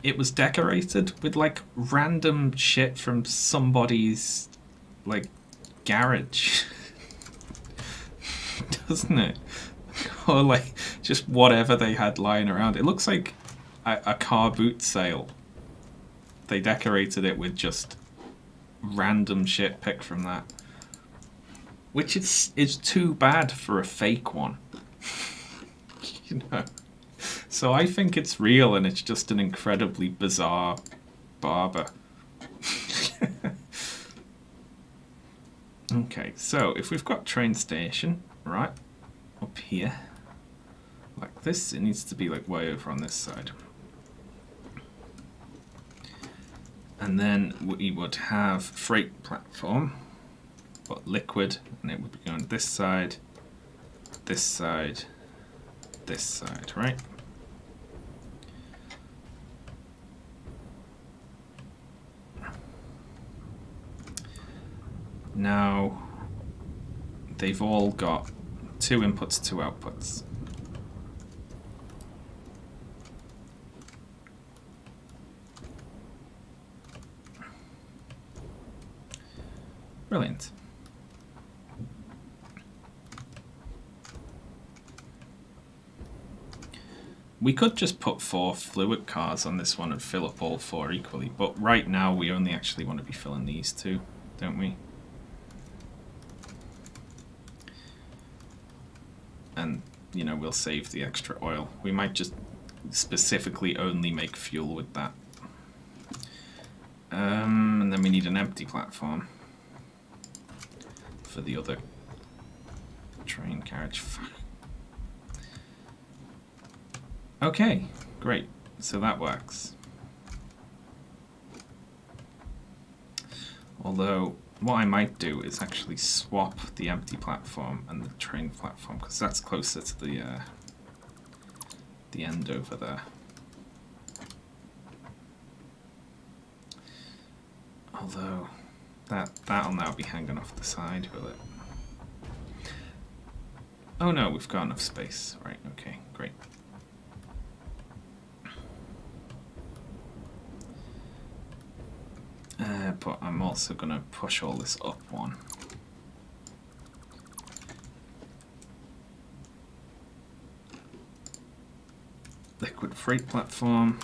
decorated with like random shit from somebody's like garage. Doesn't it? Or like just whatever they had lying around. It looks like a car boot sale. They decorated it with just random shit picked from that, which is too bad for a fake one. You know, so I think it's real and it's just an incredibly bizarre barber. Okay, so if we've got train station right up here like this, it needs to be like way over on this side. And then we would have freight platform, but liquid, and it would be going this side, this side, this side, right? Now, they've all got 2 inputs, 2 outputs. Brilliant. We could just put 4 fluid cars on this one and fill up all 4 equally, but right now we only actually want to be filling these 2, don't we? And, you know, we'll save the extra oil. We might just specifically only make fuel with that. And then we need an empty platform for the other train carriage. Okay, great. So that works. Although, what I might do is actually swap the empty platform and the train platform, because that's closer to the end over there. Although, that'll now be hanging off the side, will it? Oh no, we've got enough space. Right, okay, great. But I'm also going to push all this up one. Liquid freight platform.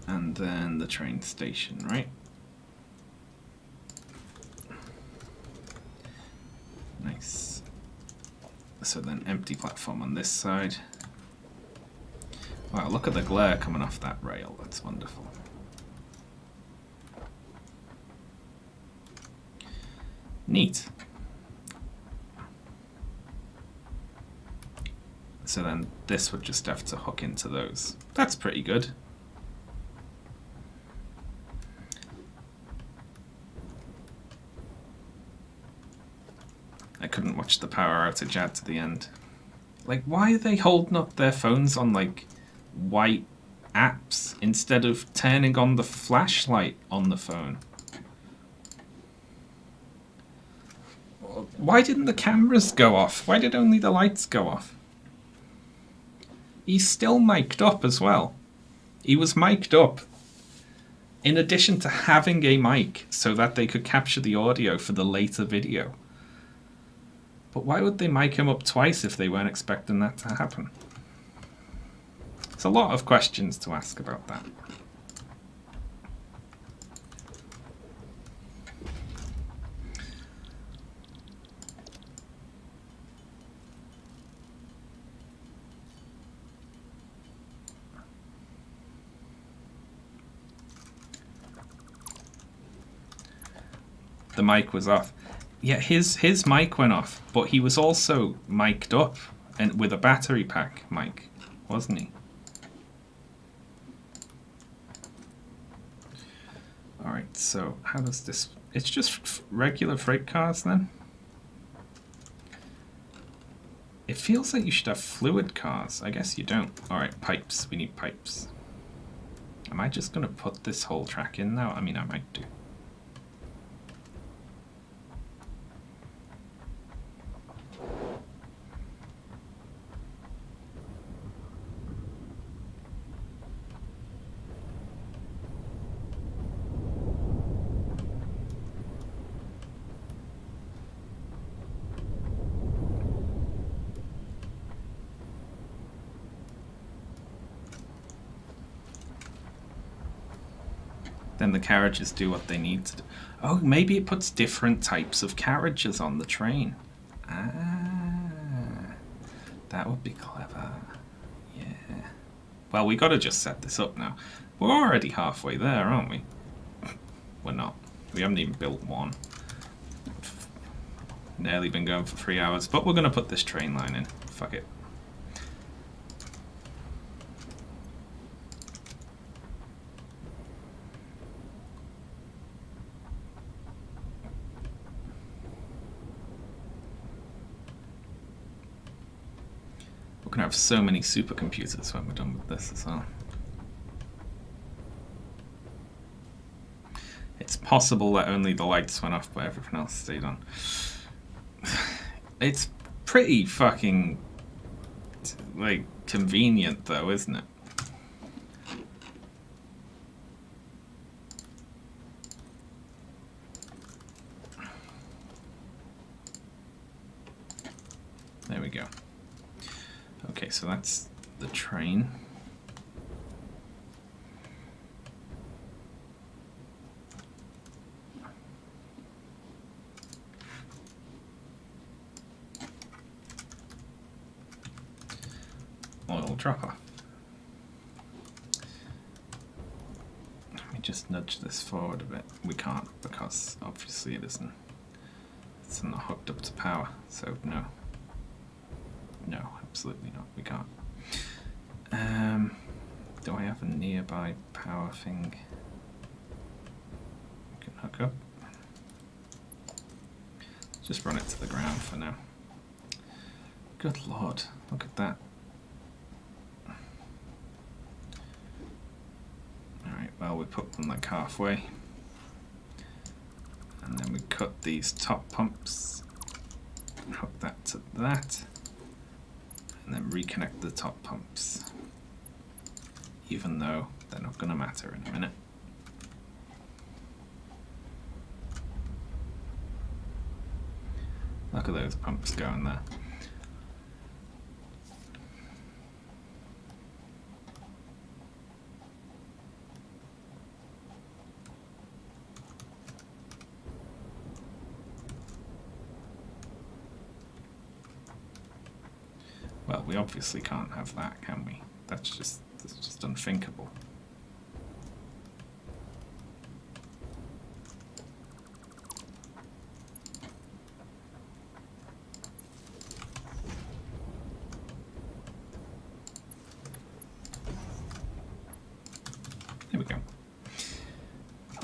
And then the train station, right? Nice. So then empty platform on this side. Wow, look at the glare coming off that rail. That's wonderful. Neat. So then this would just have to hook into those. That's pretty good. I couldn't watch the power outage add to the end. Like, why are they holding up their phones on, like, white apps instead of turning on the flashlight on the phone? Why didn't the cameras go off? Why did only the lights go off? He's still mic'd up as well. He was mic'd up in addition to having a mic so that they could capture the audio for the later video. But why would they mic him up twice if they weren't expecting that to happen? There's a lot of questions to ask about that. The mic was off. Yeah, his mic went off, but he was also mic'd up and with a battery pack mic, wasn't he? Alright, so how does this... It's just regular freight cars then? It feels like you should have fluid cars. I guess you don't. Alright, pipes. We need pipes. Am I just going to put this whole track in now? I mean, I might do. Then the carriages do what they need to do. Oh, maybe it puts different types of carriages on the train. Ah, that would be clever. Yeah. Well, we got to just set this up now. We're already halfway there, aren't we? We're not. We haven't even built one. Nearly been going for 3 hours, but we're going to put this train line in. Fuck it. We're going to have so many supercomputers when we're done with this as well. It's possible that only the lights went off but everything else stayed on. It's pretty fucking, like, convenient though, isn't it? There we go. Okay, so that's the train. Oil drop off. Let me just nudge this forward a bit. We can't because obviously it isn't. It's not hooked up to power, so no. No, absolutely not. We can't. Do I have a nearby power thing? We can hook up. Just run it to the ground for now. Good lord, look at that. Alright, well, we're put them like halfway. And then we cut these top pumps, and hook that to that, and then reconnect the top pumps, even though they're not going to matter in a minute. Look at those pumps going there. Well, we obviously can't have that, can we? That's just unthinkable. There we go.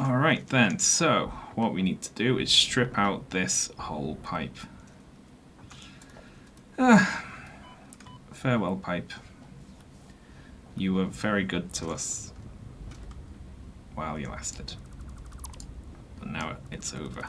Alright then, so what we need to do is strip out this whole pipe. Farewell, pipe. You were very good to us while you lasted. But now it's over.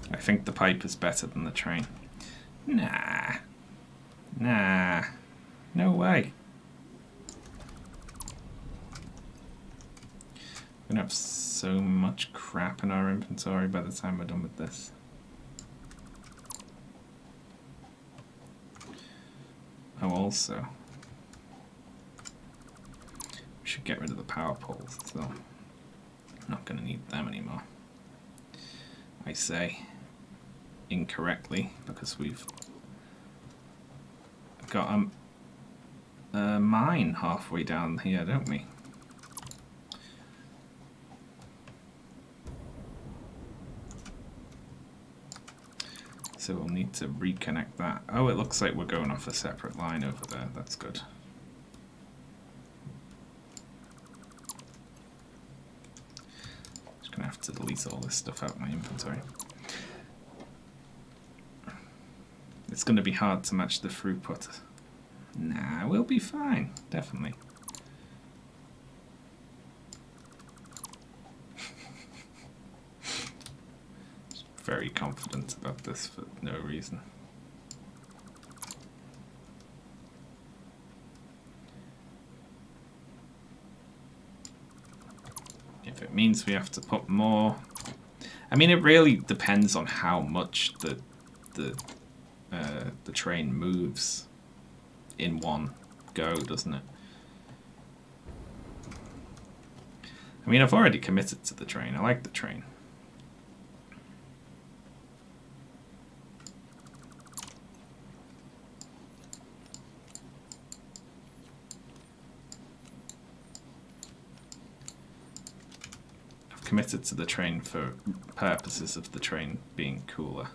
I think the pipe is better than the train. Nah. Nah. No way. We're gonna have so much crap in our inventory by the time we're done with this. Oh, also, we should get rid of the power poles, so I'm not gonna need them anymore. I say incorrectly because we've got a mine halfway down here, don't we? So we'll need to reconnect that. Oh, it looks like we're going off a separate line over there. That's good. Just gonna have to delete all this stuff out of my inventory. It's going to be hard to match the throughput. Nah, we'll be fine, definitely. Very confident about this for no reason. If it means we have to put more... I mean, it really depends on how much the train moves in one go, doesn't it? I mean, I've already committed to the train. I like the train. I've committed to the train for purposes of the train being cooler.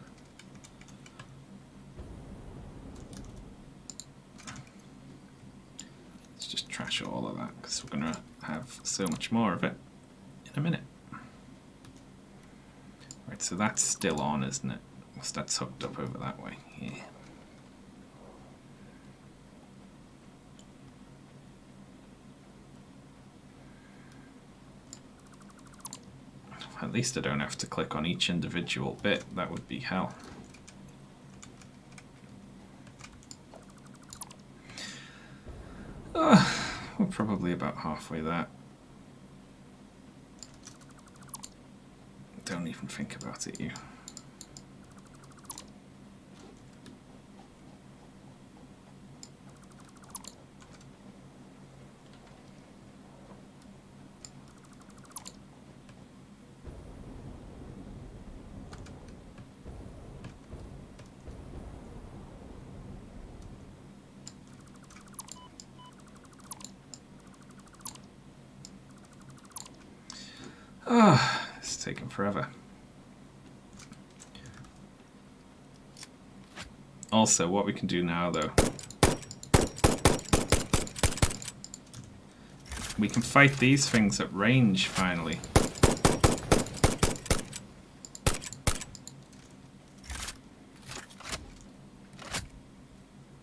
Trash all of that because we're going to have so much more of it in a minute. Right, so that's still on, isn't it? So that's hooked up over that way. Yeah. At least I don't have to click on each individual bit. That would be hell. We're probably about halfway there. Don't even think about it, you. Oh, it's taken forever. Also, what we can do now, though, we can fight these things at range, finally.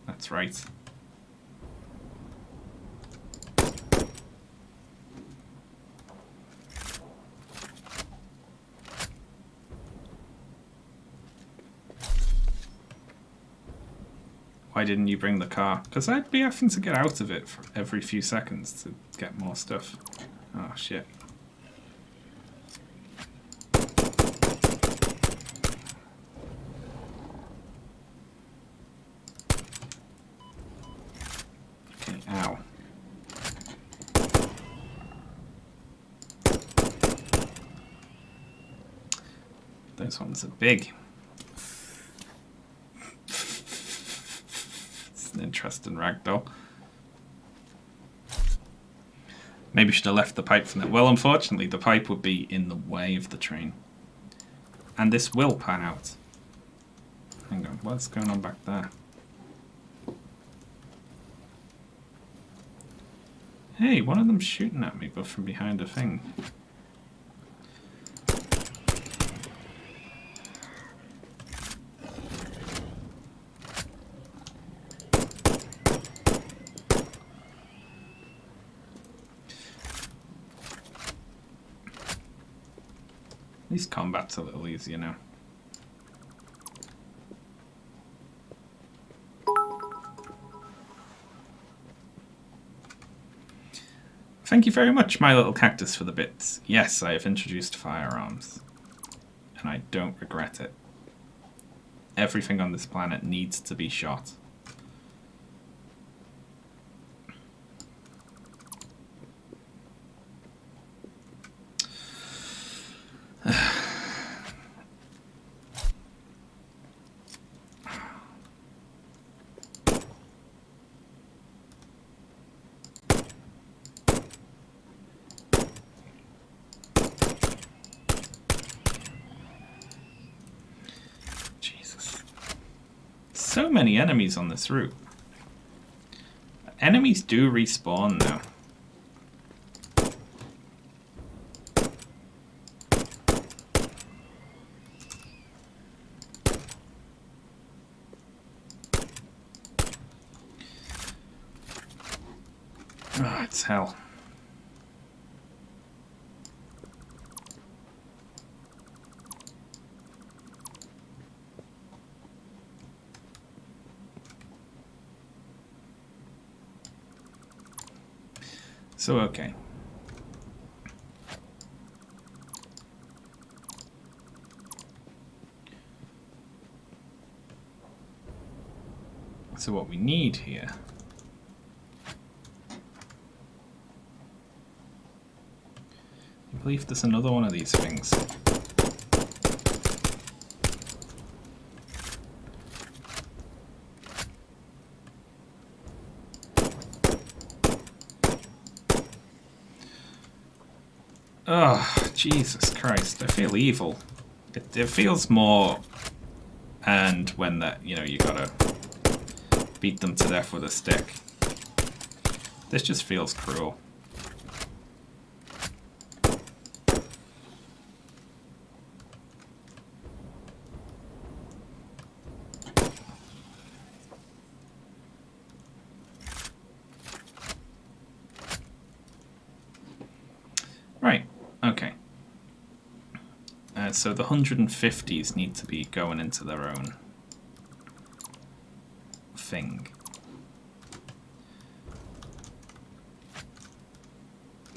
That's right. Why didn't you bring the car? Because I'd be having to get out of it for every few seconds to get more stuff. Oh, shit. Okay, ow. Those ones are big. Interesting ragdoll. Maybe should have left the pipe from there. Well, unfortunately, the pipe would be in the way of the train. And this will pan out. Hang on, what's going on back there? Hey, one of them's shooting at me, but from behind a thing. At least combat's a little easier now. Thank you very much, my little cactus, for the bits. Yes, I have introduced firearms. And I don't regret it. Everything on this planet needs to be shot. So many enemies on this route. Enemies do respawn now. Oh, it's hell. So, okay. So what we need here I believe there's another one of these things. Oh, Jesus Christ, I feel evil. It feels more and when that, you know, you gotta beat them to death with a stick. This just feels cruel. Right, okay. So the 150s need to be going into their own thing.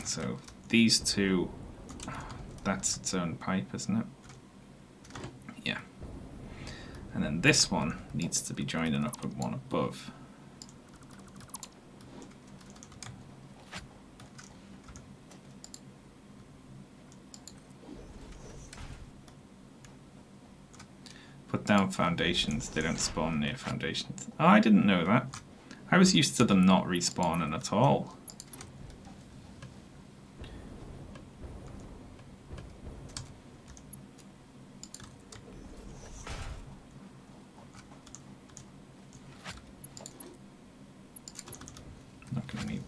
So these two, that's its own pipe, isn't it? Yeah. And then this one needs to be joining up with one above. Put down foundations, they don't spawn near foundations. Oh, I didn't know that. I was used to them not respawning at all.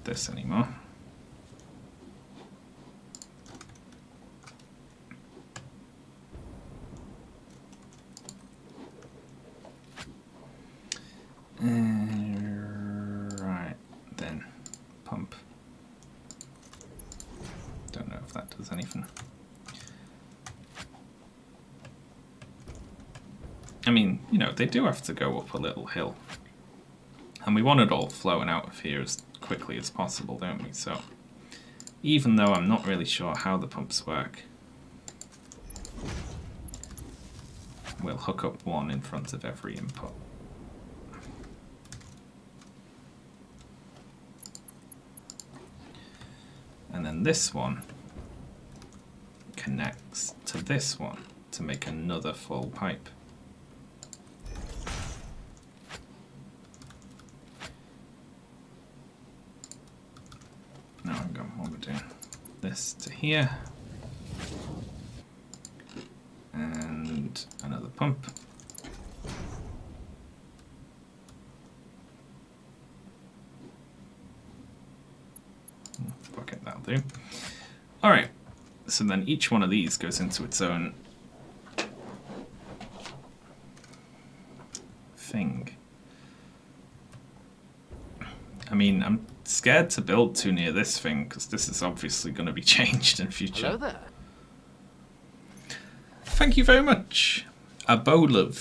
this anymore. Right, then pump. Don't know if that does anything. I mean, you know, they do have to go up a little hill. And we want it all flowing out of here as quickly as possible, don't we? So, even though I'm not really sure how the pumps work, we'll hook up one in front of every input. And then this one connects to this one to make another full pipe. Now I'm going, what we're doing, this to here, and another pump. Fuck it, that'll do. Alright, so then each one of these goes into its own thing. I mean, I'm scared to build too near this thing, because this is obviously going to be changed in future. Hello there. Thank you very much, Abolov,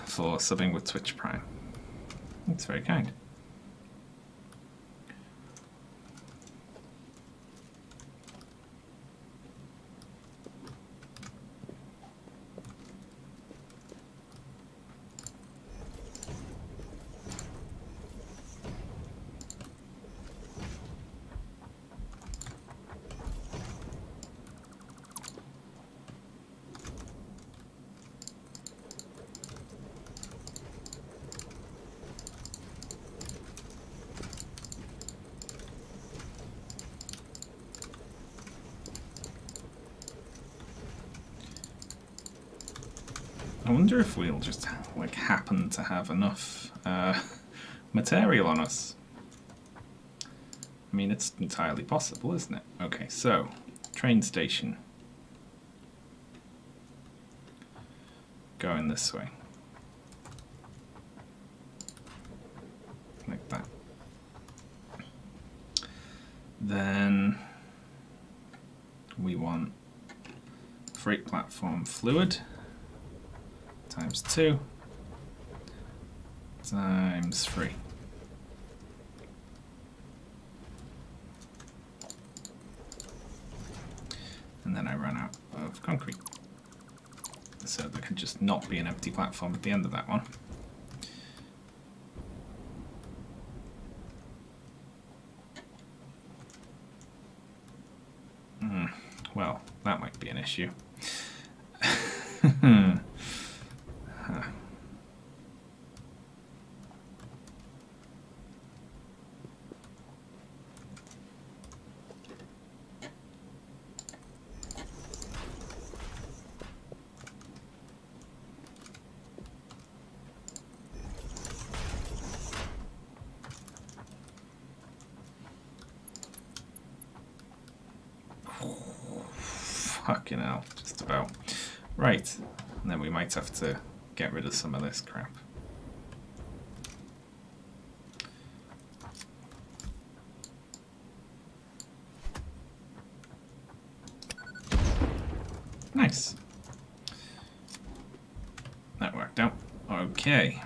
for subbing with Twitch Prime. That's very kind. I wonder if we'll just like happen to have enough material on us. I mean, it's entirely possible, isn't it? Okay, so train station. Going this way. Like that. Then we want freight platform fluid. Times 2 times 3. And then I run out of concrete. So there can just not be an empty platform at the end of that one. Well, that might be an issue. Fucking hell, just about. Right, and then we might have to get rid of some of this crap. Nice. That worked out. Okay.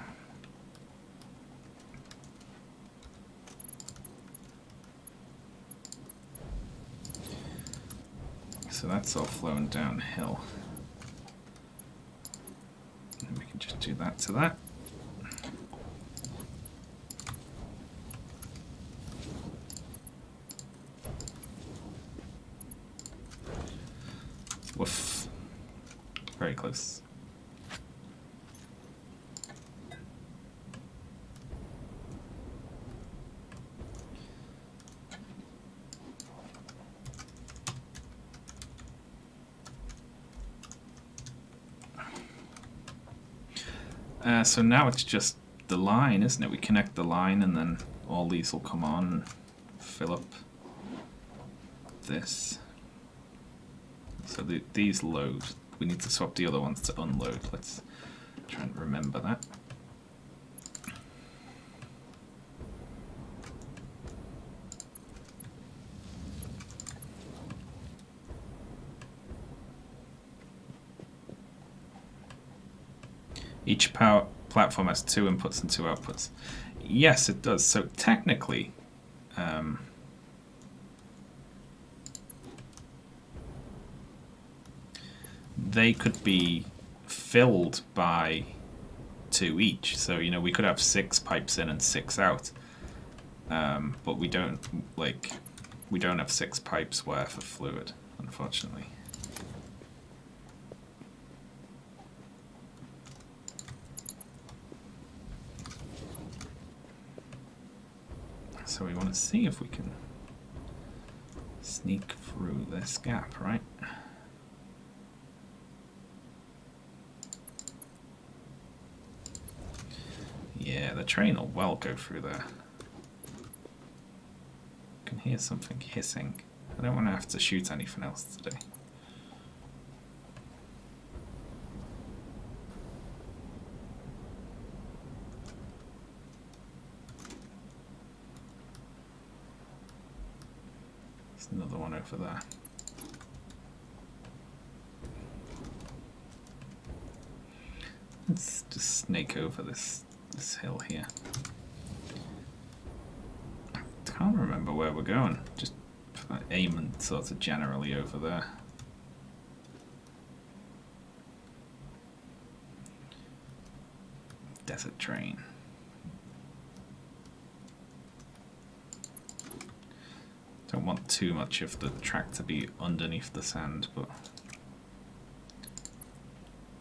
So that's all flowing downhill. And we can just do that to that. Woof. Very close. So now it's just the line, isn't it? We connect the line and then all these will come on and fill up this. So these load. We need to swap the other ones to unload. Let's try and remember that. Each power platform has 2 inputs and 2 outputs. Yes, it does. So technically, they could be filled by 2 each. So, you know, we could have 6 pipes in and 6 out. But we don't have 6 pipes worth of fluid, unfortunately. So we want to see if we can sneak through this gap, right? Yeah, the train will well go through there. I can hear something hissing. I don't want to have to shoot anything else today. There's another one over there. Let's just snake over this hill here. I can't remember where we're going. Just aiming sort of generally over there. Desert train. Don't want too much of the track to be underneath the sand, but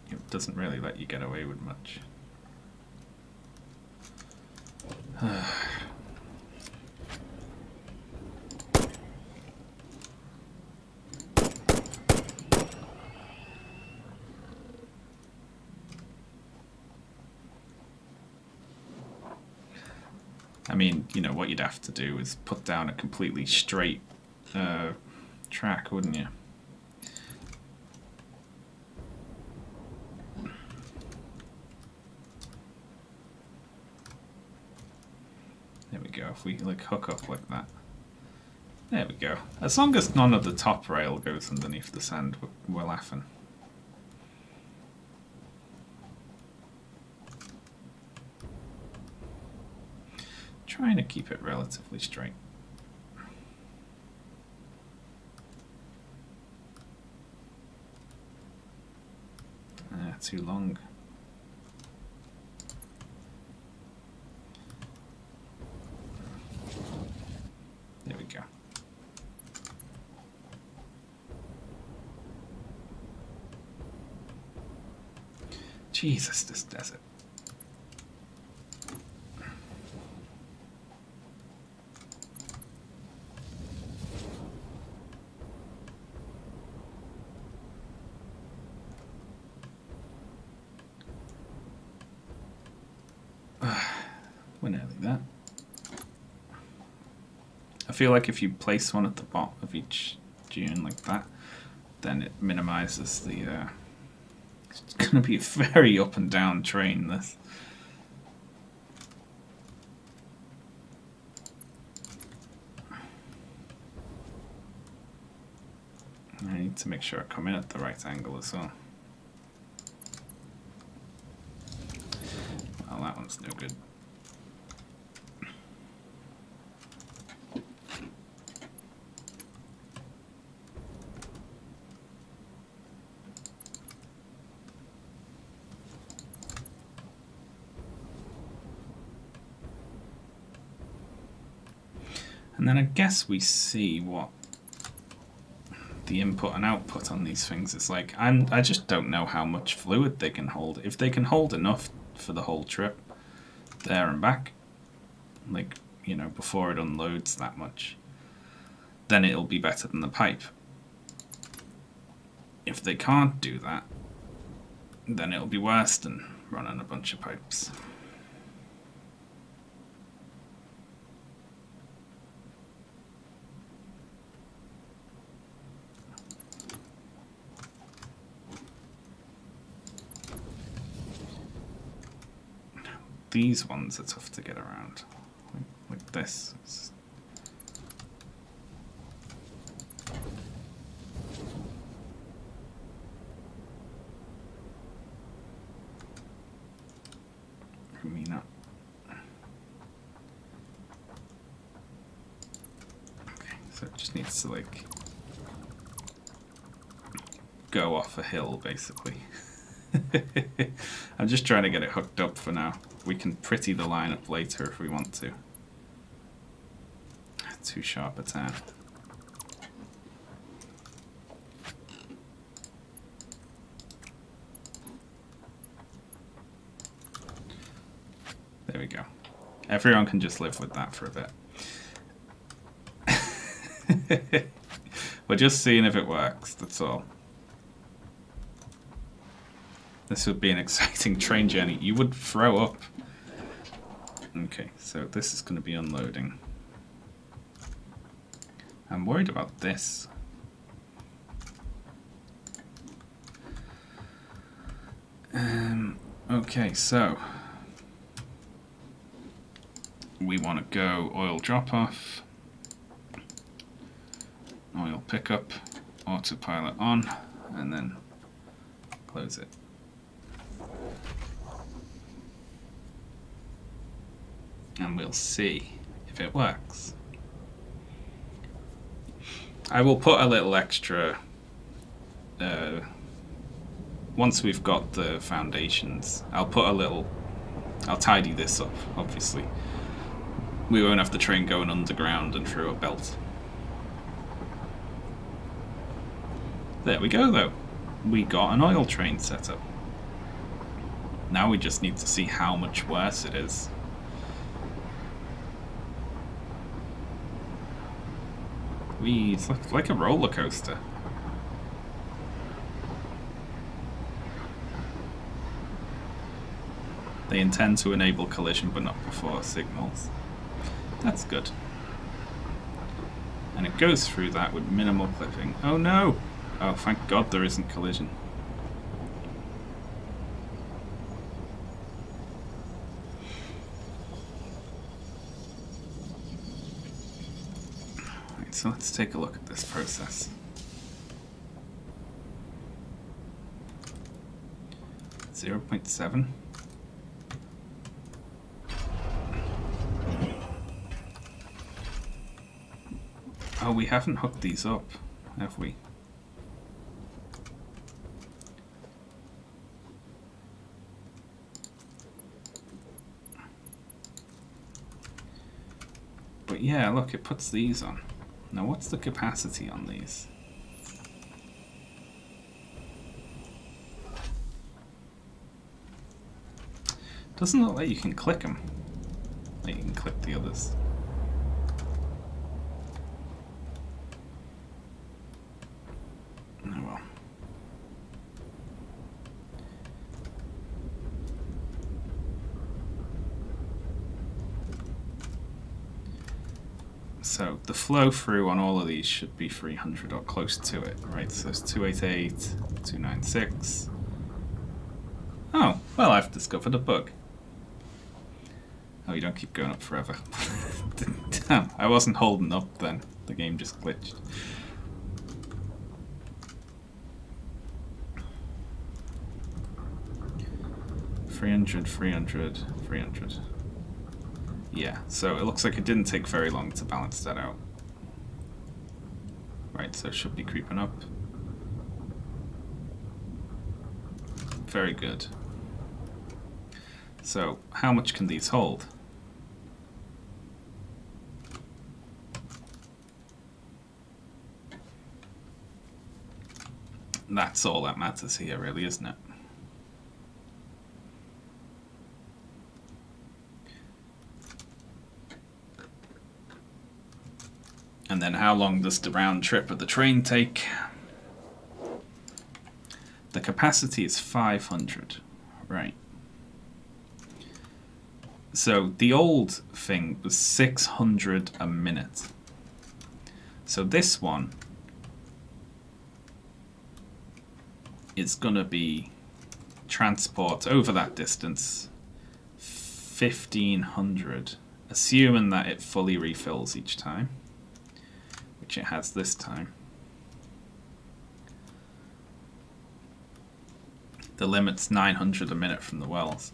it doesn't really let you get away with much. I mean, you know, what you'd have to do is put down a completely straight track, wouldn't you? There we go, if we like hook up like that. There we go. As long as none of the top rail goes underneath the sand, we're laughing. Trying to keep it relatively straight. Too long. There we go. Jesus, this desert. We're nearly there. I feel like if you place one at the bottom of each dune like that, then it minimizes the... it's going to be a very up and down train, this. I need to make sure I come in at the right angle as well. Well, that one's no good. And then I guess we see what the input and output on these things is like. I just don't know how much fluid they can hold. If they can hold enough for the whole trip, there and back, like, you know, before it unloads that much, then it'll be better than the pipe. If they can't do that, then it'll be worse than running a bunch of pipes. these ones are tough to get around. Like this. Me not. Okay, so it just needs to like go off a hill basically. I'm just trying to get it hooked up for now. We can pretty the line up later if we want to. Too sharp a turn. There we go. Everyone can just live with that for a bit. We're just seeing if it works, that's all. This would be an exciting train journey. You would throw up. Okay, so this is going to be unloading. I'm worried about this. Okay, so we want to go oil drop off, oil pickup, autopilot on, and then close it. And we'll see if it works. I will put a little extra once we've got the foundations. I'll tidy this up, obviously. We won't have the train going underground and through a belt. There we go though. We got an oil train set up. Now we just need to see how much worse it is. It's like a roller coaster. They intend to enable collision but not before signals. That's good. And it goes through that with minimal clipping. Oh no! Oh, thank God there isn't collision. Right, so let's take a look at this process. 0.7. Oh, we haven't hooked these up, have we? But yeah, look, it puts these on. Now what's the capacity on these? Doesn't look like you can click them. Like you can click the others. Oh well. So the flow through on all of these should be 300 or close to it, right? So it's 288, 296. Oh, well, I've discovered a bug. Oh, you don't keep going up forever. Damn, I wasn't holding up then. The game just glitched. $300, $300, $300. Yeah, so it looks like it didn't take very long to balance that out. Right, so it should be creeping up. Very good. So, how much can these hold? That's all that matters here, really, isn't it? And then how long does the round trip of the train take? The capacity is 500, right. So the old thing was 600 a minute. So this one is going to be transport over that distance 1500, assuming that it fully refills each time, which it has this time. The limit's 900 a minute from the wells.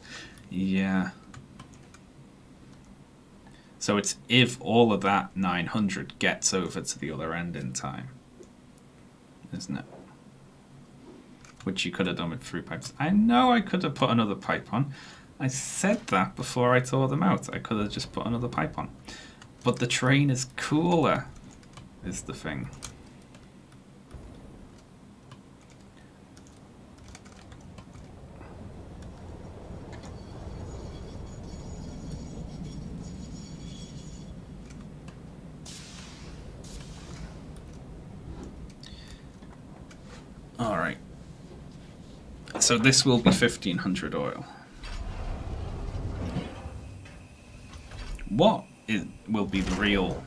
Yeah. So it's if all of that 900 gets over to the other end in time, isn't it? Which you could have done with 3 pipes. I know I could have put another pipe on. I said that before I tore them out. I could have just put another pipe on. But the train is cooler, is the thing. Alright. So this will be 1500 oil. What will be the real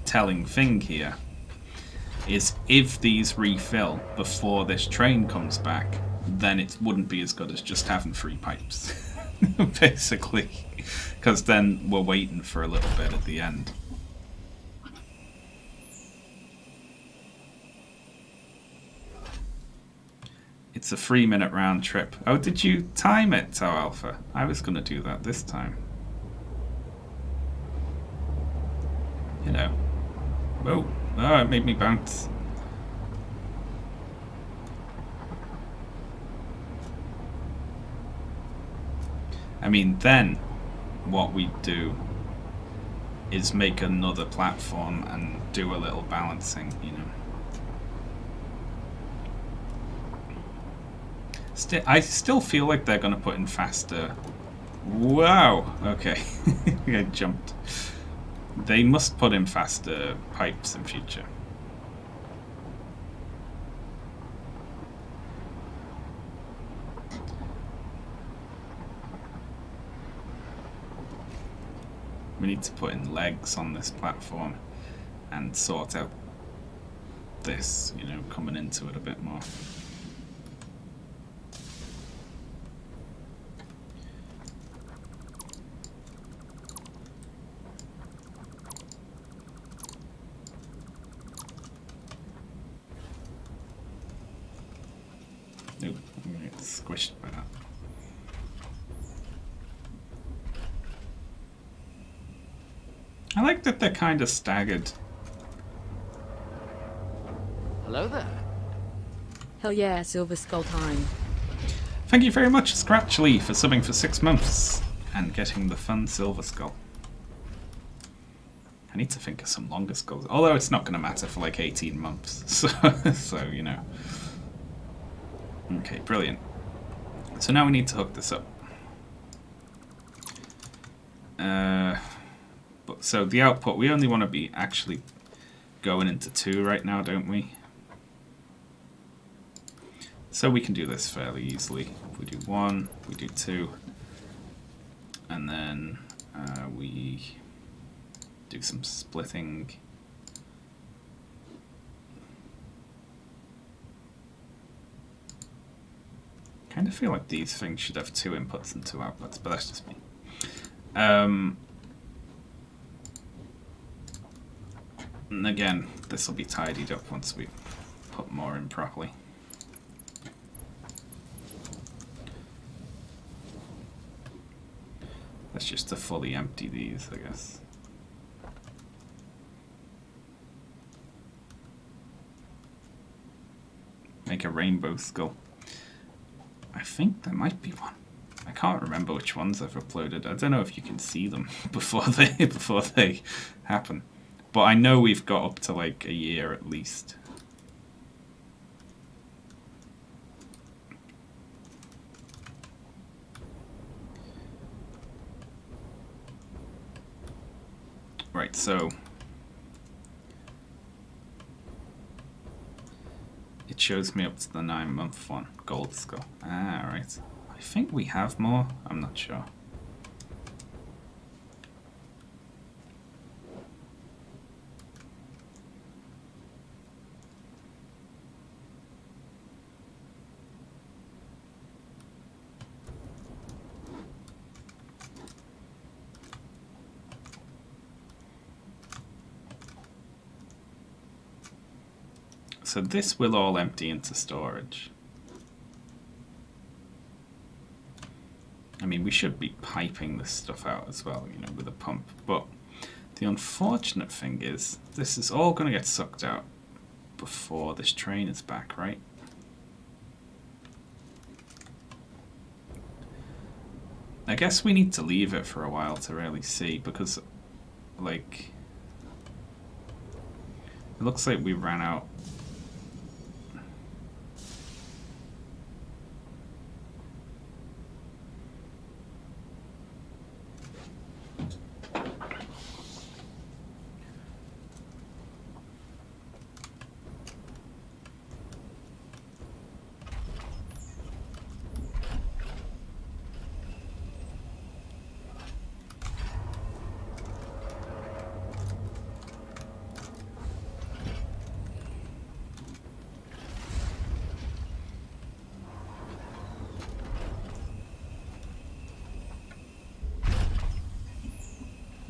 telling thing here is if these refill before this train comes back, then it wouldn't be as good as just having 3 pipes. Basically. Because then we're waiting for a little bit at the end. It's a 3-minute round trip. Oh, did you time it, Tau Alpha? I was going to do that this time. You know. Whoa. Oh, it made me bounce. I mean, then what we do is make another platform and do a little balancing, you know. I still feel like they're going to put in faster... Wow! Okay. I jumped. They must put in faster pipes in future. We need to put in legs on this platform and sort out this, you know, coming into it a bit more. Nope, I'm gonna get squished by that. I like that they're kind of staggered. Hello there. Hell yeah, Silver Skull time. Thank you very much, Scratchly, for subbing for 6 months and getting the fun Silver Skull. I need to think of some longer skulls, although it's not going to matter for like 18 months, so you know. Okay, brilliant. So now we need to hook this up. So the output, we only want to be actually going into 2 right now, don't we? So we can do this fairly easily. We do 1, we do 2, and then we do some splitting. Kind of feel like these things should have 2 inputs and 2 outputs, but that's just me. And again, this will be tidied up once we put more in properly. That's just to fully empty these, I guess. Make a rainbow skull. I think there might be one. I can't remember which ones I've uploaded. I don't know if you can see them before they happen. But I know we've got up to like a year at least. Right, so it shows me up to the 9-month one, gold skull. Ah, right. I think we have more. I'm not sure. So this will all empty into storage. I mean, we should be piping this stuff out as well, you know, with a pump. But the unfortunate thing is, this is all going to get sucked out before this train is back, right? I guess we need to leave it for a while to really see, because, like, it looks like we ran out.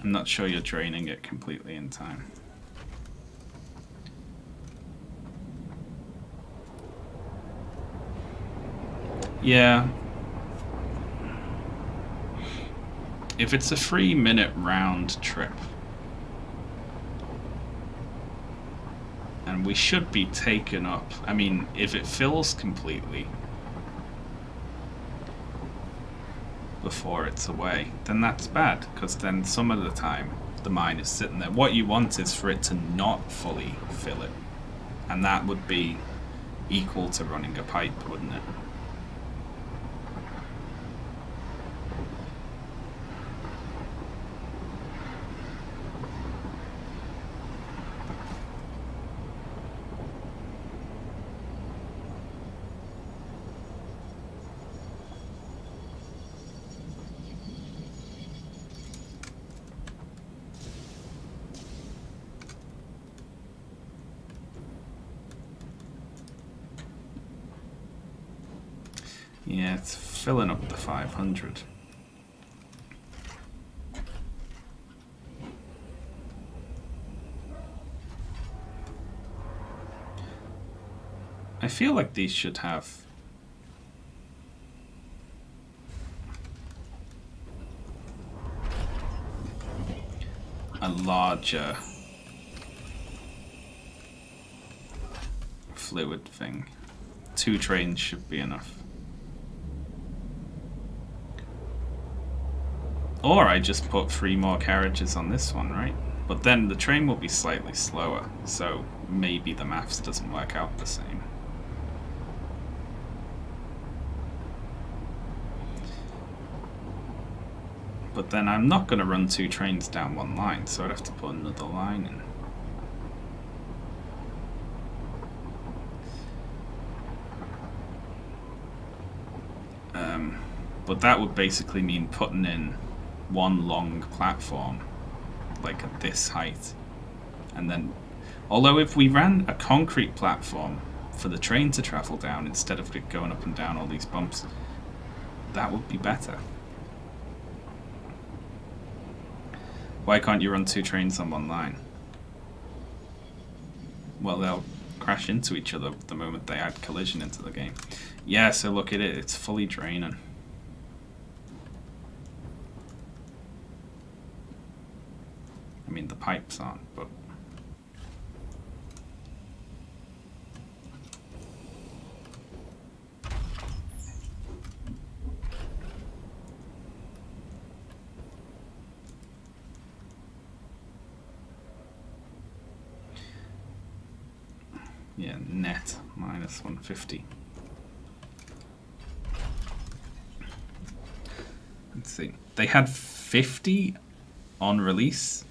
I'm not sure you're draining it completely in time. Yeah. If it's a 3-minute round trip, and we should be taken up, I mean, if it fills completely before it's away, then that's bad, because then some of the time the mine is sitting there. What you want is for it to not fully fill it, and that would be equal to running a pipe, wouldn't it? Yeah, it's filling up the 500. I feel like these should have a larger fluid thing. 2 trains should be enough. Or I just put 3 more carriages on this one, right? But then the train will be slightly slower, so maybe the maths doesn't work out the same. But then I'm not going to run 2 trains down one line, so I'd have to put another line in. But that would basically mean putting in one long platform, like at this height. And then, although if we ran a concrete platform for the train to travel down instead of going up and down all these bumps, that would be better. Why can't you run 2 trains on one line? Well, they'll crash into each other the moment they add collision into the game. Yeah, so look at it, it's fully draining. I mean, the pipes aren't, but... yeah, net minus 150. Let's see. They had 50 on release.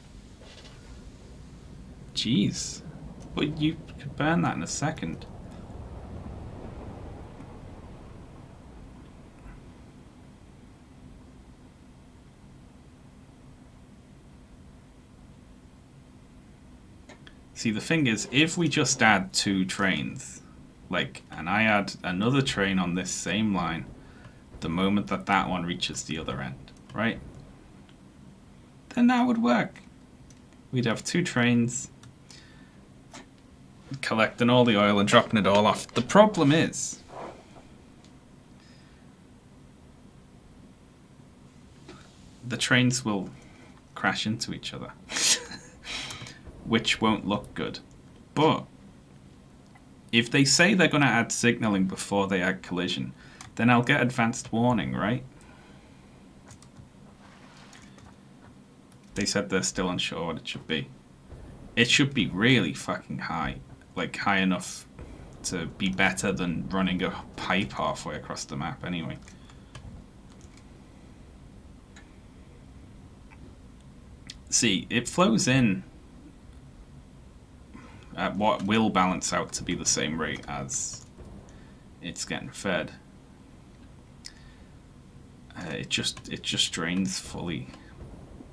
Jeez. But you could burn that in a second. See, the thing is, if we just add 2 trains, like, and I add another train on this same line, the moment that that one reaches the other end, right? Then that would work. We'd have 2 trains. collecting all the oil and dropping it all off. The problem is, the trains will crash into each other, which won't look good. But if they say they're going to add signaling before they add collision, then I'll get advanced warning, right? They said they're still unsure what it should be. It should be really fucking high. Like, high enough to be better than running a pipe halfway across the map anyway. See, it flows in at what will balance out to be the same rate as it's getting fed. It just drains fully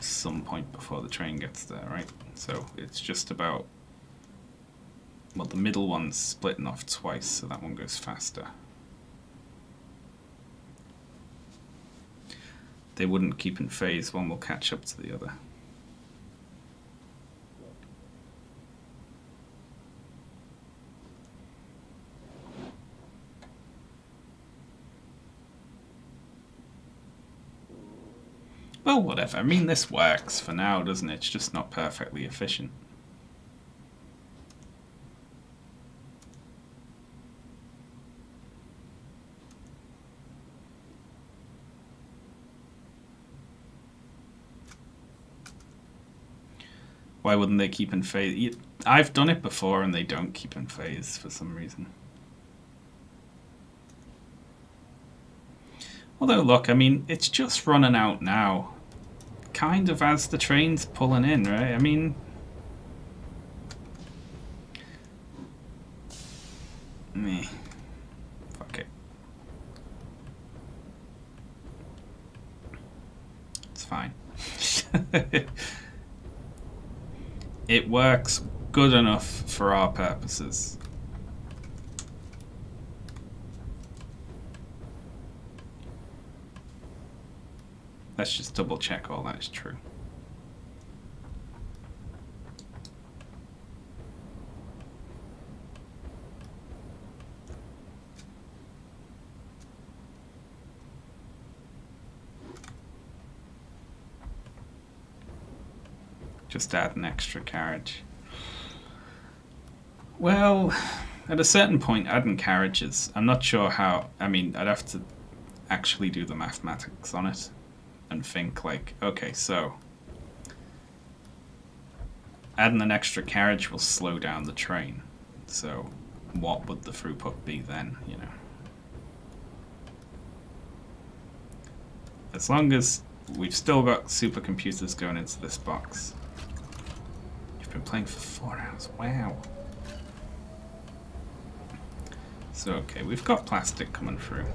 some point before the train gets there, right? So it's just about, well, the middle one's splitting off twice, so that one goes faster. They wouldn't keep in phase, one will catch up to the other. Well, whatever. I mean, this works for now, doesn't it? It's just not perfectly efficient. Why wouldn't they keep in phase? I've done it before and they don't keep in phase for some reason. Although, look, I mean, it's just running out now. Kind of as the train's pulling in, right? I mean... meh. Fuck it. It's fine. It works good enough for our purposes. Let's just double check all that is true. Just add an extra carriage. Well, at a certain point, adding carriages, I'm not sure how. I mean, I'd have to actually do the mathematics on it and think like, okay, so adding an extra carriage will slow down the train. So what would the throughput be then, you know? As long as we've still got supercomputers going into this box. You've been playing for 4 hours, wow. So okay, we've got plastic coming through.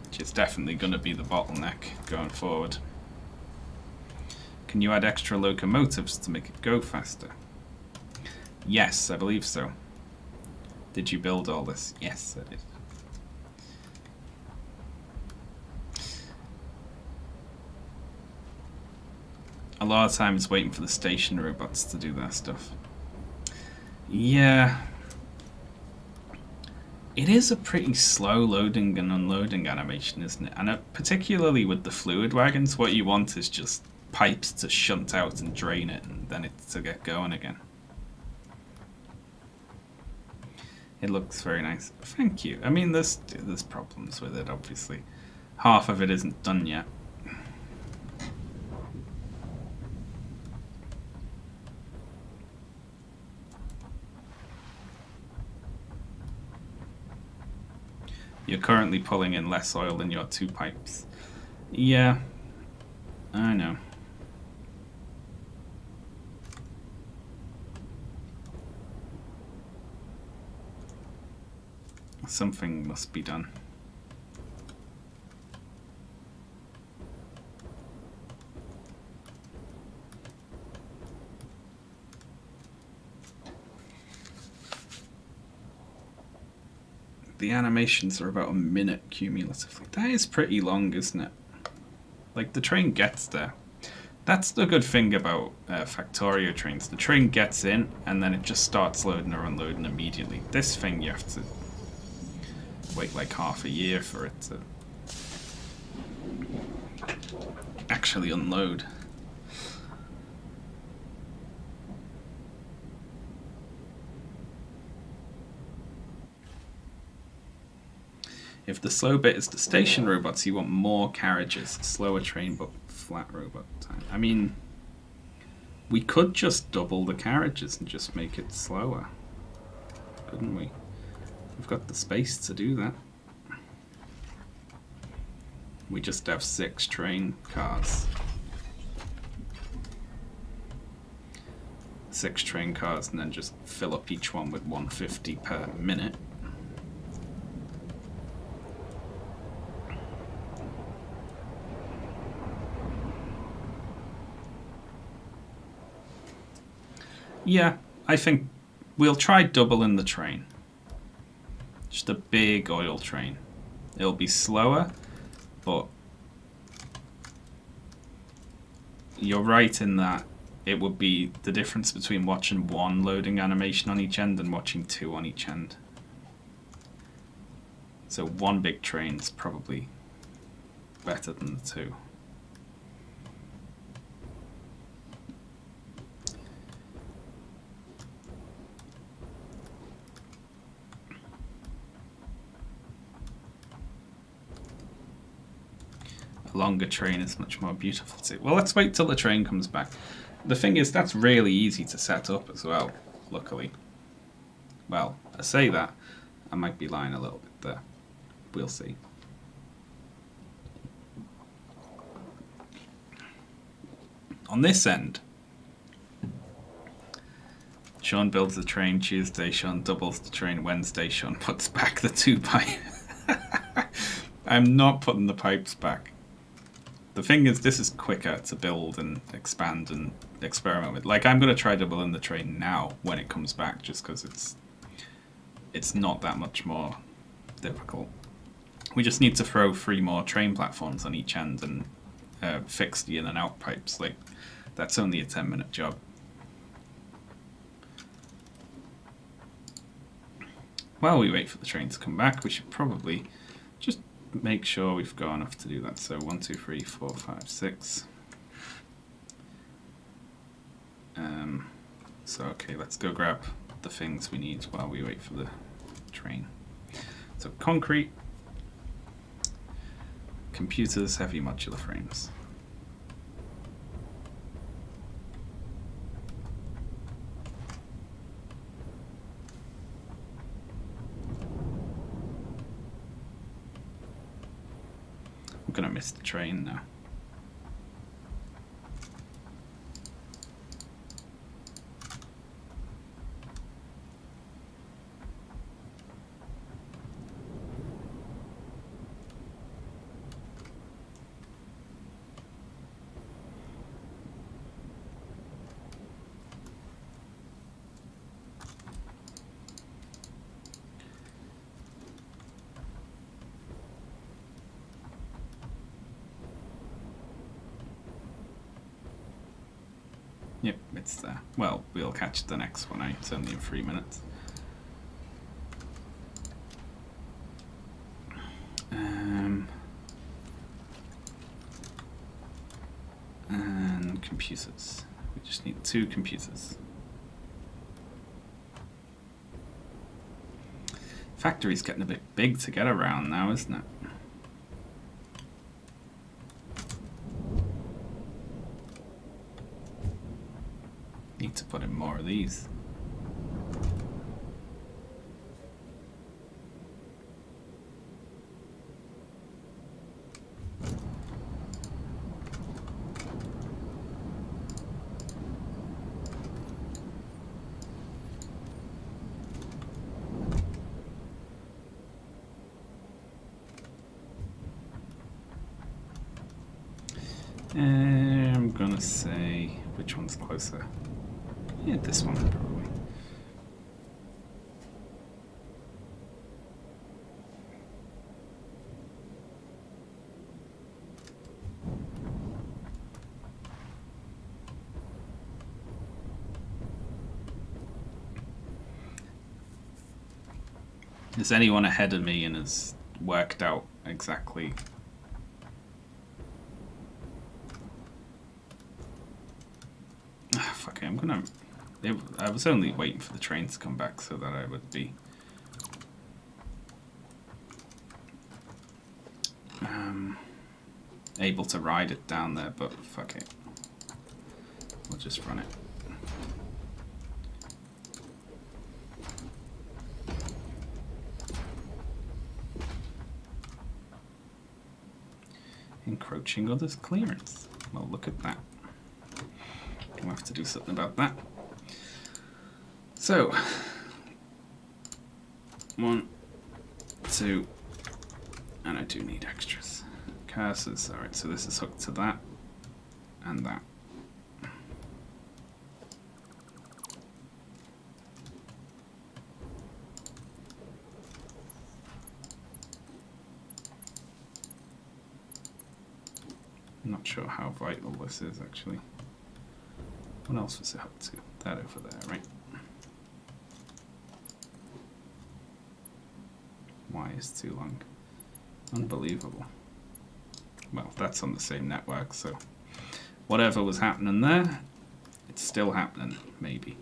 Which is definitely going to be the bottleneck going forward. Can you add extra locomotives to make it go faster? Yes, I believe so. Did you build all this? Yes, I did. A lot of times waiting for the station robots to do their stuff. Yeah. It is a pretty slow loading and unloading animation, isn't it? And particularly with the fluid wagons, what you want is just pipes to shunt out and drain it, and then it's to get going again. It looks very nice. Thank you. I mean, there's problems with it, obviously. Half of it isn't done yet. You're currently pulling in less oil than your 2 pipes. Yeah, I know. Something must be done. The animations are about a minute cumulatively. That is pretty long, isn't it? Like, the train gets there. That's the good thing about Factorio trains. The train gets in, and then it just starts loading or unloading immediately. This thing, you have to wait like half a year for it to actually unload. If the slow bit is the station robots, you want more carriages. Slower train, but flat robot time. I mean, we could just double the carriages and just make it slower. Couldn't we? We've got the space to do that. We just have 6 train cars. 6 train cars, and then just fill up each one with 150 per minute. Yeah, I think we'll try doubling the train. Just a big oil train. It'll be slower, but you're right in that it would be the difference between watching 1 loading animation on each end and watching 2 on each end. So 1 big train's probably better than the 2. A longer train is much more beautiful too. Well, let's wait till the train comes back. The thing is, that's really easy to set up as well, luckily. Well, I say that, I might be lying a little bit there. We'll see. On this end, Sean builds the train Tuesday, Sean doubles the train Wednesday, Sean puts back the 2 pipe. I'm not putting the pipes back. The thing is, this is quicker to build and expand and experiment with. Like, I'm going to try doubling the train now when it comes back, just because it's not that much more difficult. We just need to throw 3 more train platforms on each end and fix the in and out pipes. Like, that's only a 10-minute job. While we wait for the train to come back, we should probably just make sure we've got enough to do that. So 1, 2, 3, 4, 5, 6. So okay, let's go grab the things we need while we wait for the train. So concrete, computers, heavy modular frames. I'm gonna miss the train now. Yep, it's there. Well, we'll catch the next one out. It's only in 3 minutes. And computers. We just need 2 computers. Factory's getting a bit big to get around now, isn't it? Need to put in more of these. I'm gonna say, which one's closer? Yeah, this one probably. Is anyone ahead of me and has worked out exactly? Fuck it, I'm gonna... I was only waiting for the train to come back so that I would be... able to ride it down there, but fuck it. We'll just run it. Encroaching others' clearance. Well, look at that. We'll have to do something about that. So, 1, 2, and I do need extras. Cursors, alright, so this is hooked to that, and that. I'm not sure how vital this is, actually. What else was it hooked to? That over there, right? Why is too long? Unbelievable. Well, that's on the same network, so whatever was happening there, it's still happening, maybe.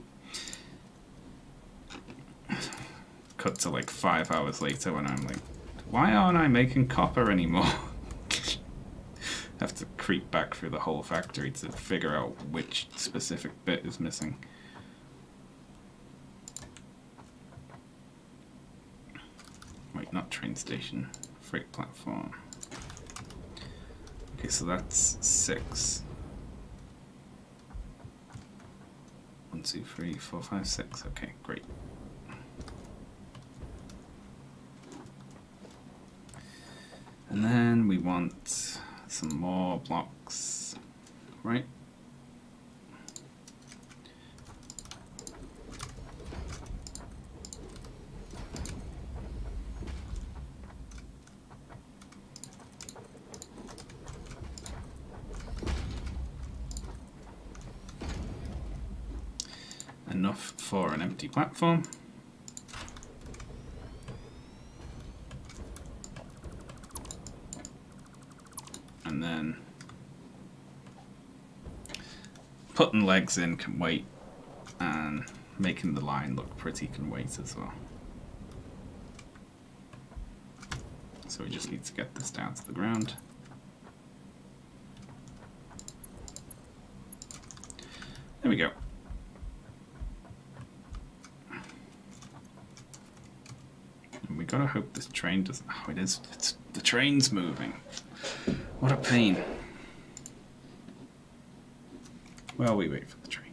Cut to like 5 hours later when I'm like, why aren't I making copper anymore? Have to creep back through the whole factory to figure out which specific bit is missing. Wait, not train station, freight platform. Okay, so that's 6. 1, 2, 3, 4, 5, 6. Okay, great. And then we want some more blocks, right? Enough for an empty platform. And then putting legs in can wait, and making the line look pretty can wait as well. So we just need to get this down to the ground. There we go. And we gotta hope this train doesn't... Oh, it is. The train's moving. What a pain. Well, we wait for the train.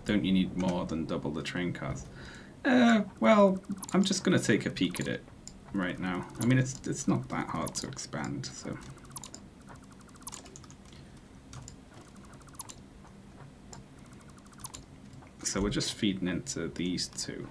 Don't you need more than double the train cars? Well, I'm just gonna take a peek at it right now. I mean, it's not that hard to expand, so... So we're just feeding into these two.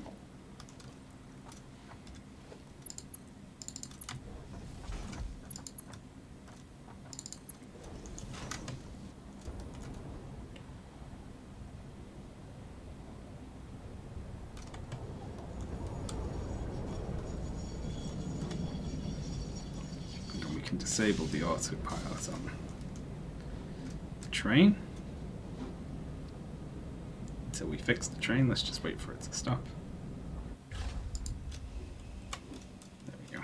And we can disable the autopilot on the train. Until we fix the train, let's just wait for it to stop. There we go.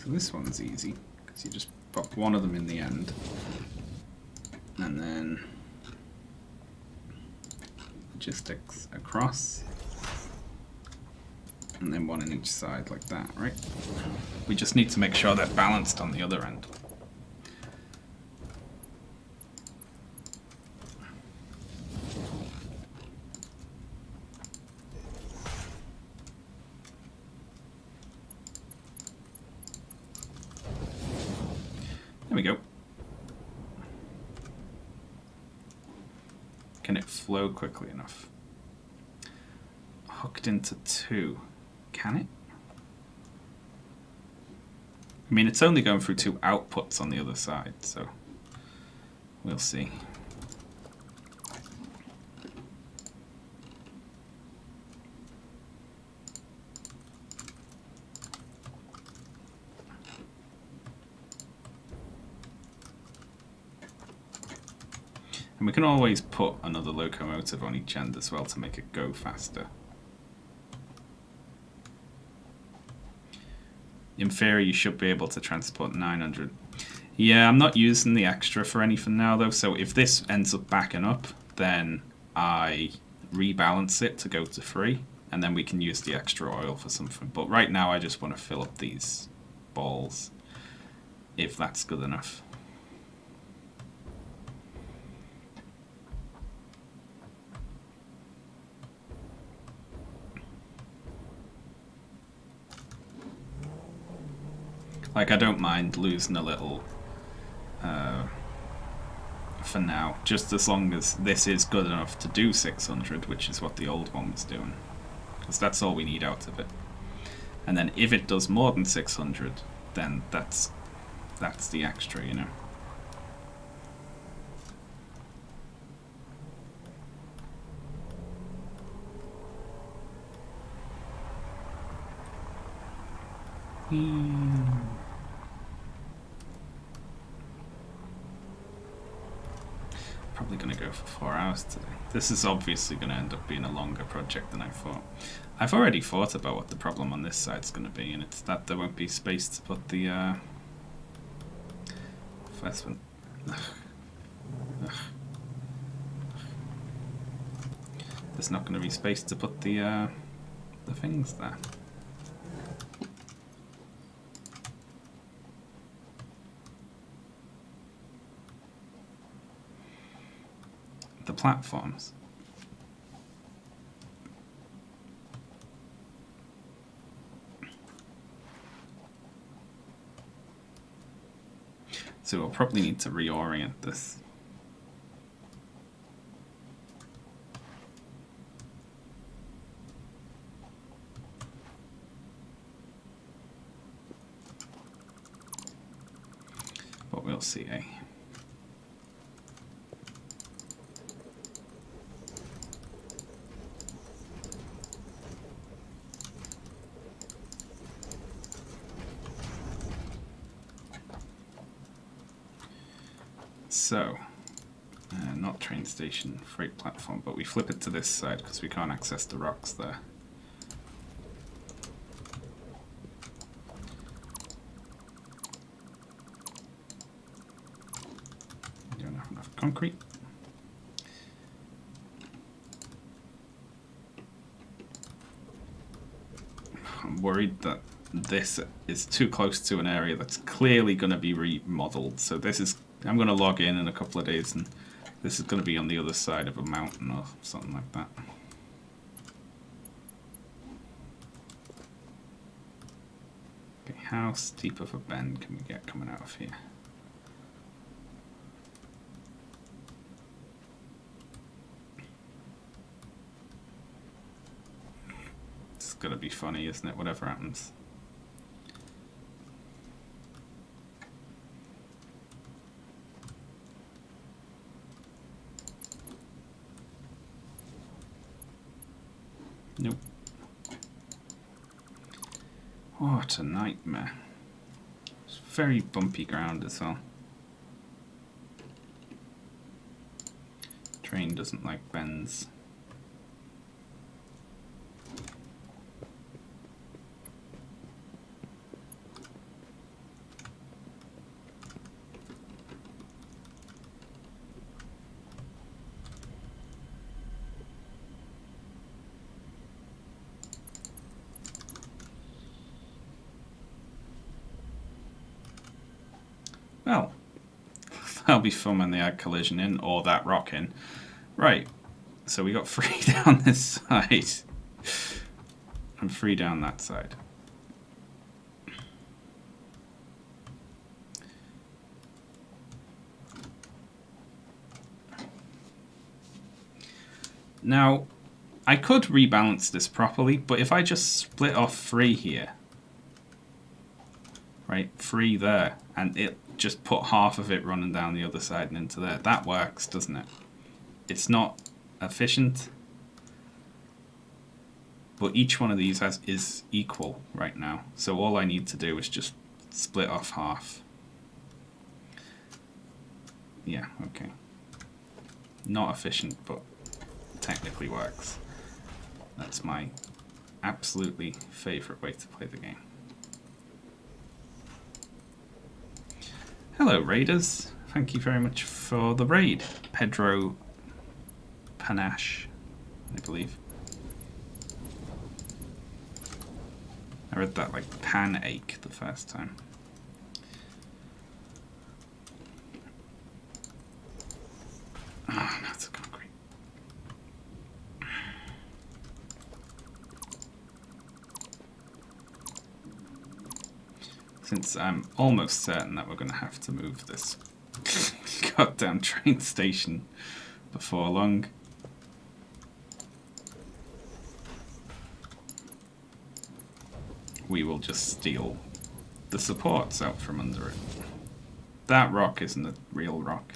So this one's easy, because you just pop one of them in the end, and then logistics across, and then one on each side like that, right? We just need to make sure they're balanced on the other end. There we go. Can it flow quickly enough? Hooked into 2. Can it? I mean, it's only going through 2 outputs on the other side, so we'll see. And we can always put another locomotive on each end as well to make it go faster. In theory, you should be able to transport 900. Yeah, I'm not using the extra for anything now, though, so if this ends up backing up, then I rebalance it to go to 3, and then we can use the extra oil for something. But right now, I just want to fill up these balls, if that's good enough. Like, I don't mind losing a little for now, just as long as this is good enough to do 600, which is what the old one was doing. Because that's all we need out of it. And then if it does more than 600, then that's the extra, you know. Probably going to go for 4 hours today. This is obviously going to end up being a longer project than I thought. I've already thought about what the problem on this side is going to be, and it's that there won't be space to put the first one. There's not going to be space to put the things there. The platforms. So we'll probably need to reorient this. But we'll see, eh? So, not train station, freight platform, but we flip it to this side because we can't access the rocks there. We don't have enough concrete. I'm worried that this is too close to an area that's clearly going to be remodeled, so this is... I'm going to log in a couple of days, and this is going to be on the other side of a mountain or something like that. Okay, how steep of a bend can we get coming out of here? It's going to be funny, isn't it? Whatever happens. Nope. What a nightmare. It's very bumpy ground as well. Train doesn't like bends. Well, that'll be fun when they add collision in, or that rock in. Right, so we got 3 down this side, and 3 down that side. Now, I could rebalance this properly, but if I just split off 3 here, right, 3 there, and it just put half of it running down the other side and into there, that works, doesn't it? It's not efficient, but each one of these is equal right now. So all I need to do is just split off half. Yeah, okay. Not efficient, but technically works. That's my absolutely favorite way to play the game. Hello, raiders. Thank you very much for the raid. Pedro Panache, I believe. I read that like pan-ache the first time. Ah, oh, that's a concrete. Since I'm almost certain that we're going to have to move this goddamn train station before long. We will just steal the supports out from under it. That rock isn't a real rock.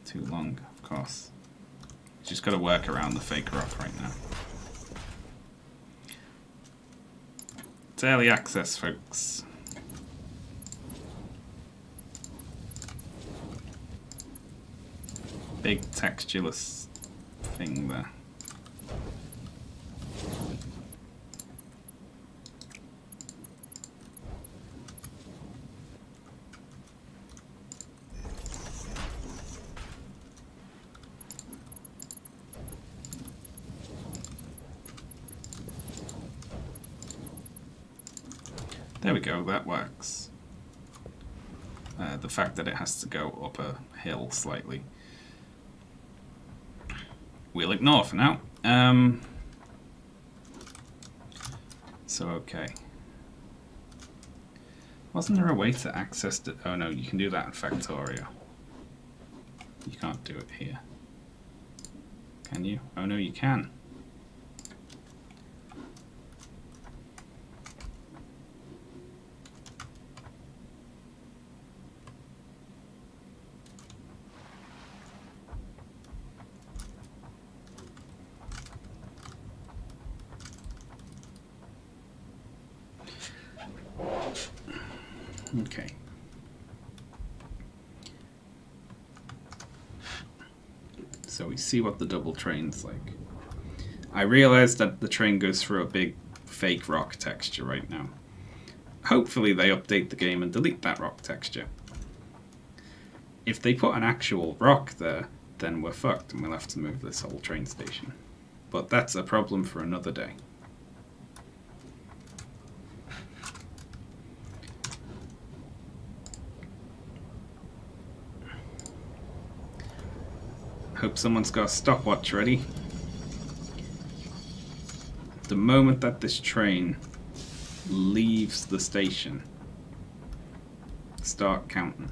Too long, of course. Just got to work around the fake rock right now. It's early access, folks. Big textureless thing there. There we go, that works. The fact that it has to go up a hill slightly. We'll ignore for now. So, okay. Wasn't there a way to access it? Oh no, you can do that in Factorio. You can't do it here. Can you? Oh no, you can. Okay. So we see what the double train's like. I realize that the train goes through a big fake rock texture right now. Hopefully they update the game and delete that rock texture. If they put an actual rock there, then we're fucked and we'll have to move this whole train station. But that's a problem for another day. Hope someone's got a stopwatch ready. The moment that this train leaves the station, start counting.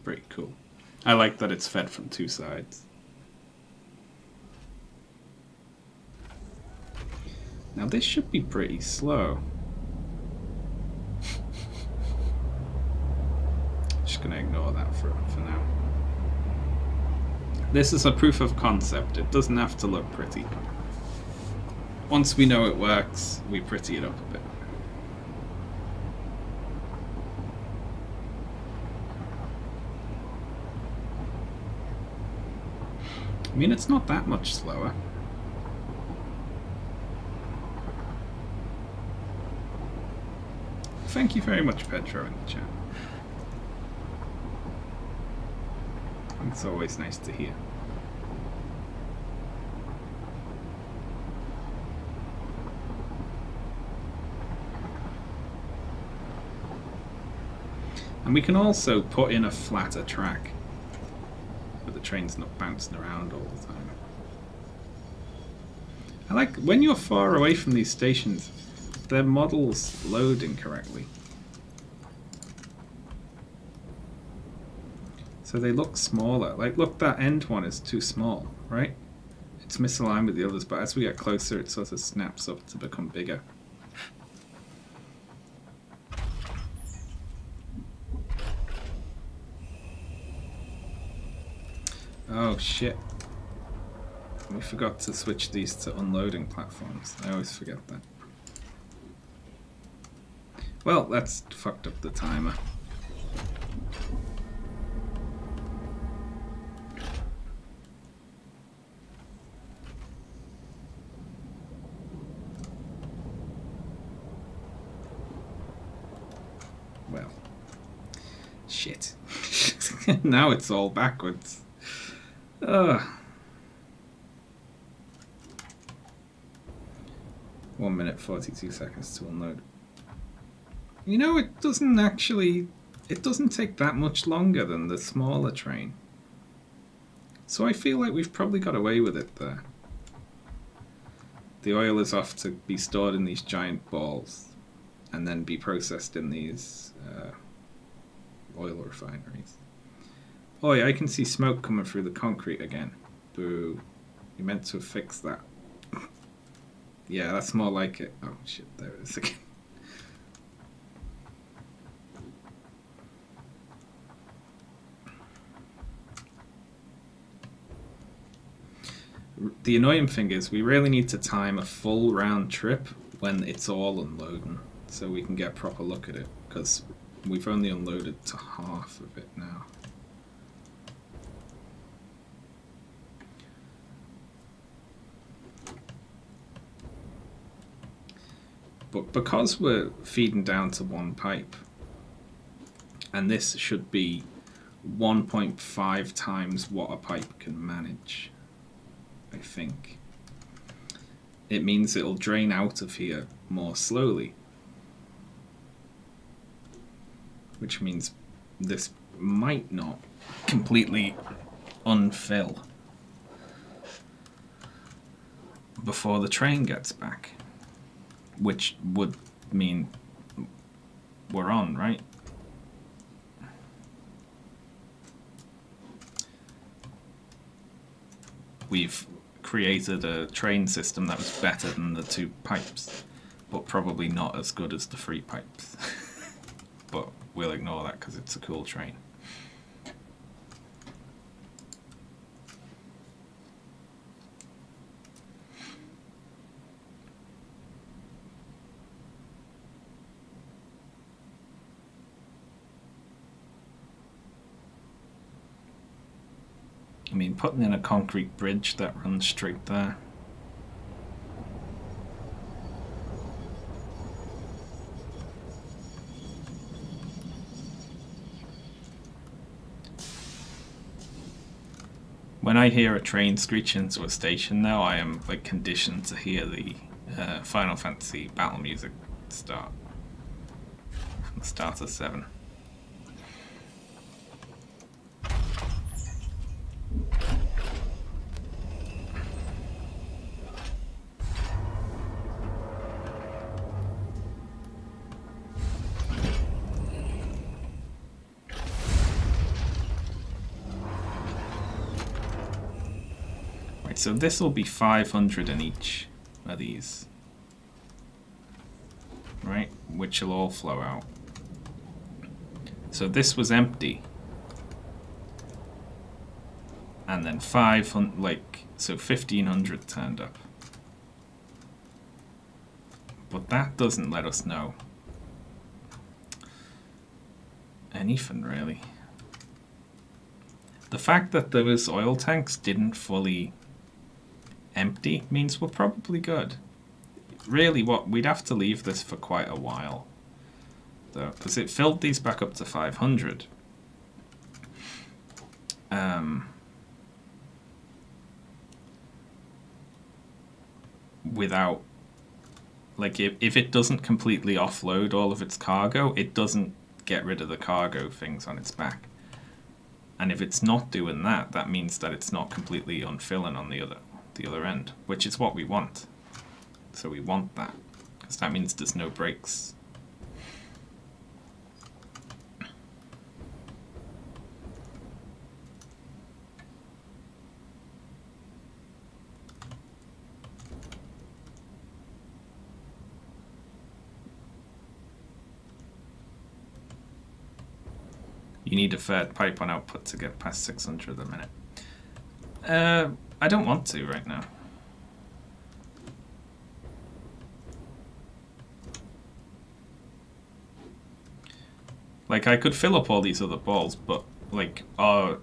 Pretty cool. I like that it's fed from 2 sides. Now this should be pretty slow. Just gonna ignore that for now. This is a proof of concept. It doesn't have to look pretty. Once we know it works, we pretty it up a bit. I mean, it's not that much slower. Thank you very much, Pedro, in the chat. It's always nice to hear. And we can also put in a flatter track, but the train's not bouncing around all the time. I like when you're far away from these stations, their models load incorrectly. So they look smaller. Like, look, that end one is too small, right? It's misaligned with the others, but as we get closer, it sort of snaps up to become bigger. Oh, shit. We forgot to switch these to unloading platforms. I always forget that. Well, that's fucked up the timer. Well, shit. Now it's all backwards. Ugh. 1 minute 42 seconds to unload. You know, it doesn't take that much longer than the smaller train. So I feel like we've probably got away with it there. The oil is off to be stored in these giant balls and then be processed in these oil refineries. Oh yeah, I can see smoke coming through the concrete again. Boo. You meant to have fixed that. Yeah, that's more like it. Oh shit, there it is again. The annoying thing is we really need to time a full round trip when it's all unloading so we can get a proper look at it, because we've only unloaded to half of it now. But because we're feeding down to one pipe, and this should be 1.5 times what a pipe can manage, I think, it means it'll drain out of here more slowly. Which means this might not completely unfill before the train gets back. Which would mean we're on, right? We've created a train system that was better than the 2 pipes, but probably not as good as the 3 pipes. But we'll ignore that because it's a cool train. I mean, putting in a concrete bridge that runs straight there. When I hear a train screech into a station now, I am like conditioned to hear the Final Fantasy battle music start. From the start of 7. So this will be 500 in each of these, right? Which will all flow out. So this was empty, and then 500, like, so 1500 turned up. But that doesn't let us know anything really. The fact that those oil tanks didn't fully empty means we're probably good. Really, we'd have to leave this for quite a while, though, because it filled these back up to 500. without, like, if it doesn't completely offload all of its cargo, it doesn't get rid of the cargo things on its back. And if it's not doing that, that means that it's not completely unfilling on the other end, which is what we want. So we want that, because that means there's no breaks. You need a third pipe on output to get past 600 a minute. I don't want to right now. Like, I could fill up all these other balls, but, like, our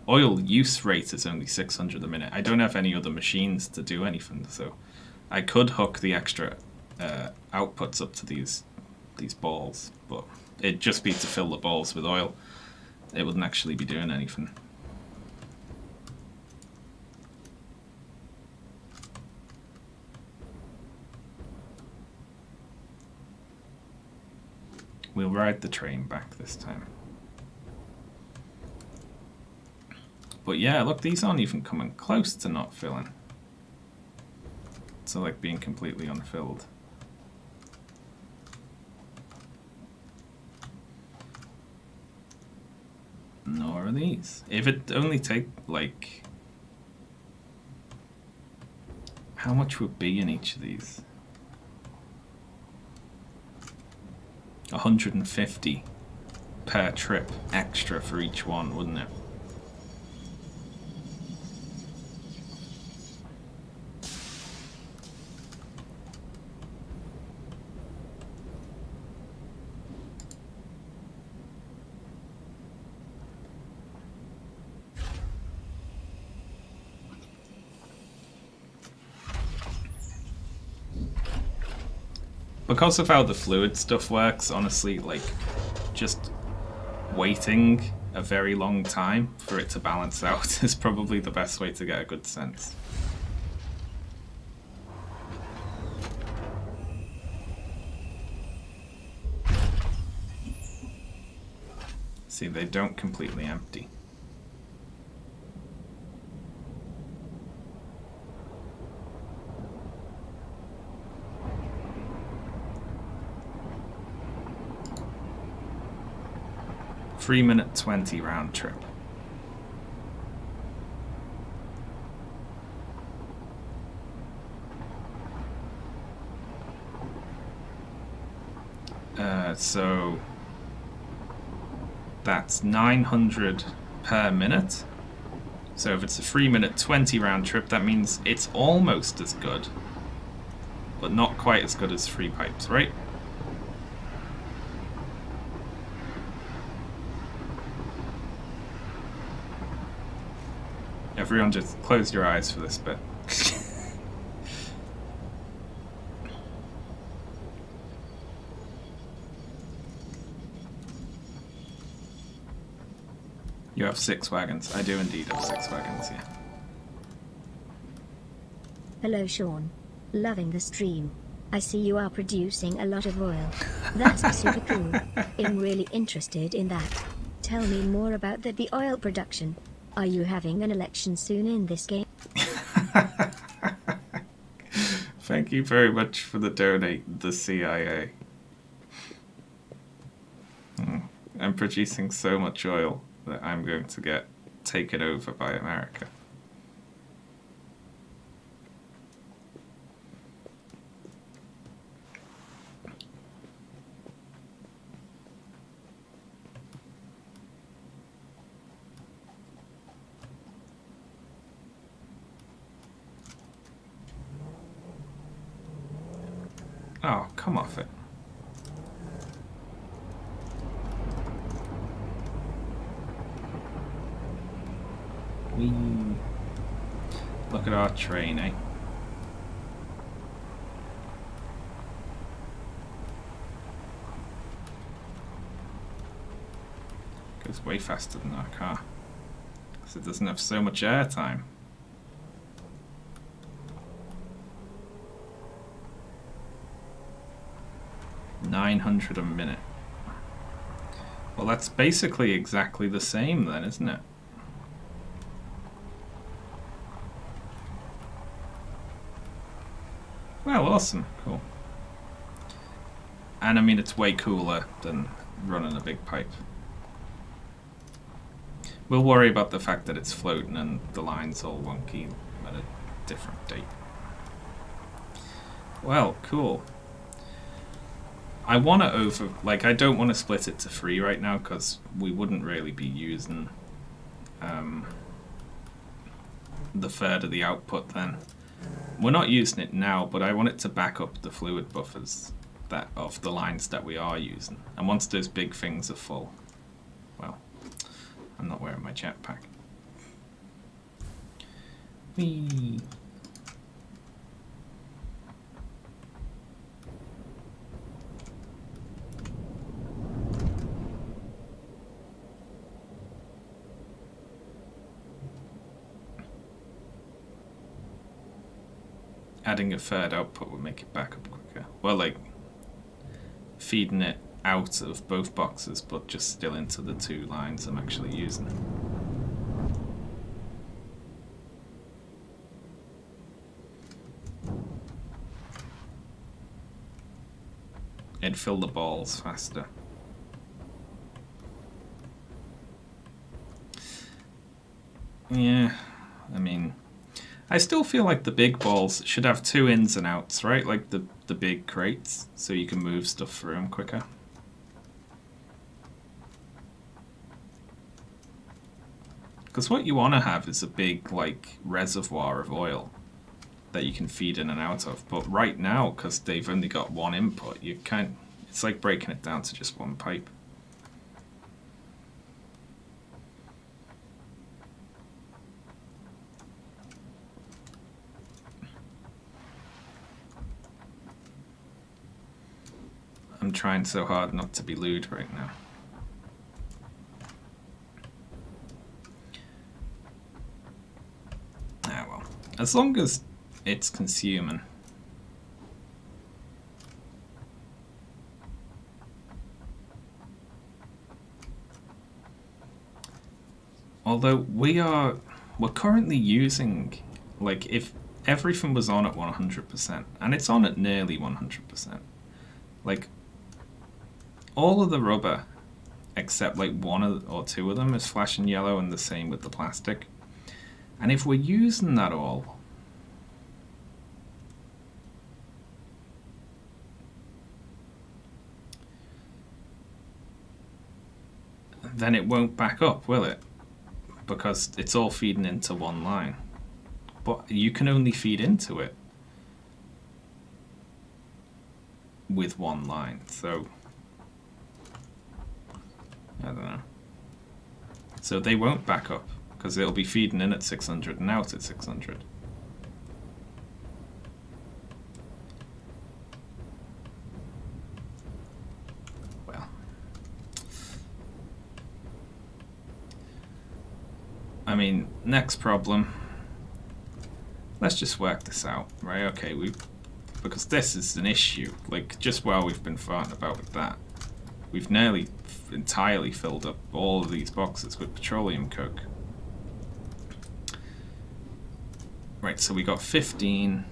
oil use rate is only 600 a minute. I don't have any other machines to do anything, so I could hook the extra outputs up to these balls, but it'd just be to fill the balls with oil. It wouldn't actually be doing anything. We'll ride the train back this time. But yeah, look, these aren't even coming close to not filling. So, like, being completely unfilled. Nor are these. If it only take, like... How much would be in each of these? 150 per trip extra for each one, wouldn't it? Because of how the fluid stuff works, honestly, like, just waiting a very long time for it to balance out is probably the best way to get a good sense. See, they don't completely empty. (3 minute 20) round trip. So that's 900 per minute. So if it's a 3 minute 20 round trip, that means it's almost as good, but not quite as good as 3 pipes, right? Everyone just close your eyes for this bit. You have 6 wagons. I do indeed have 6 wagons, yeah. Hello, Sean. Loving the stream. I see you are producing a lot of oil. That's super cool. I'm really interested in that. Tell me more about the oil production. Are you having an election soon in this game? Thank you very much for the donate, the CIA. I'm producing so much oil that I'm going to get taken over by America. Oh, come off it. Whee. Look at our train, eh? Goes way faster than our car. because it doesn't have so much airtime. $900 a minute. Well, that's basically exactly the same then, isn't it? Well, awesome. Cool. And I mean, it's way cooler than running a big pipe. We'll worry about the fact that it's floating and the line's all wonky at a different date. Well, cool. I want to I don't want to split it to 3 right now because we wouldn't really be using the third of the output then. We're not using it now, but I want it to back up the fluid buffers that of the lines that we are using. And once those big things are full, well, I'm not wearing my jetpack. Whee! Adding a third output would make it back up quicker. Well, like feeding it out of both boxes, but just still into the 2 lines I'm actually using. It'd fill the balls faster. Yeah, I mean, I still feel like the big balls should have 2 ins and outs, right? Like the big crates, so you can move stuff through them quicker. Because what you want to have is a big, like, reservoir of oil that you can feed in and out of. But right now, because they've only got 1 input, you can't. It's like breaking it down to just 1 pipe. I'm trying so hard not to be lewd right now. Ah well, as long as it's consuming. Although we're currently using, like, if everything was on at 100%, and it's on at nearly 100%, like, all of the rubber, except like 1 or 2 of them, is flashing yellow, and the same with the plastic. And if we're using that all, then it won't back up, will it? Because it's all feeding into 1 line. But you can only feed into it with 1 line, so I don't know. So they won't back up, because it'll be feeding in at 600 and out at 600. Well, I mean, next problem. Let's just work this out, right? Okay, because this is an issue. Like, just while we've been farting about with that, we've nearly entirely filled up all of these boxes with petroleum coke. Right, so we got 15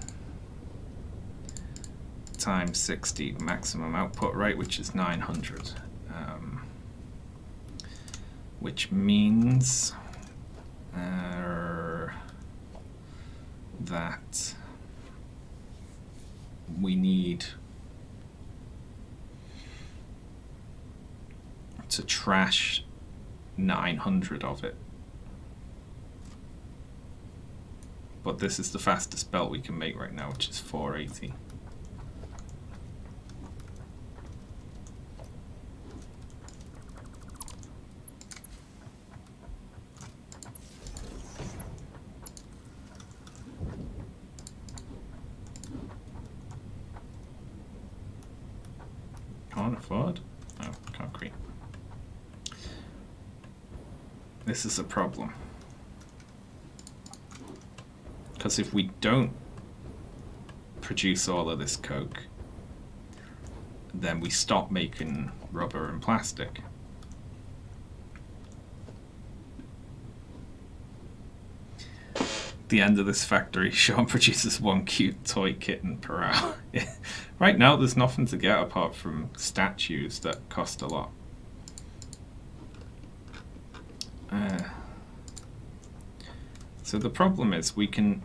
times 60 maximum output, right, which is 900. Which means that we need to trash 900 of it. But this is the fastest belt we can make right now, which is 480. Can't afford? Oh, concrete. This is a problem. Because if we don't produce all of this coke, then we stop making rubber and plastic. The end of this factory, Sean produces one cute toy kitten per hour. Right now there's nothing to get apart from statues that cost a lot. So the problem is we can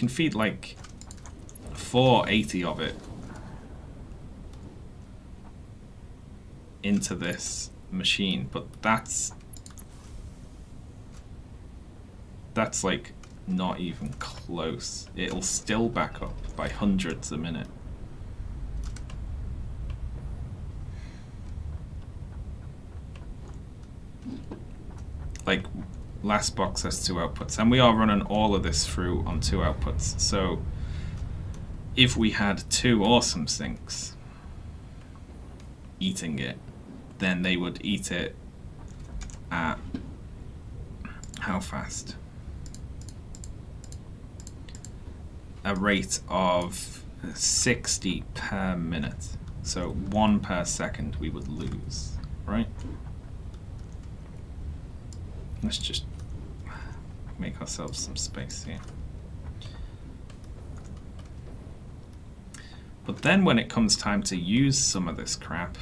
feed like 480 of it into this machine, but that's like not even close. It'll still back up by hundreds a minute. Like, last box has 2 outputs, and we are running all of this through on 2 outputs. So if we had 2 awesome sinks eating it, then they would eat it at how fast? A rate of 60 per minute. So 1 per second we would lose, right? Let's just make ourselves some space here. But then when it comes time to use some of this crap,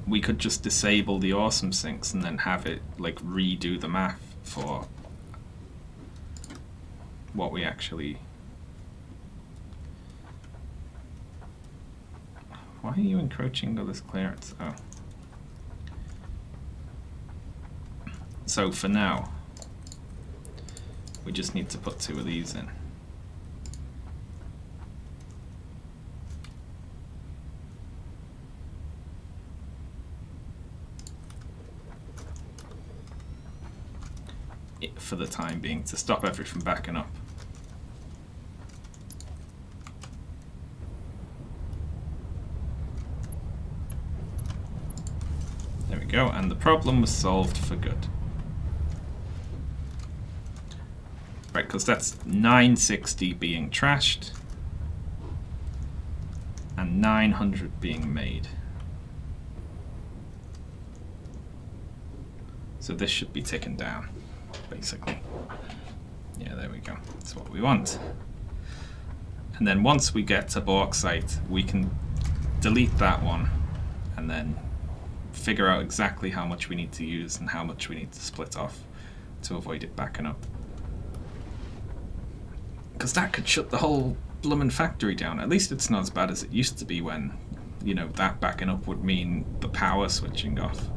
we could just disable the awesome sinks and then have it like redo the math for what we actually... Why are you encroaching on this clearance? Oh. So for now, we just need to put 2 of these in. For the time being, to stop everything backing up. There we go, and the problem was solved for good. Right, because that's 960 being trashed and 900 being made. So this should be ticking down, basically. Yeah, there we go. That's what we want. And then once we get to bauxite, we can delete that one and then figure out exactly how much we need to use and how much we need to split off to avoid it backing up. Because that could shut the whole bloomin' factory down. At least it's not as bad as it used to be when, you know, that backing up would mean the power switching off.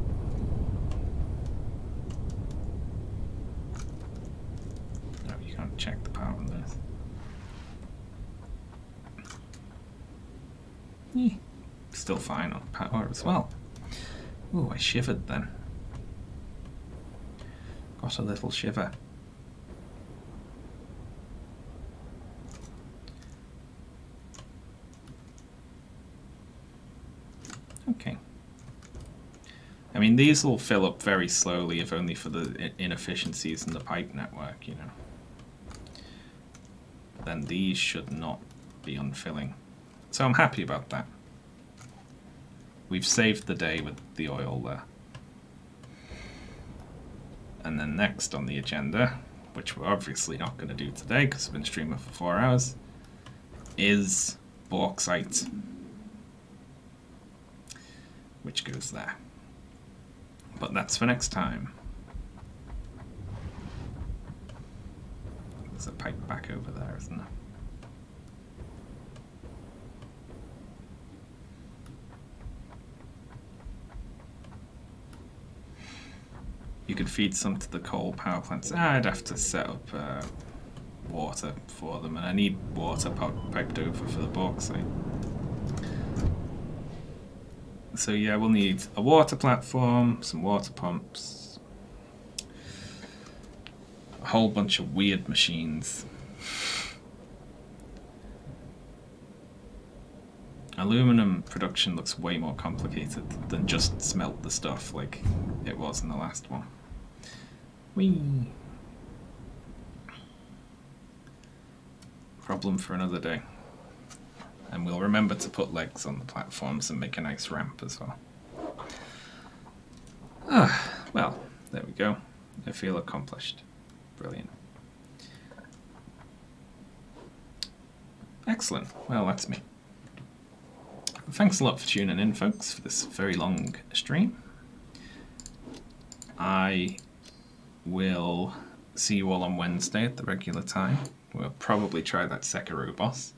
No, you can't check the power on this. Still fine on power as well. Ooh, I shivered then. Got a little shiver. Okay. I mean, these will fill up very slowly, if only for the inefficiencies in the pipe network, you know. Then these should not be unfilling. So I'm happy about that. We've saved the day with the oil there. And then next on the agenda, which we're obviously not going to do today because we've been streaming for 4 hours, is bauxite, which goes there. But that's for next time. There's a pipe back over there, isn't there? You could feed some to the coal power plants. I'd have to set up water for them, and I need water piped over for the bauxite. So yeah, we'll need a water platform, some water pumps, a whole bunch of weird machines. aluminum production looks way more complicated than just smelt the stuff like it was in the last one. Whee! Problem for another day. And we'll remember to put legs on the platforms and make a nice ramp as well. Well, there we go. I feel accomplished. Brilliant. Excellent. Well, that's me. Thanks a lot for tuning in, folks, for this very long stream. I will see you all on Wednesday at the regular time. We'll probably try that Sekiro boss.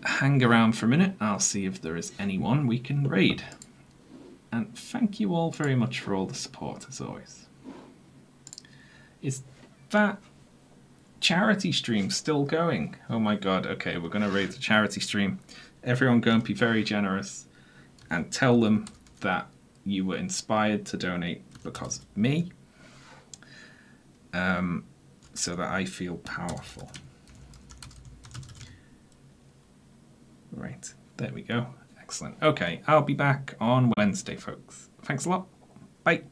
Hang around for a minute. I'll see if there is anyone we can raid. And thank you all very much for all the support, as always. Is that charity stream still going? Oh my god, okay, we're going to raid the charity stream. Everyone go and be very generous and tell them that you were inspired to donate because of me, so that I feel powerful. Right, there we go. Excellent. Okay, I'll be back on Wednesday, folks. Thanks a lot. Bye.